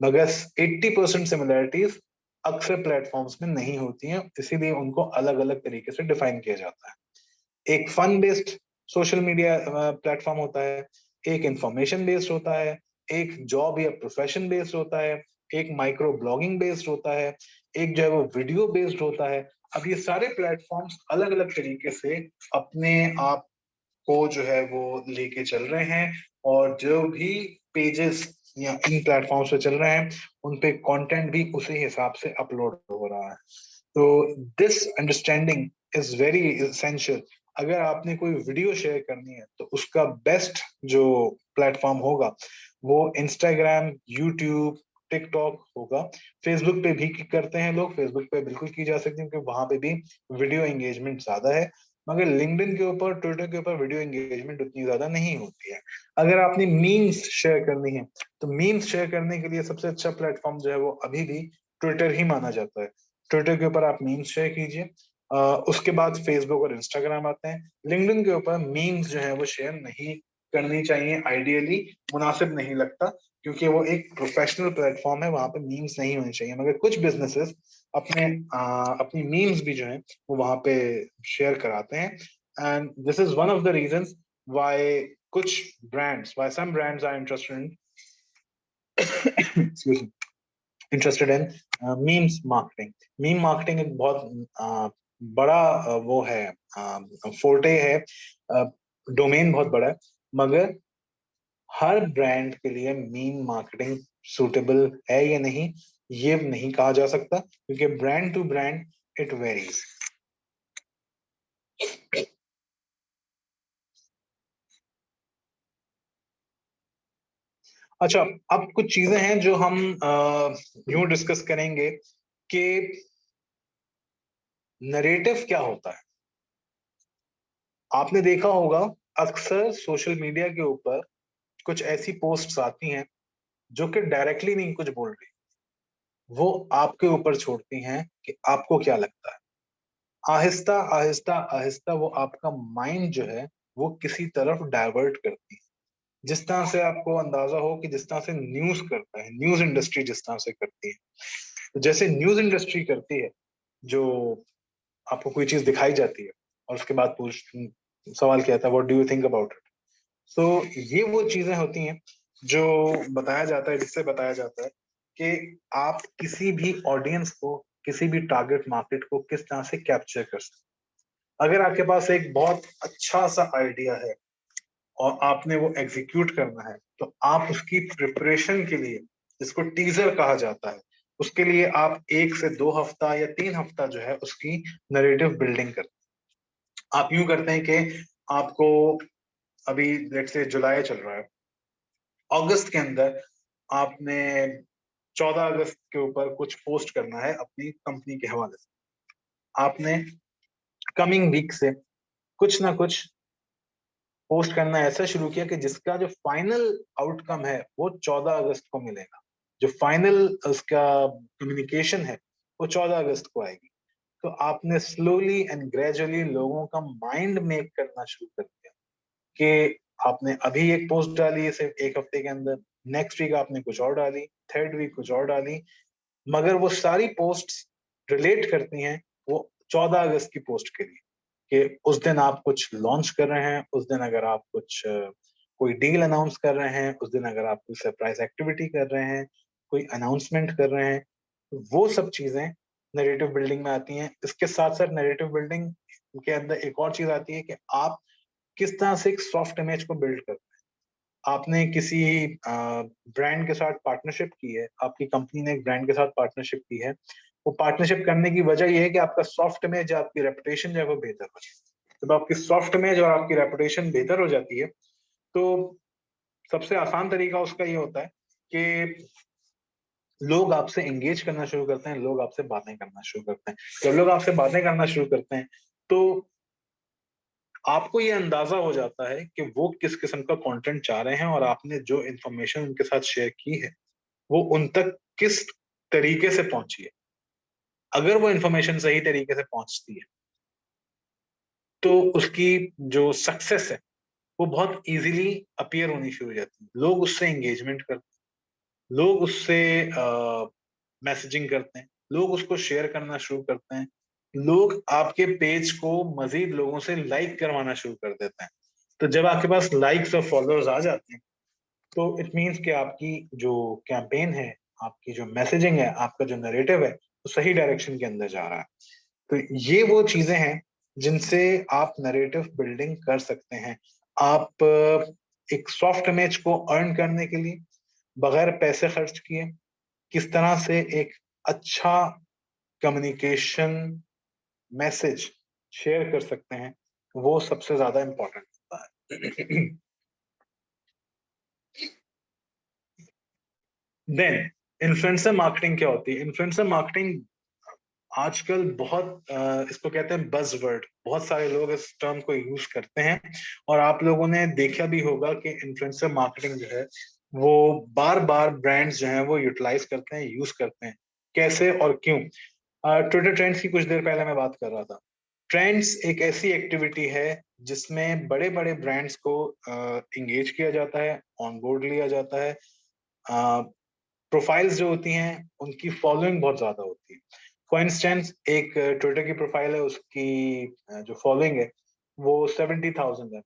मगर 80% सिमिलैरिटीज अक्सर प्लेटफॉर्म्स में नहीं होती हैं, इसीलिए उनको अलग अलग तरीके से डिफाइन किया जाता है। एक fun based social media platform होता है, एक इंफॉर्मेशन बेस्ड होता है, एक जॉब या प्रोफेशन बेस्ड होता है, एक माइक्रो ब्लॉगिंग बेस्ड होता है, एक जो है वो वीडियो बेस्ड होता है। अब ये सारे प्लेटफॉर्म्स अलग अलग तरीके से अपने आप को जो है वो लेके चल रहे हैं, और जो भी पेजेस या इन प्लेटफॉर्म्स पे चल रहे हैं उन पे कंटेंट भी उसी हिसाब से अपलोड हो रहा है। तो this understanding is very essential. अगर आपने कोई वीडियो शेयर करनी है तो उसका बेस्ट जो प्लेटफॉर्म होगा वो इंस्टाग्राम, यूट्यूब, टिकटॉक होगा। फेसबुक पे भी करते हैं लोग, फेसबुक पे बिल्कुल की जा सकती है क्योंकि वहां पे भी वीडियो एंगेजमेंट ज्यादा है, मगर लिंक्डइन के ऊपर, ट्विटर के ऊपर वीडियो एंगेजमेंट उतनी ज्यादा नहीं होती है। अगर आपने मीम्स शेयर करनी है तो मीम्स शेयर करने के लिए सबसे अच्छा प्लेटफॉर्म जो है वो अभी भी ट्विटर ही माना जाता है। ट्विटर के ऊपर आप मीम्स शेयर कीजिए, उसके बाद फेसबुक और इंस्टाग्राम आते हैं। लिंक्डइन के ऊपर मीम्स जो है वो शेयर नहीं करनी चाहिए, आइडियली मुनासिब नहीं लगता, क्योंकि वो एक प्रोफेशनल प्लेटफॉर्म है, वहां पे मीम्स नहीं होने चाहिए। मगर कुछ बिजनेसेस अपने अपनी मीम्स भी जो है वो वहां पे शेयर कराते हैं, and this is one of the reasons why some brands are interested in excuse me, interested in memes marketing. Meme marketing एक बहुत बड़ा वो है, फोर्टे है, डोमेन बहुत बड़ा है, मगर हर ब्रांड के लिए मीम मार्केटिंग सूटेबल है या नहीं ये नहीं कहा जा सकता, क्योंकि brand to brand it varies. अच्छा, अब कुछ चीजें हैं जो हम यूं डिस्कस करेंगे कि नरेटिव क्या होता है। आपने देखा होगा अक्सर सोशल मीडिया के ऊपर कुछ ऐसी पोस्ट्स आती हैं जो कि डायरेक्टली नहीं कुछ बोल रही, वो आपके ऊपर छोड़ती हैं कि आपको क्या लगता है। आहिस्ता आहिस्ता आहिस्ता वो आपका माइंड जो है वो किसी तरफ डाइवर्ट करती है। जिस तरह से आपको अंदाजा हो कि जिस तरह से न्यूज करता है, न्यूज इंडस्ट्री जिस तरह से करती है, तो जैसे न्यूज इंडस्ट्री करती है, जो आपको कोई चीज दिखाई जाती है और उसके बाद सवाल किया था what do you think about it. तो ये वो चीजें होती हैं जो बताया जाता है, जिससे बताया जाता है कि आप किसी भी ऑडियंस को, किसी भी टारगेट मार्केट को किस तरह से कैप्चर कर सकते हैं। अगर आपके पास एक बहुत अच्छा सा आइडिया है और आपने वो एग्जीक्यूट करना है, तो आप उसकी प्रिपरेशन के लिए, जिसको टीजर कहा जाता है, उसके लिए आप 1 से 2 हफ्ता या 3 हफ्ता जो है उसकी नरेटिव बिल्डिंग करते हैं। आप यूं करते हैं कि आपको अभी लेट्स से जुलाई चल रहा है, अगस्त के अंदर आपने 14 अगस्त के ऊपर कुछ पोस्ट करना है अपनी कंपनी के हवाले से। आपने कमिंग वीक से कुछ ना कुछ पोस्ट करना ऐसा शुरू किया कि जिसका जो फाइनल आउटकम है वो 14 अगस्त को मिलेगा, जो फाइनल उसका कम्युनिकेशन है वो 14 अगस्त को आएगी। तो आपने स्लोली एंड ग्रेजुअली लोगों का माइंड मेक करना शुरू कर दिया कि आपने अभी एक पोस्ट डाली है सिर्फ 1 हफ्ते के अंदर, नेक्स्ट वीक आपने कुछ और डाली, थर्ड वीक कुछ और डाली, मगर वो सारी पोस्ट्स रिलेट करती हैं वो 14 अगस्त की पोस्ट के लिए, कि उस दिन आप कुछ लॉन्च कर रहे हैं, उस दिन अगर आप कुछ कोई डील अनाउंस कर रहे हैं, उस दिन अगर आप कोई सरप्राइज एक्टिविटी कर रहे हैं, कोई अनाउंसमेंट कर रहे हैं, तो वो सब चीजें नरेटिव बिल्डिंग में आती हैं। इसके साथ साथ नरेटिव बिल्डिंग के अंदर एक और चीज आती है कि आप किस तरह से एक सॉफ्ट इमेज को बिल्ड करते हैं। आपने किसी ब्रांड के साथ पार्टनरशिप की है, आपकी कंपनी ने एक ब्रांड के साथ पार्टनरशिप की है, वो पार्टनरशिप करने की वजह यह है कि आपका सॉफ्ट इमेज, आपकी रेपुटेशन जो है वो बेहतर हो जाए। जब आपकी सॉफ्ट इमेज और आपकी रेपुटेशन बेहतर हो जाती है, तो सबसे आसान तरीका उसका ये होता है कि लोग आपसे एंगेज करना शुरू करते हैं, लोग आपसे बातें करना शुरू करते हैं। जब लोग आपसे बातें करना शुरू करते हैं तो आपको ये अंदाजा हो जाता है कि वो किस किस्म का कंटेंट चाह रहे हैं और आपने जो इंफॉर्मेशन उनके साथ शेयर की है वो उन तक किस तरीके से पहुंची है। अगर वो इंफॉर्मेशन सही तरीके से पहुंचती है तो उसकी जो सक्सेस है वो बहुत इजीली अपीयर होनी शुरू हो जाती है। लोग उससे एंगेजमेंट करते हैं, लोग उससे मैसेजिंग करते हैं, लोग उसको शेयर करना शुरू करते हैं, लोग आपके पेज को मजीद लोगों से लाइक करवाना शुरू कर देते हैं। तो जब आपके पास लाइक्स और फॉलोअर्स आ जाते हैं तो इट मीन्स कि आपकी जो कैंपेन है, आपकी जो मैसेजिंग है, आपका जो नरेटिव है वो सही डायरेक्शन के अंदर जा रहा है। तो ये वो चीजें हैं जिनसे आप नरेटिव बिल्डिंग कर सकते हैं। आप एक सॉफ्ट इमेज को अर्न करने के लिए बगैर पैसे खर्च किए किस तरह से एक अच्छा कम्युनिकेशन मैसेज शेयर कर सकते हैं, वो सबसे ज्यादा इंपॉर्टेंट होता है। देन इन्फ्लुएंसर मार्केटिंग क्या होती है? इन्फ्लुएंसर मार्केटिंग आजकल बहुत इसको कहते हैं बज़वर्ड, बहुत सारे लोग इस टर्म को यूज करते हैं और आप लोगों ने देखा भी होगा कि इन्फ्लुएंसर मार्केटिंग जो है वो बार बार ब्रांड्स जो हैं वो यूटिलाइज करते हैं, यूज करते हैं। कैसे और क्यों? ट्विटर ट्रेंड्स की कुछ देर पहले मैं बात कर रहा था। ट्रेंड्स एक ऐसी एक्टिविटी है जिसमें बड़े बड़े ब्रांड्स को इंगेज किया जाता है, ऑन बोर्ड लिया जाता है। प्रोफाइल्स जो होती हैं उनकी फॉलोइंग बहुत ज्यादा होती है। फॉर इंस्टेंस एक ट्विटर की प्रोफाइल है, उसकी जो फॉलोइंग है वो 70,000 है,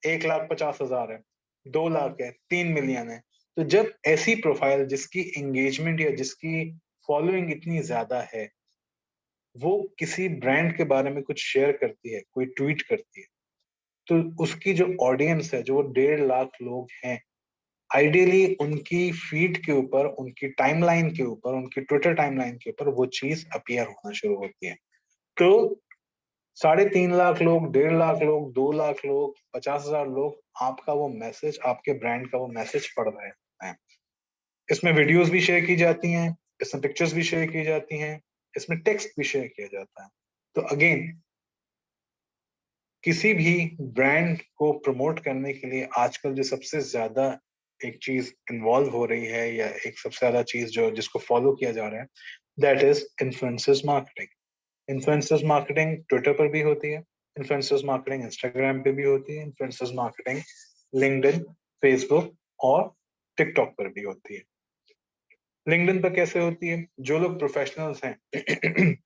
1,50,000 है, 2 लाख है, 3 मिलियन है। तो जब ऐसी प्रोफाइल जिसकी एंगेजमेंट या जिसकी फॉलोइंग इतनी ज्यादा है, वो किसी ब्रांड के बारे में कुछ शेयर करती है, कोई ट्वीट करती है, तो उसकी जो ऑडियंस है, जो वो 1.5 लाख लोग हैं, आइडियली उनकी फीड के ऊपर, उनकी टाइमलाइन के ऊपर, उनकी ट्विटर टाइमलाइन के ऊपर वो चीज अपीयर होना शुरू होती है। तो 3.5 लाख लोग, 1.5 लाख लोग, 2 लाख लोग, 50,000 लोग आपका वो मैसेज, आपके ब्रांड का वो मैसेज पढ़ रहे हैं। इसमें वीडियोस भी शेयर की जाती हैं, इसमें पिक्चर्स भी शेयर की जाती हैं, इसमें टेक्स्ट भी शेयर किया जाता है। तो अगेन, किसी भी ब्रांड को प्रमोट करने के लिए आजकल जो सबसे ज्यादा एक चीज इन्वॉल्व हो रही है, या एक सबसे ज्यादा चीज जो जिसको फॉलो किया जा रहा है, that is influencers marketing. Influencers marketing Twitter पर भी होती है, इन्फ्लुएंसर्स मार्केटिंग इंस्टाग्राम पे भी होती है, इन्फ्लुएंसर्स मार्केटिंग लिंक्डइन, फेसबुक और टिकटॉक पर भी होती है। लिंक्डइन पर कैसे होती है? जो लोग प्रोफेशनल्स हैं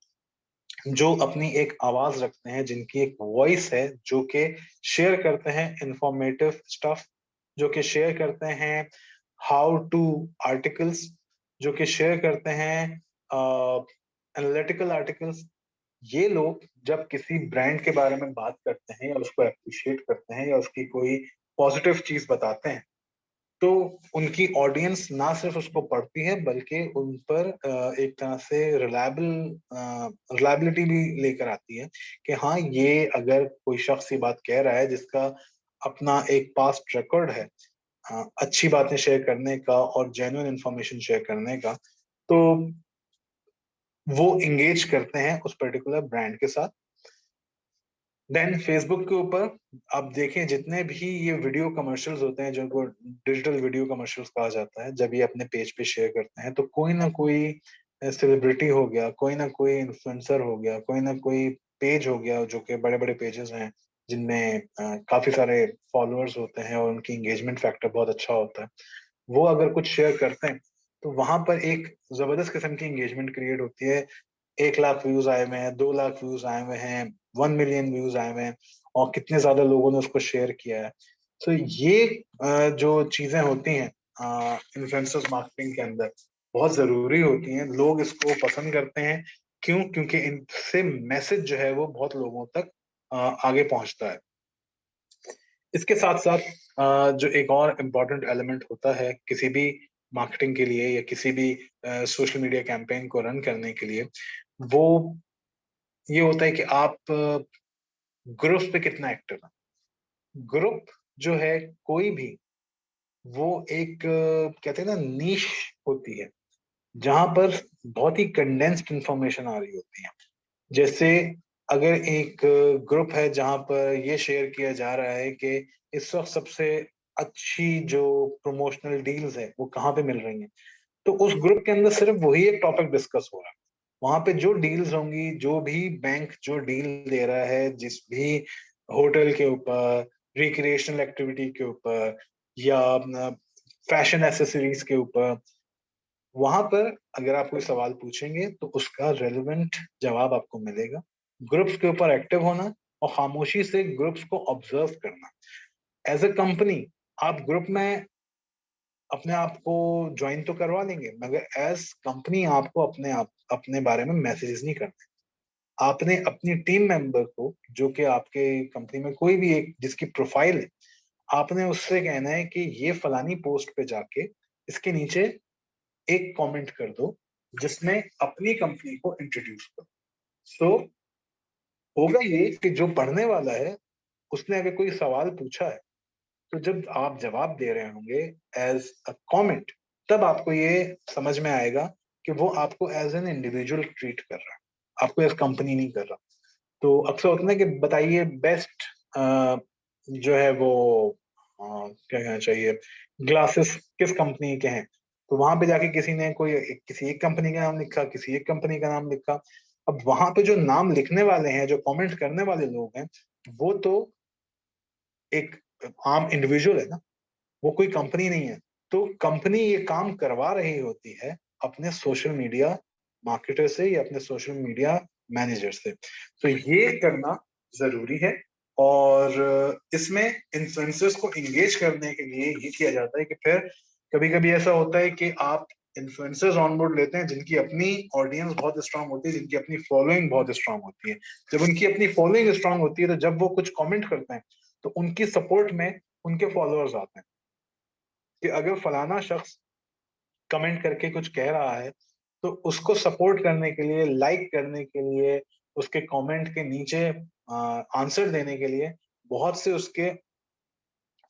जो अपनी एक आवाज रखते हैं, जिनकी एक वॉइस है, जो कि शेयर करते हैं इंफॉर्मेटिव स्टफ, जो कि शेयर करते हैं हाउ टू आर्टिकल्स, जो कि शेयर करते हैं एनालिटिकल आर्टिकल्स, ये लोग जब किसी ब्रांड के बारे में बात करते हैं या उसको अप्रिशिएट करते हैं या उसकी कोई पॉजिटिव चीज बताते हैं, तो उनकी ऑडियंस ना सिर्फ उसको पढ़ती है, बल्कि उन पर एक तरह से रिलायबिलिटी भी लेकर आती है कि हाँ, ये अगर कोई शख्स ये बात कह रहा है जिसका अपना एक पास्ट रिकॉर्ड है अच्छी बातें शेयर करने का और जेन्युइन इंफॉर्मेशन शेयर करने का, तो वो इंगेज करते हैं उस पर्टिकुलर ब्रांड के साथ। देन फेसबुक के ऊपर आप देखें, जितने भी ये वीडियो कमर्शियल्स होते हैं, जिनको डिजिटल वीडियो कमर्शियल्स कहा जाता है, जब ये अपने पेज पे शेयर करते हैं, तो कोई ना कोई सेलिब्रिटी हो गया, कोई ना कोई इन्फ्लुएंसर हो गया, कोई ना कोई पेज हो गया, जो कि बड़े बड़े पेजेस हैं जिनमें काफी सारे फॉलोअर्स होते हैं और उनकी एंगेजमेंट फैक्टर बहुत अच्छा होता है, वो अगर कुछ शेयर करते हैं तो वहां पर एक जबरदस्त किस्म की एंगेजमेंट क्रिएट होती है। 1 लाख व्यूज आए हुए हैं, 2 लाख व्यूज आए हुए हैं, 1 मिलियन व्यूज आए हुए हैं, और कितने ज्यादा लोगों ने उसको शेयर किया है। तो ये जो चीजें होती हैं इन्फ्लुएंसर्स मार्केटिंग के अंदर, बहुत जरूरी होती हैं। लोग इसको पसंद करते हैं। क्यों? क्योंकि इनसे मैसेज जो है वो बहुत लोगों तक आगे पहुंचता है। इसके साथ साथ जो एक और इम्पोर्टेंट एलिमेंट होता है किसी भी मार्केटिंग के लिए या किसी भी सोशल मीडिया कैंपेन को रन करने के लिए, वो ये होता है कि आप ग्रुप पे कितना एक्टिव है। ग्रुप जो है कोई भी, वो एक कहते हैं ना, नीश होती है जहां पर बहुत ही कंडेंस्ड इंफॉर्मेशन आ रही होती है। जैसे अगर एक ग्रुप है जहां पर ये शेयर किया जा रहा है कि इस वक्त सबसे अच्छी जो प्रमोशनल डील्स है वो कहाँ पे मिल रही हैं, तो उस ग्रुप के अंदर सिर्फ वही एक टॉपिक डिस्कस हो रहा है। वहां पे जो डील्स होंगी, जो भी बैंक जो डील दे रहा है, जिस भी होटल के ऊपर, रिक्रिएशनल एक्टिविटी के ऊपर, या फैशन एसेसरीज के ऊपर, वहां पर अगर आप कोई सवाल पूछेंगे तो उसका रेलेवेंट जवाब आपको मिलेगा। ग्रुप्स के ऊपर एक्टिव होना और खामोशी से ग्रुप्स को ऑब्जर्व करना। एज अ कंपनी आप ग्रुप में अपने आप को ज्वाइन तो करवा लेंगे, मगर एज कंपनी आपको अपने बारे में मैसेजेस नहीं करने। आपने अपनी टीम मेंबर को, जो कि आपके कंपनी में कोई भी एक जिसकी प्रोफाइल है, आपने उससे कहना है कि ये फलानी पोस्ट पे जाके इसके नीचे एक कमेंट कर दो जिसमें अपनी कंपनी को इंट्रोड्यूस करो। सो होगा ये कि जो पढ़ने वाला है उसने अगर कोई सवाल पूछा है, तो जब आप जवाब दे रहे होंगे एज अ कमेंट, तब आपको ये समझ में आएगा कि वो आपको एज एन इंडिविजुअल ट्रीट कर रहा है, आपको एज कंपनी नहीं कर रहा। तो अक्सर होता है कि बताइए बेस्ट जो है वो क्या कहना चाहिए, ग्लासेस किस कंपनी के हैं, तो वहां पे जाके किसी ने किसी एक कंपनी का नाम लिखा, किसी एक कंपनी का नाम लिखा। अब वहां पे जो नाम लिखने वाले हैं, जो कमेंट करने वाले लोग हैं, वो तो एक आम इंडिविजुअल है ना, वो कोई कंपनी नहीं है। तो कंपनी ये काम करवा रही होती है अपने सोशल मीडिया मार्केटर से या अपने सोशल मीडिया मैनेजर से। तो ये करना जरूरी है। और इसमें इन्फ्लुएंसर्स को इंगेज करने के लिए ये किया जाता है कि फिर कभी कभी ऐसा होता है कि आप इन्फ्लुएंसर्स ऑन बोर्ड लेते हैं जिनकी अपनी ऑडियंस बहुत स्ट्रांग होती है, जिनकी अपनी फॉलोइंग बहुत स्ट्रांग होती है। जब उनकी अपनी फॉलोइंग स्ट्रांग होती है तो जब वो कुछ कमेंट करते हैं तो उनकी सपोर्ट में उनके फॉलोअर्स आते हैं कि अगर फलाना शख्स कमेंट करके कुछ कह रहा है तो उसको सपोर्ट करने के लिए, लाइक करने के लिए, उसके कमेंट के नीचे आंसर देने के लिए बहुत से उसके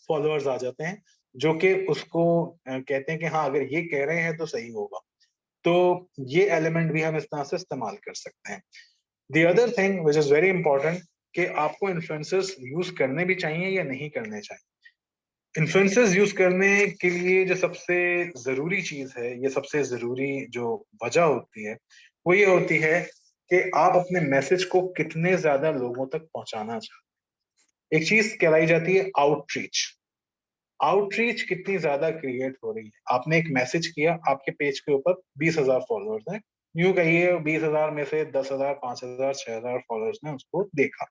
फॉलोअर्स आ जाते हैं जो कि उसको कहते हैं कि हाँ अगर ये कह रहे हैं तो सही होगा। तो ये एलिमेंट भी हम इस तरह से इस्तेमाल कर सकते हैं। The other thing which is very important कि आपको इन्फ्लुएंसर्स यूज करने भी चाहिए या नहीं करने चाहिए। इन्फ्लुएंसर्स यूज करने के लिए जो सबसे जरूरी चीज है, ये सबसे जरूरी जो वजह होती है वो ये होती है कि आप अपने मैसेज को कितने ज्यादा लोगों तक पहुंचाना चाहते हैं। एक चीज कहलाई जाती है आउटरीच। आउटरीच कितनी ज्यादा क्रिएट हो रही है। आपने एक मैसेज किया, आपके पेज के ऊपर 20,000 फॉलोअर्स हैं, यूं कहिए 20,000 में से 10,000, 5,000, 6,000 फॉलोअर्स ने उसको देखा।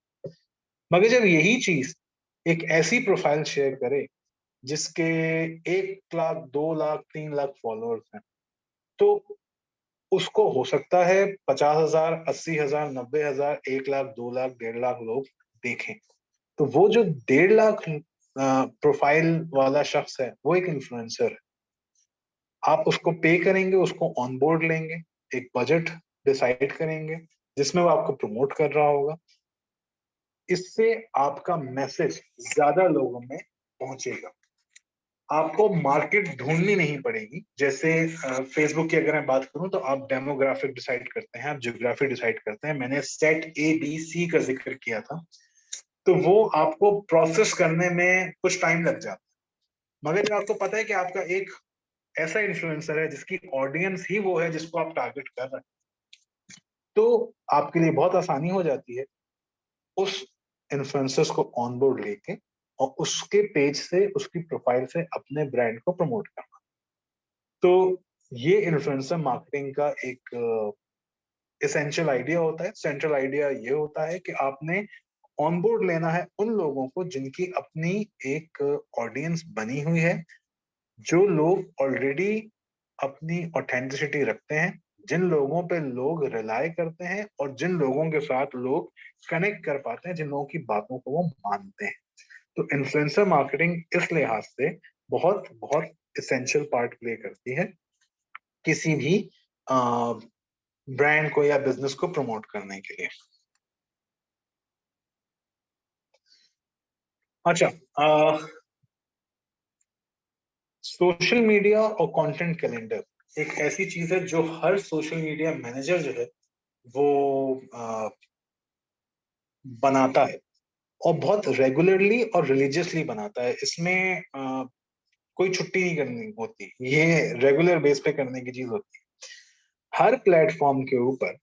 मगर जब यही चीज एक ऐसी प्रोफाइल शेयर करे जिसके 1 लाख, 2 लाख, 3 लाख फॉलोअर्स हैं, तो उसको हो सकता है 50,000, 80,000, 90,000, 1 लाख, 2 लाख, 1.5 लाख लोग देखें। तो वो जो 1.5 लाख प्रोफाइल वाला शख्स है वो एक इन्फ्लुएंसर है। आप उसको पे करेंगे, उसको ऑन बोर्ड लेंगे, एक बजट डिसाइड करेंगे जिसमें वो आपको प्रमोट कर रहा होगा। इससे आपका मैसेज ज्यादा लोगों में पहुंचेगा। आपको मार्केट ढूंढनी नहीं पड़ेगी। जैसे फेसबुक की अगर मैं बात करूं तो आप डेमोग्राफिक डिसाइड करते हैं, आप ज्योग्राफी डिसाइड करते हैं। मैंने सेट ABC का जिक्र किया था। तो वो आपको प्रोसेस करने में कुछ टाइम लग जाता है। मगर जब आपको पता है कि आपका एक ऐसा इन्फ्लुएंसर है जिसकी ऑडियंस ही वो है जिसको आप टारगेट कर रहे हैं, तो आपके लिए बहुत आसानी हो जाती है उस इन्फ्लुएंसर्स को ऑन बोर्ड लेके और उसके पेज से, उसकी प्रोफाइल से अपने ब्रांड को प्रमोट करना। तो ये इन्फ्लुएंसर मार्केटिंग का एक एसेंशियल आइडिया होता है। सेंट्रल आइडिया ये होता है कि आपने ऑन बोर्ड लेना है उन लोगों को जिनकी अपनी एक ऑडियंस बनी हुई है, जो लोग ऑलरेडी अपनी ऑथेंटिसिटी रखते हैं, जिन लोगों पे लोग रिलाय करते हैं और जिन लोगों के साथ लोग कनेक्ट कर पाते हैं, जिन लोगों की बातों को वो मानते हैं। तो इन्फ्लुएंसर मार्केटिंग इस लिहाज से बहुत बहुत इसेंशियल पार्ट प्ले करती है किसी भी ब्रांड को या बिजनेस को प्रमोट करने के लिए। अच्छा, सोशल मीडिया और कंटेंट कैलेंडर एक ऐसी चीज है जो हर सोशल मीडिया मैनेजर जो है वो बनाता है और बहुत रेगुलरली और रिलीजियसली बनाता है। इसमें कोई छुट्टी नहीं करनी होती, ये रेगुलर बेस पे करने की चीज होती है। हर प्लेटफॉर्म के ऊपर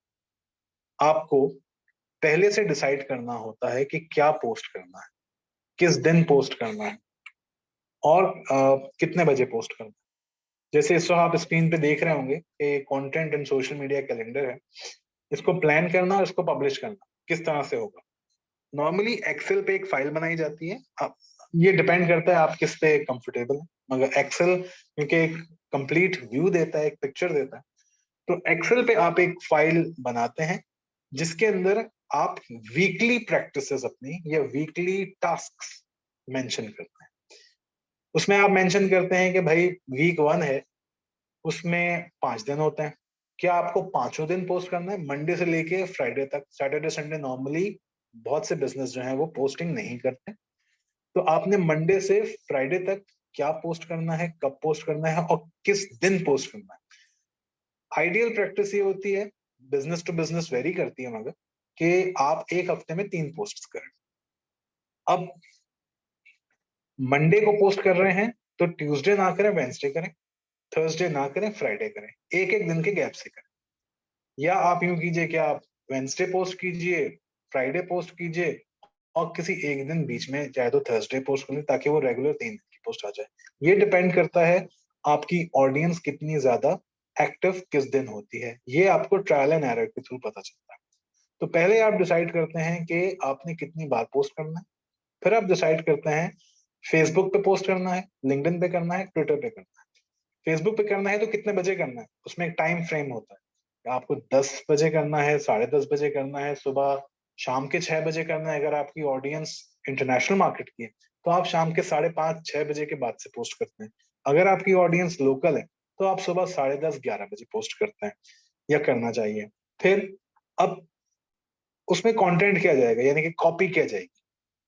आपको पहले से डिसाइड करना होता है कि क्या पोस्ट करना है, किस दिन पोस्ट करना है और कितने बजे पोस्ट करना है। जैसे इस वक्त आप स्क्रीन पे देख रहे होंगे कि content in social media calendar है। इसको प्लान करना और इसको पब्लिश करना किस तरह से होगा। नॉर्मली एक्सेल पे एक फाइल बनाई जाती है। ये डिपेंड करता है आप किस पे कंफर्टेबल है, मगर एक्सेल क्योंकि एक कंप्लीट व्यू देता है, एक पिक्चर देता है, तो एक्सेल पे आप एक फाइल बनाते हैं जिसके अंदर आप वीकली प्रैक्टिसेस अपनी या वीकली टास्क्स मेंशन करते हैं। उसमें आप मेंशन करते हैं कि भाई वीक 1 है, उसमें 5 दिन होते हैं। क्या आपको पांचों दिन पोस्ट करना है, मंडे से लेके फ्राइडे तक? सैटरडे संडे नॉर्मली बहुत से बिजनेस जो है वो पोस्टिंग नहीं करते। तो आपने मंडे से फ्राइडे तक क्या पोस्ट करना है, कब पोस्ट करना है और किस दिन पोस्ट करना है। आइडियल प्रैक्टिस ये होती है, बिजनेस टू बिजनेस वेरी करती है, मगर कि आप एक हफ्ते में 3 पोस्ट करें। अब मंडे को पोस्ट कर रहे हैं तो ट्यूसडे ना करें, वेंसडे करें, थर्सडे ना करें, फ्राइडे करें, एक एक दिन के गैप से करें। या आप यूं कीजिए कि आप वेंसडे पोस्ट कीजिए, फ्राइडे पोस्ट कीजिए और किसी एक दिन बीच में चाहे तो थर्सडे पोस्ट कर लें ताकि वो रेगुलर 3 दिन की पोस्ट आ जाए। ये डिपेंड करता है आपकी ऑडियंस कितनी ज्यादा एक्टिव किस दिन होती है। ये आपको ट्रायल एंड एरर के थ्रू पता चलता है। तो पहले आप डिसाइड करते हैं कि आपने कितनी बार पोस्ट करना है, फिर आप डिसाइड करते हैं फेसबुक पे पोस्ट करना है, लिंक्डइन पे करना है, ट्विटर पे करना है। फेसबुक पे करना है तो कितने बजे करना है, उसमें एक टाइम फ्रेम होता है। आपको 10 बजे करना है, 10:30 बजे करना है, सुबह शाम के 6 बजे करना है। अगर आपकी ऑडियंस इंटरनेशनल मार्केट की है तो आप शाम के 5:30-6 बजे के बाद से पोस्ट करते हैं। अगर आपकी ऑडियंस लोकल है तो आप सुबह 10:30-11 बजे पोस्ट करते हैं, या करना चाहिए। फिर अब उसमें कंटेंट किया जाएगा, यानी कि कॉपी किया जाएगी।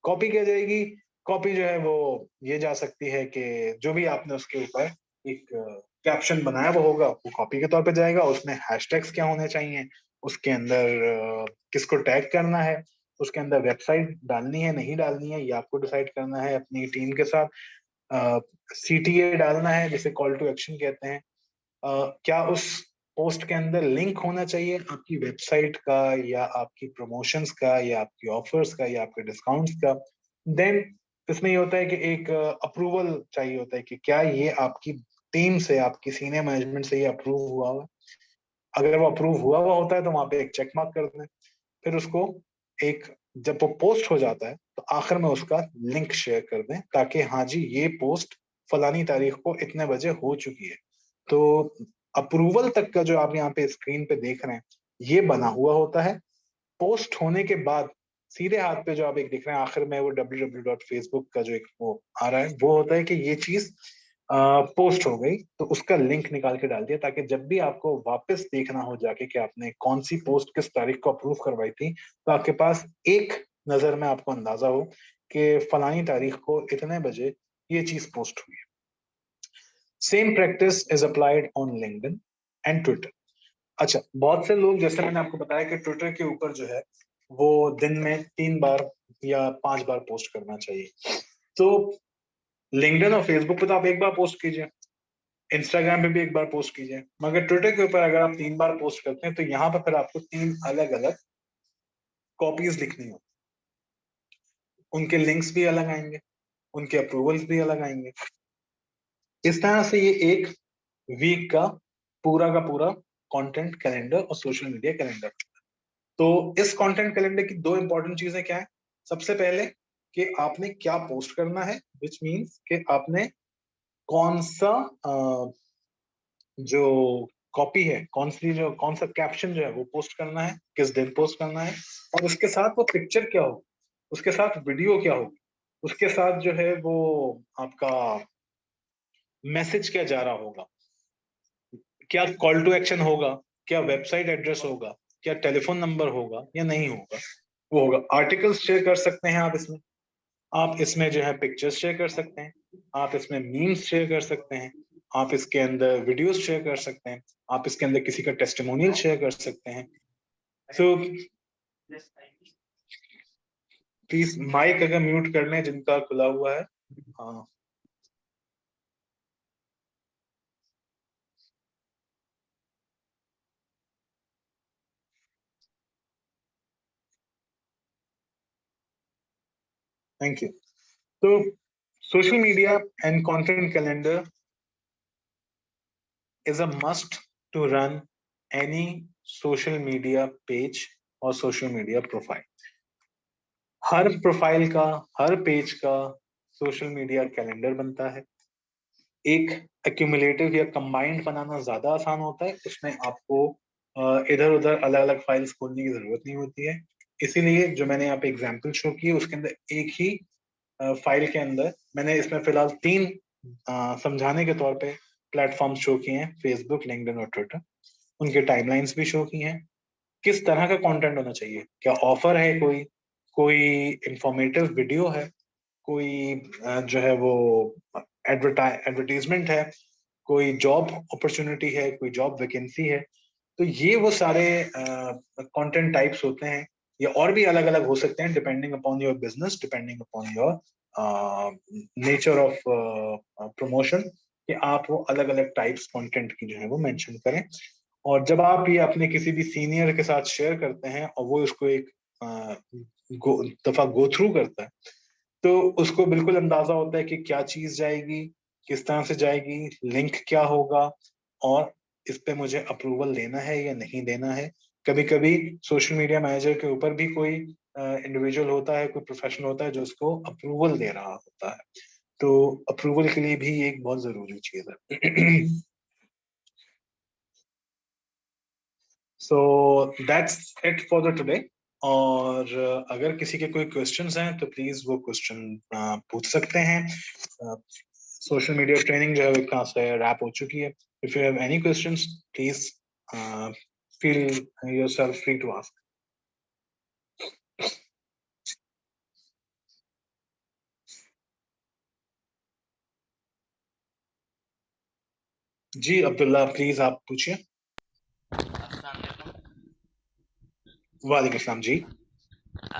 कॉपी किया जाएगी, कॉपी जो है वो ये जा सकती है कि जो भी आपने उसके ऊपर एक कैप्शन बनाया वो होगा, वो कॉपी के तौर पे जाएगा। उसमें हैशटैग्स क्या होने चाहिए, उसके अंदर किसको टैग करना है, उसके अंदर वेबसाइट डालनी है नहीं डालनी है, ये आपको डिसाइड करना है अपनी टीम के साथ। CTA डालना है, जिसे कॉल टू एक्शन कहते हैं। क्या उस पोस्ट के अंदर लिंक होना चाहिए आपकी वेबसाइट का, या आपकी प्रमोशंस का, या आपकी ऑफर्स का, या आपके डिस्काउंट्स का। देन इसमें ये होता है कि एक अप्रूवल चाहिए होता है कि क्या ये आपकी टीम से, आपकी सीनियर मैनेजमेंट से ये अप्रूव हुआ हुआ है। अगर वो अप्रूव हुआ हुआ होता है तो वहां पे एक चेक मार्क कर दें। फिर उसको एक, जब वो पोस्ट हो जाता है तो आखिर में उसका लिंक शेयर कर दें, ताकि हाँ जी ये पोस्ट फलानी तारीख को इतने बजे हो चुकी है। तो अप्रूवल तक का जो आप यहाँ पे स्क्रीन पे देख रहे हैं ये बना हुआ होता है। पोस्ट होने के बाद सीधे हाथ पे जो आप एक दिख रहे हैं आखिर में, वो www.facebook का जो एक वो आ रहा है, वो होता है कि ये चीज पोस्ट हो गई, तो उसका लिंक निकाल के डाल दिया, ताकि जब भी आपको वापस देखना हो जाके कि आपने कौन सी पोस्ट किस तारीख को अप्रूव करवाई थी, तो आपके पास एक नजर में आपको अंदाजा हो कि फलानी तारीख को इतने बजे ये चीज पोस्ट हुई है। Same practice is applied on LinkedIn and Twitter. अच्छा, बहुत से लोग, जैसे मैंने आपको बताया कि ट्विटर के ऊपर जो है वो दिन में 3 बार या 5 बार पोस्ट करना चाहिए। तो लिंक्डइन और फेसबुक पे तो आप एक बार पोस्ट कीजिए, इंस्टाग्राम पे भी एक बार पोस्ट कीजिए, मगर ट्विटर के ऊपर अगर आप 3 बार पोस्ट करते हैं तो यहाँ पर फिर आपको 3 अलग अलग कॉपीज लिखनी हो, उनके लिंक्स भी अलग आएंगे, उनके अप्रूवल्स भी अलग आएंगे। इस तरह से ये एक वीक का पूरा कंटेंट कैलेंडर और सोशल मीडिया कैलेंडर। तो इस कंटेंट कैलेंडर की 2 इंपॉर्टेंट चीजें क्या है। सबसे पहले कि आपने क्या पोस्ट करना है, विच मीन्स कि आपने कौन सा जो कॉपी है, कौन सा कैप्शन जो है वो पोस्ट करना है, किस दिन पोस्ट करना है, और उसके साथ वो पिक्चर क्या होगी, उसके साथ वीडियो क्या होगी, उसके साथ जो है वो आपका मैसेज क्या जा रहा होगा, क्या कॉल टू एक्शन होगा, क्या वेबसाइट एड्रेस होगा, क्या टेलीफोन नंबर होगा या नहीं होगा। वो होगा। आर्टिकल्स शेयर कर सकते हैं आप इसमें जो है पिक्चर्स शेयर कर सकते हैं, आप इसमें मीम्स शेयर कर सकते हैं, आप इसके अंदर वीडियोस शेयर कर सकते हैं, आप इसके अंदर किसी का टेस्टिमोनियल शेयर कर सकते हैं। सो प्लीज माइक अगर म्यूट कर लें जिनका खुला हुआ है। हाँ, थैंक यू। तो social media and content calendar is a must to run any social media page or social media profile. Her profile का, हर पेज का सोशल मीडिया कैलेंडर बनता है। एक एक्यूमुलेटिव या कंबाइंड बनाना ज्यादा आसान होता है, उसमें आपको इधर उधर अलग अलग फाइल्स खोलने की जरूरत नहीं होती है। इसीलिए जो मैंने यहाँ पे एग्जाम्पल शो की है उसके अंदर एक ही फाइल के अंदर मैंने इसमें फिलहाल 3 समझाने के तौर पे प्लेटफॉर्म शो किए हैं, फेसबुक, लिंक्डइन और ट्विटर। उनके टाइमलाइंस भी शो की हैं। किस तरह का कंटेंट होना चाहिए, क्या ऑफर है, कोई इंफॉर्मेटिव वीडियो है, कोई जो है वो एडवर्टाइजमेंट है, कोई जॉब अपॉर्चुनिटी है, कोई जॉब वैकेंसी है। तो ये वो सारे कंटेंट टाइप्स होते हैं। ये और भी अलग अलग हो सकते हैं depending upon your business, depending upon your nature of promotion, कि आप वो अलग अलग टाइप्स कंटेंट की जो है वो मेंशन करें। और जब आप ये अपने किसी भी सीनियर के साथ शेयर करते हैं और वो उसको एक दफा गो थ्रू करता है, तो उसको बिल्कुल अंदाजा होता है कि क्या चीज जाएगी, किस तरह से जाएगी, लिंक क्या होगा, और इस पे मुझे अप्रूवल देना है या नहीं देना है, कभी कभी सोशल मीडिया मैनेजर के ऊपर भी कोई इंडिविजुअल होता है, कोई प्रोफेशनल होता है जो उसको अप्रूवल दे रहा होता है, तो अप्रूवल के लिए भी एक बहुत जरूरी चीज है। So that's it for the today. और अगर किसी के कोई क्वेश्चंस हैं तो प्लीज वो क्वेश्चन पूछ सकते हैं। सोशल मीडिया ट्रेनिंग जो है वो कहाँ से रैप हो चुकी है। If you have any questions please feel yourself free to ask. जी अब्दुल्ला, प्लीज आप पूछिए। वालेकुम अस्सलाम जी।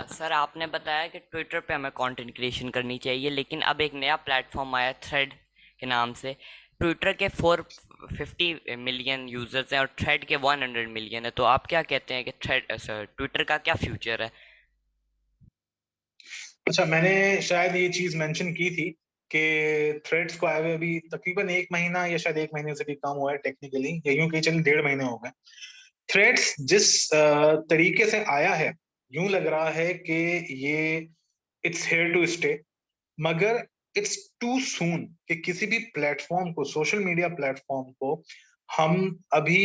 सर आपने बताया कि ट्विटर पे हमें कंटेंट क्रिएशन करनी चाहिए, लेकिन अब एक नया प्लेटफॉर्म आया थ्रेड के नाम से। ट्विटर के 450 मिलियन यूजर्स हैं और थ्रेड के 100 मिलियन है, तो आप क्या कहते हैं कि थ्रेड सर ट्विटर का क्या फ्यूचर है? अच्छा, मैंने शायद ये चीज मेंशन की थी कि थ्रेड्स को आए हुए अभी तकरीबन 1 महीना या शायद 1 महीने से भी कम हुआ है टेक्निकली, या यूं कहीं चलिए 1.5 महीने हो गए। थ्रेड्स जिस तरीके से आया है, यूं लग रहा है कि ये इट्स हेयर टू स्टे, मगर इट्स टू सून कि किसी भी प्लेटफॉर्म को, सोशल मीडिया प्लेटफॉर्म को हम अभी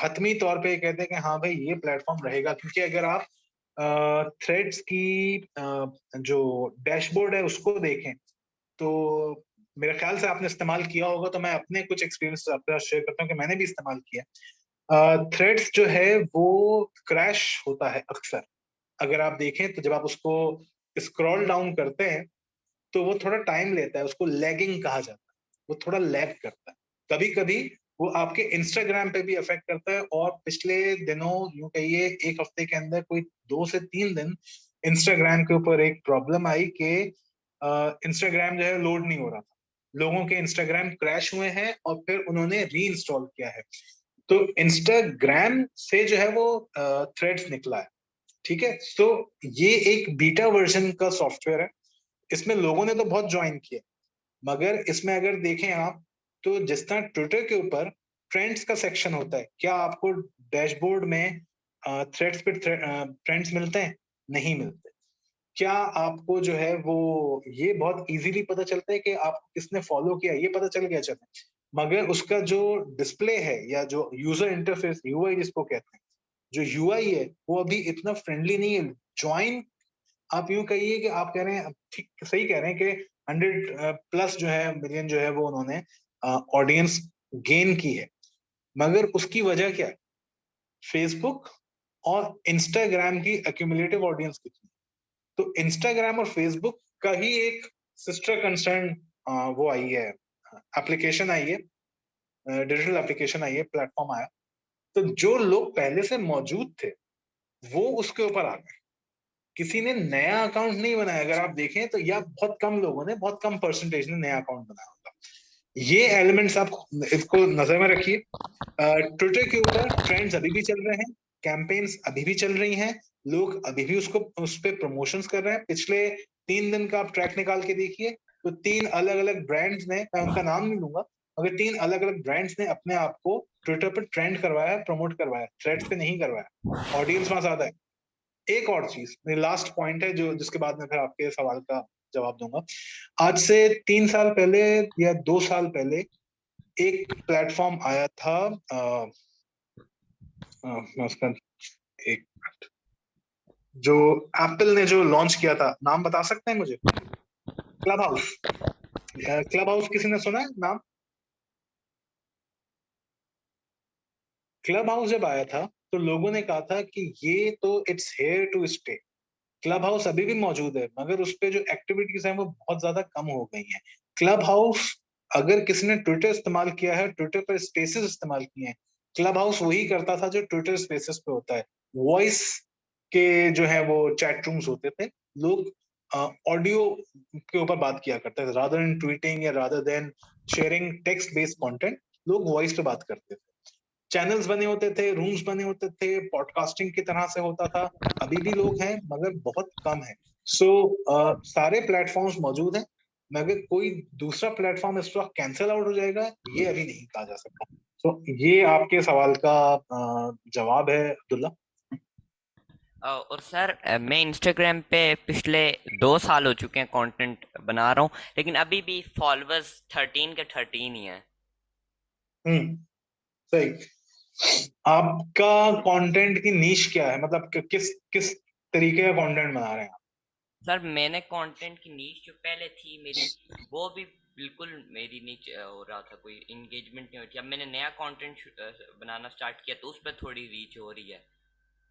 हतमी तौर पे कहते हैं कि हाँ भाई ये प्लेटफॉर्म रहेगा। क्योंकि अगर आप थ्रेड्स की जो डैशबोर्ड है उसको देखें तो मेरे ख्याल से आपने इस्तेमाल किया होगा, तो मैं अपने कुछ एक्सपीरियंस आपके साथ शेयर करता हूँ कि मैंने भी इस्तेमाल किया। थ्रेड्स जो है वो क्रैश होता है अक्सर। अगर आप देखें तो जब आप उसको स्क्रॉल डाउन करते हैं तो वो थोड़ा टाइम लेता है, उसको लैगिंग कहा जाता है, वो थोड़ा लैग करता है। कभी कभी वो आपके इंस्टाग्राम पे भी अफेक्ट करता है, और पिछले दिनों यूं कहिए 1 हफ्ते के अंदर कोई 2 से 3 दिन इंस्टाग्राम के ऊपर एक प्रॉब्लम आई कि इंस्टाग्राम जो है लोड नहीं हो रहा था। लोगों के इंस्टाग्राम क्रैश हुए हैं और फिर उन्होंने री इंस्टॉल किया है। तो इंस्टाग्राम से जो है वो थ्रेड्स निकला है। ठीक है, तो ये एक बीटा वर्जन का सॉफ्टवेयर है। इसमें लोगों ने तो बहुत ज्वाइन किया, मगर इसमें अगर देखें आप तो जिस तरह ट्विटर के ऊपर ट्रेंड्स का सेक्शन होता है, क्या आपको डैशबोर्ड में थ्रेड्स पे ट्रेंड्स मिलते हैं? नहीं मिलते। क्या आपको जो है वो ये बहुत इजीली पता चलता है कि आपको किसने फॉलो किया, ये पता चल गया चले, मगर उसका जो डिस्प्ले है या जो यूजर इंटरफेस यूआई जिसको कहते हैं, जो यूआई है वो अभी इतना फ्रेंडली नहीं है। ज्वाइन आप यूं कहिए कि आप कह रहे हैं, ठीक सही कह रहे हैं कि 100+ जो है मिलियन जो है वो उन्होंने ऑडियंस गेन की है, मगर उसकी वजह क्या है? फेसबुक और इंस्टाग्राम की एक्यूमुलेटिव ऑडियंस कितनी? तो इंस्टाग्राम और फेसबुक का ही एक सिस्टर कंसर्न वो आई है, एप्लीकेशन आई है, डिजिटल एप्लीकेशन आई है, प्लेटफॉर्म आया। तो जो लोग पहले से मौजूद थे वो उसके ऊपर आ गए। किसी ने नया अकाउंट नहीं बनाया। अगर आप देखें तो या बहुत कम लोगों ने, बहुत कम परसेंटेज ने नया अकाउंट बनाया होगा। ये एलिमेंट्स आप इसको नजर में रखिए। ट्विटर के ऊपर ट्रेंड्स अभी भी चल रहे हैं, कैंपेन्स अभी भी चल रही हैं, लोग अभी भी उसको उस पर प्रमोशंस कर रहे हैं। पिछले 3 दिन का आप ट्रैक निकाल के देखिए तो 3 अलग-अलग ब्रांड्स ने, मैं उनका नाम नहीं लूंगा, मगर 3 अलग-अलग ब्रांड्स ने अपने आप को ट्विटर पर ट्रेंड करवाया, प्रमोट करवाया, थ्रेड्स पे नहीं करवाया। ऑडियंस वहां ज्यादा है। एक और चीज, मेरी लास्ट पॉइंट है जो जिसके बाद में फिर आपके सवाल का जवाब दूंगा। आज से 3 साल पहले या 2 साल पहले एक प्लेटफॉर्म आया था, मैं उसका एक जो एप्पल ने जो लॉन्च किया था, नाम बता सकते हैं मुझे? Club house. क्लब हाउस किसी ने सुना है नाम? क्लब हाउस जब आया था तो लोगों ने कहा था कि ये तो it's here to stay. Clubhouse अभी भी मौजूद है, मगर उस पे जो एक्टिविटीज हैं वो बहुत ज्यादा कम हो गई हैं। क्लब हाउस, अगर किसी ने ट्विटर इस्तेमाल किया है, ट्विटर पर स्पेसेस इस्तेमाल किए हैं, क्लब हाउस वही करता था जो ट्विटर स्पेसेस पे होता है। वॉइस के जो है वो चैट रूम्स होते थे, लोग ऑडियो के ऊपर बात किया करते थे, रादर देन ट्वीटिंग या rather than sharing text based content, लोग वॉइस पे बात करते थे। चैनल्स बने होते थे, रूम्स बने होते थे, पॉडकास्टिंग की तरह से होता था। अभी भी लोग हैं मगर बहुत कम है। सो सारे प्लेटफॉर्म्स मौजूद हैं। मगर कोई दूसरा प्लेटफॉर्म इस वक्त कैंसिल आउट हो जाएगा ये अभी नहीं कहा जा सकता। तो ये आपके सवाल का जवाब है अब्दुल्ला। और सर मैं इंस्टाग्राम पे पिछले 2 साल हो चुके हैं कंटेंट बना रहा हूँ, लेकिन अभी भी फॉलोअर्स 13 के 13 ही हैं। सही। आपका कंटेंट की नीश क्या है, मतलब किस किस तरीके का कंटेंट बना रहे हैं आप? सर मैंने कंटेंट की नीश जो पहले थी मेरी, वो भी बिल्कुल मेरी नीच हो रहा था, कोई इंगेजमेंट नहीं होती। अब मैंने नया कंटेंट बनाना स्टार्ट किया तो उस पर थोड़ी रीच हो रही है,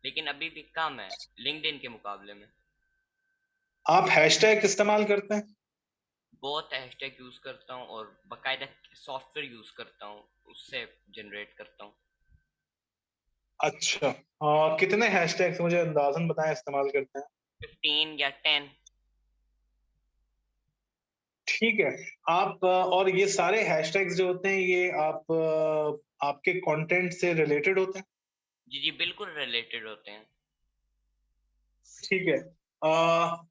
लेकिन अभी भी कम है लिंक्डइन के मुकाबले में। आप हैशटैग इस्तेमाल करते हैं? बहुत हैशटैग यूज करता हूँ और बाकायदा सॉफ्टवेयर यूज करता हूँ, उससे जनरेट करता हूँ। अच्छा, कितने हैशटैग्स मुझे अंदाजन बताएं इस्तेमाल करते हैं? 15 या 10। ठीक है। आप और ये सारे हैशटैग्स जो होते हैं ये आप आपके कंटेंट से रिलेटेड होते हैं? जी जी बिल्कुल रिलेटेड होते हैं। ठीक है।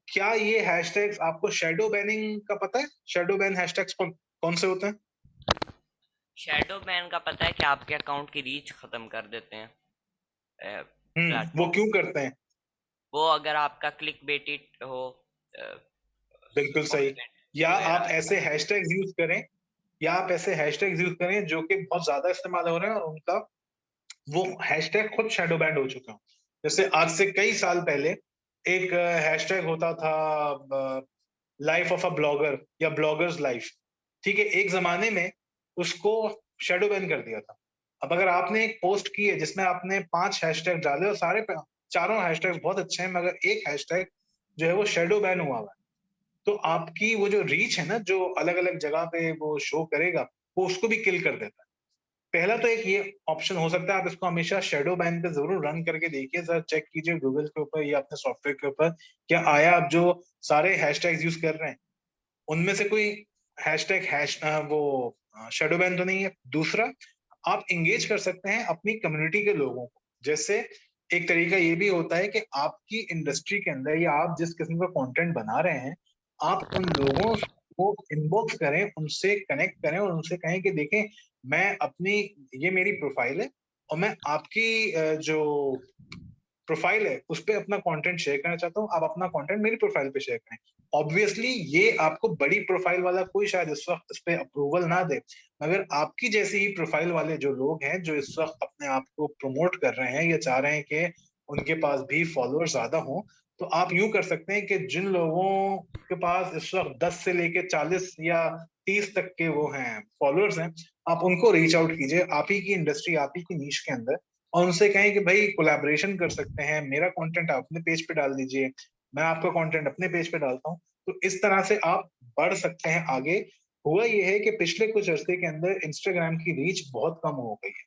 क्या ये हैशटैग्स आपको शैडो बैनिंग का पता है? शैडो बैन हैशटैग्स कौन से होते हैं? शैडो बैन का पता है कि आपके अकाउंट की रीच खत्म कर देते हैं वो प्लेटफॉर्म। क्यों करते हैं? वो अगर आपका क्लिक बेटेड हो बिल्कुल सही। कंटेंट या आप वगैरह। ऐसे हैशटैग्स यूज करें, या आप ऐसे हैशटैग्स यूज करें जो कि बहुत ज्यादा इस्तेमाल हो रहे हैं और उनका वो हैशटैग खुद शैडो बैंड हो चुके हो। जैसे आज से कई साल पहले एक हैशटैग होता था लाइफ ऑफ अ ब्लॉगर या ब्लॉगर्स लाइफ। ठीक है, एक जमाने में उसको शैडो बैन कर दिया था। अब अगर आपने एक पोस्ट की है जिसमें आपने 5 हैशटैग डाले और चारों हैशटैग बहुत अच्छे हैं मगर एक हैशटैग जो है वो शैडो बैन हुआ हुआ है, तो आपकी वो जो रीच है ना, जो अलग अलग जगह पे वो शो करेगा, वो उसको भी किल कर देता है। पहला तो एक ये ऑप्शन हो सकता है, आप इसको हमेशा शैडो बैन पे जरूर रन करके देखिए, जरा चेक कीजिए गूगल के ऊपर या अपने सॉफ्टवेयर के ऊपर, क्या आया आप जो सारे हैशटैग्स यूज कर रहे हैं उनमें से कोई हैशटैग वो शैडो बैन तो नहीं है। दूसरा, आप इंगेज कर सकते हैं अपनी कम्युनिटी के लोगों को। जैसे एक तरीका ये भी होता है कि आपकी इंडस्ट्री के अंदर या आप जिस किस्म का कंटेंट बना रहे हैं, आप उन लोगों को इनबॉक्स करें, उनसे कनेक्ट करें और उनसे कहें कि देखें, मैं अपनी ये मेरी प्रोफाइल है और मैं आपकी जो प्रोफाइल है उस पर अपना कंटेंट शेयर करना चाहता हूँ, आप अपना कंटेंट मेरी प्रोफाइल पे शेयर करें। ऑब्वियसली ये आपको बड़ी प्रोफाइल वाला कोई शायद इस वक्त इस पे अप्रूवल ना दे, मगर आपकी जैसी ही प्रोफाइल वाले जो लोग हैं जो इस वक्त अपने आप को प्रमोट कर रहे हैं या चाह रहे हैं कि उनके पास भी फॉलोअर्स ज्यादा हों, तो आप यूं कर सकते हैं कि जिन लोगों के पास इस वक्त 10 से लेके 40 या 30 तक के वो हैं फॉलोअर्स हैं, आप उनको रीच आउट कीजिए आप ही की इंडस्ट्री आप ही की नीश के अंदर, और उनसे कहें कि भाई कोलैबोरेशन कर सकते हैं, मेरा कंटेंट आप अपने पेज पे डाल दीजिए, मैं आपका कंटेंट अपने पेज पे डालता हूँ। तो इस तरह से आप बढ़ सकते हैं आगे। हुआ ये है कि पिछले कुछ अरसे के अंदर इंस्टाग्राम की रीच बहुत कम हो गई है,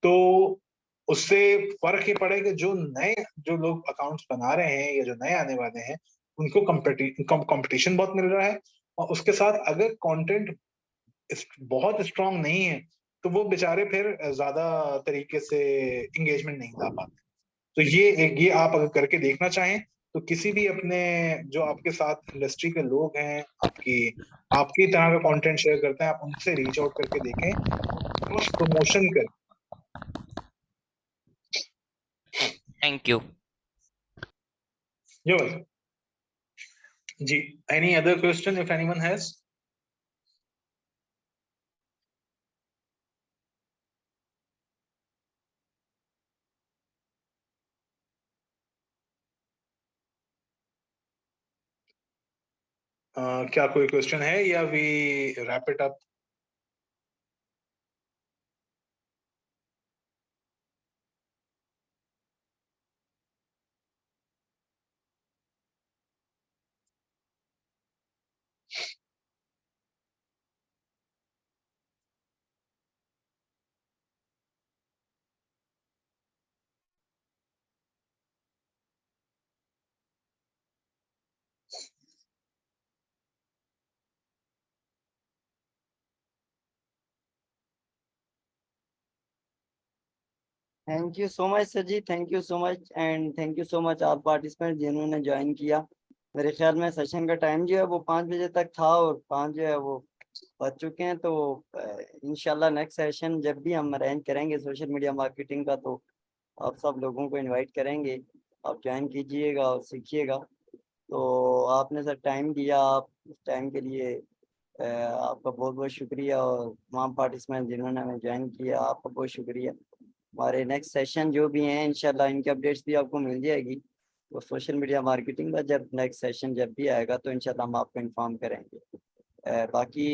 तो उससे फर्क ये पड़े कि जो लोग अकाउंट्स बना रहे हैं या जो नए आने वाले हैं उनको कंपटीशन बहुत मिल रहा है, और उसके साथ अगर कंटेंट बहुत स्ट्रांग नहीं है तो वो बेचारे फिर ज्यादा तरीके से इंगेजमेंट नहीं ला पाते। तो ये आप अगर करके देखना चाहें तो किसी भी अपने जो आपके साथ इंडस्ट्री के लोग हैं, आपकी तरह का कंटेंट शेयर करते हैं, आप उनसे रीच आउट करके देखें, क्रॉस प्रमोशन करें। Thank you. जो जी, any other question if anyone has? क्या कोई क्वेश्चन है या we wrap it up? Thank you so much sir ji, thank you so much and thank you so much आप पार्टिसिपेंट जिन्होंने ज्वाइन किया। मेरे ख्याल में सेशन का टाइम जो है वो 5 बजे तक था और 5 जो है वो बज चुके हैं। तो इंशाल्लाह नेक्स्ट सेशन जब भी हम अरेंज करेंगे सोशल मीडिया मार्केटिंग का, तो आप सब लोगों को इनवाइट करेंगे, आप ज्वाइन कीजिएगा और सीखिएगा। तो आपने सर टाइम दिया, आप इस टाइम के लिए आपका बहुत बहुत शुक्रिया, और तमाम पार्टिसिपेंट जिन्होंने हमें ज्वाइन किया आपका बहुत शुक्रिया। हमारे नेक्स्ट सेशन जो भी हैं इंशाल्लाह इनकी अपडेट्स भी आपको मिल जाएगी। तो सोशल मीडिया मार्केटिंग का जब नेक्स्ट सेशन जब भी आएगा तो इंशाल्लाह हम आपको इन्फॉर्म करेंगे। बाकी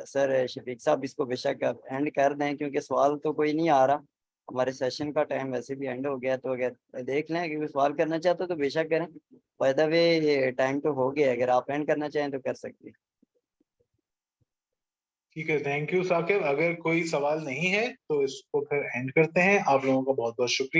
सर शफीक साहब इसको बेशक आप एंड कर दें, क्योंकि सवाल तो कोई नहीं आ रहा, हमारे सेशन का टाइम वैसे भी एंड हो गया। तो अगर देख लें कि कोई सवाल करना चाहते हो तो बेशक करें। बाय द वे टाइम तो हो गया, अगर आप एंड करना चाहें तो कर सकते हैं। ठीक है, थैंक यू साकिब। अगर कोई सवाल नहीं है तो इसको फिर एंड करते हैं। आप लोगों का बहुत बहुत शुक्रिया।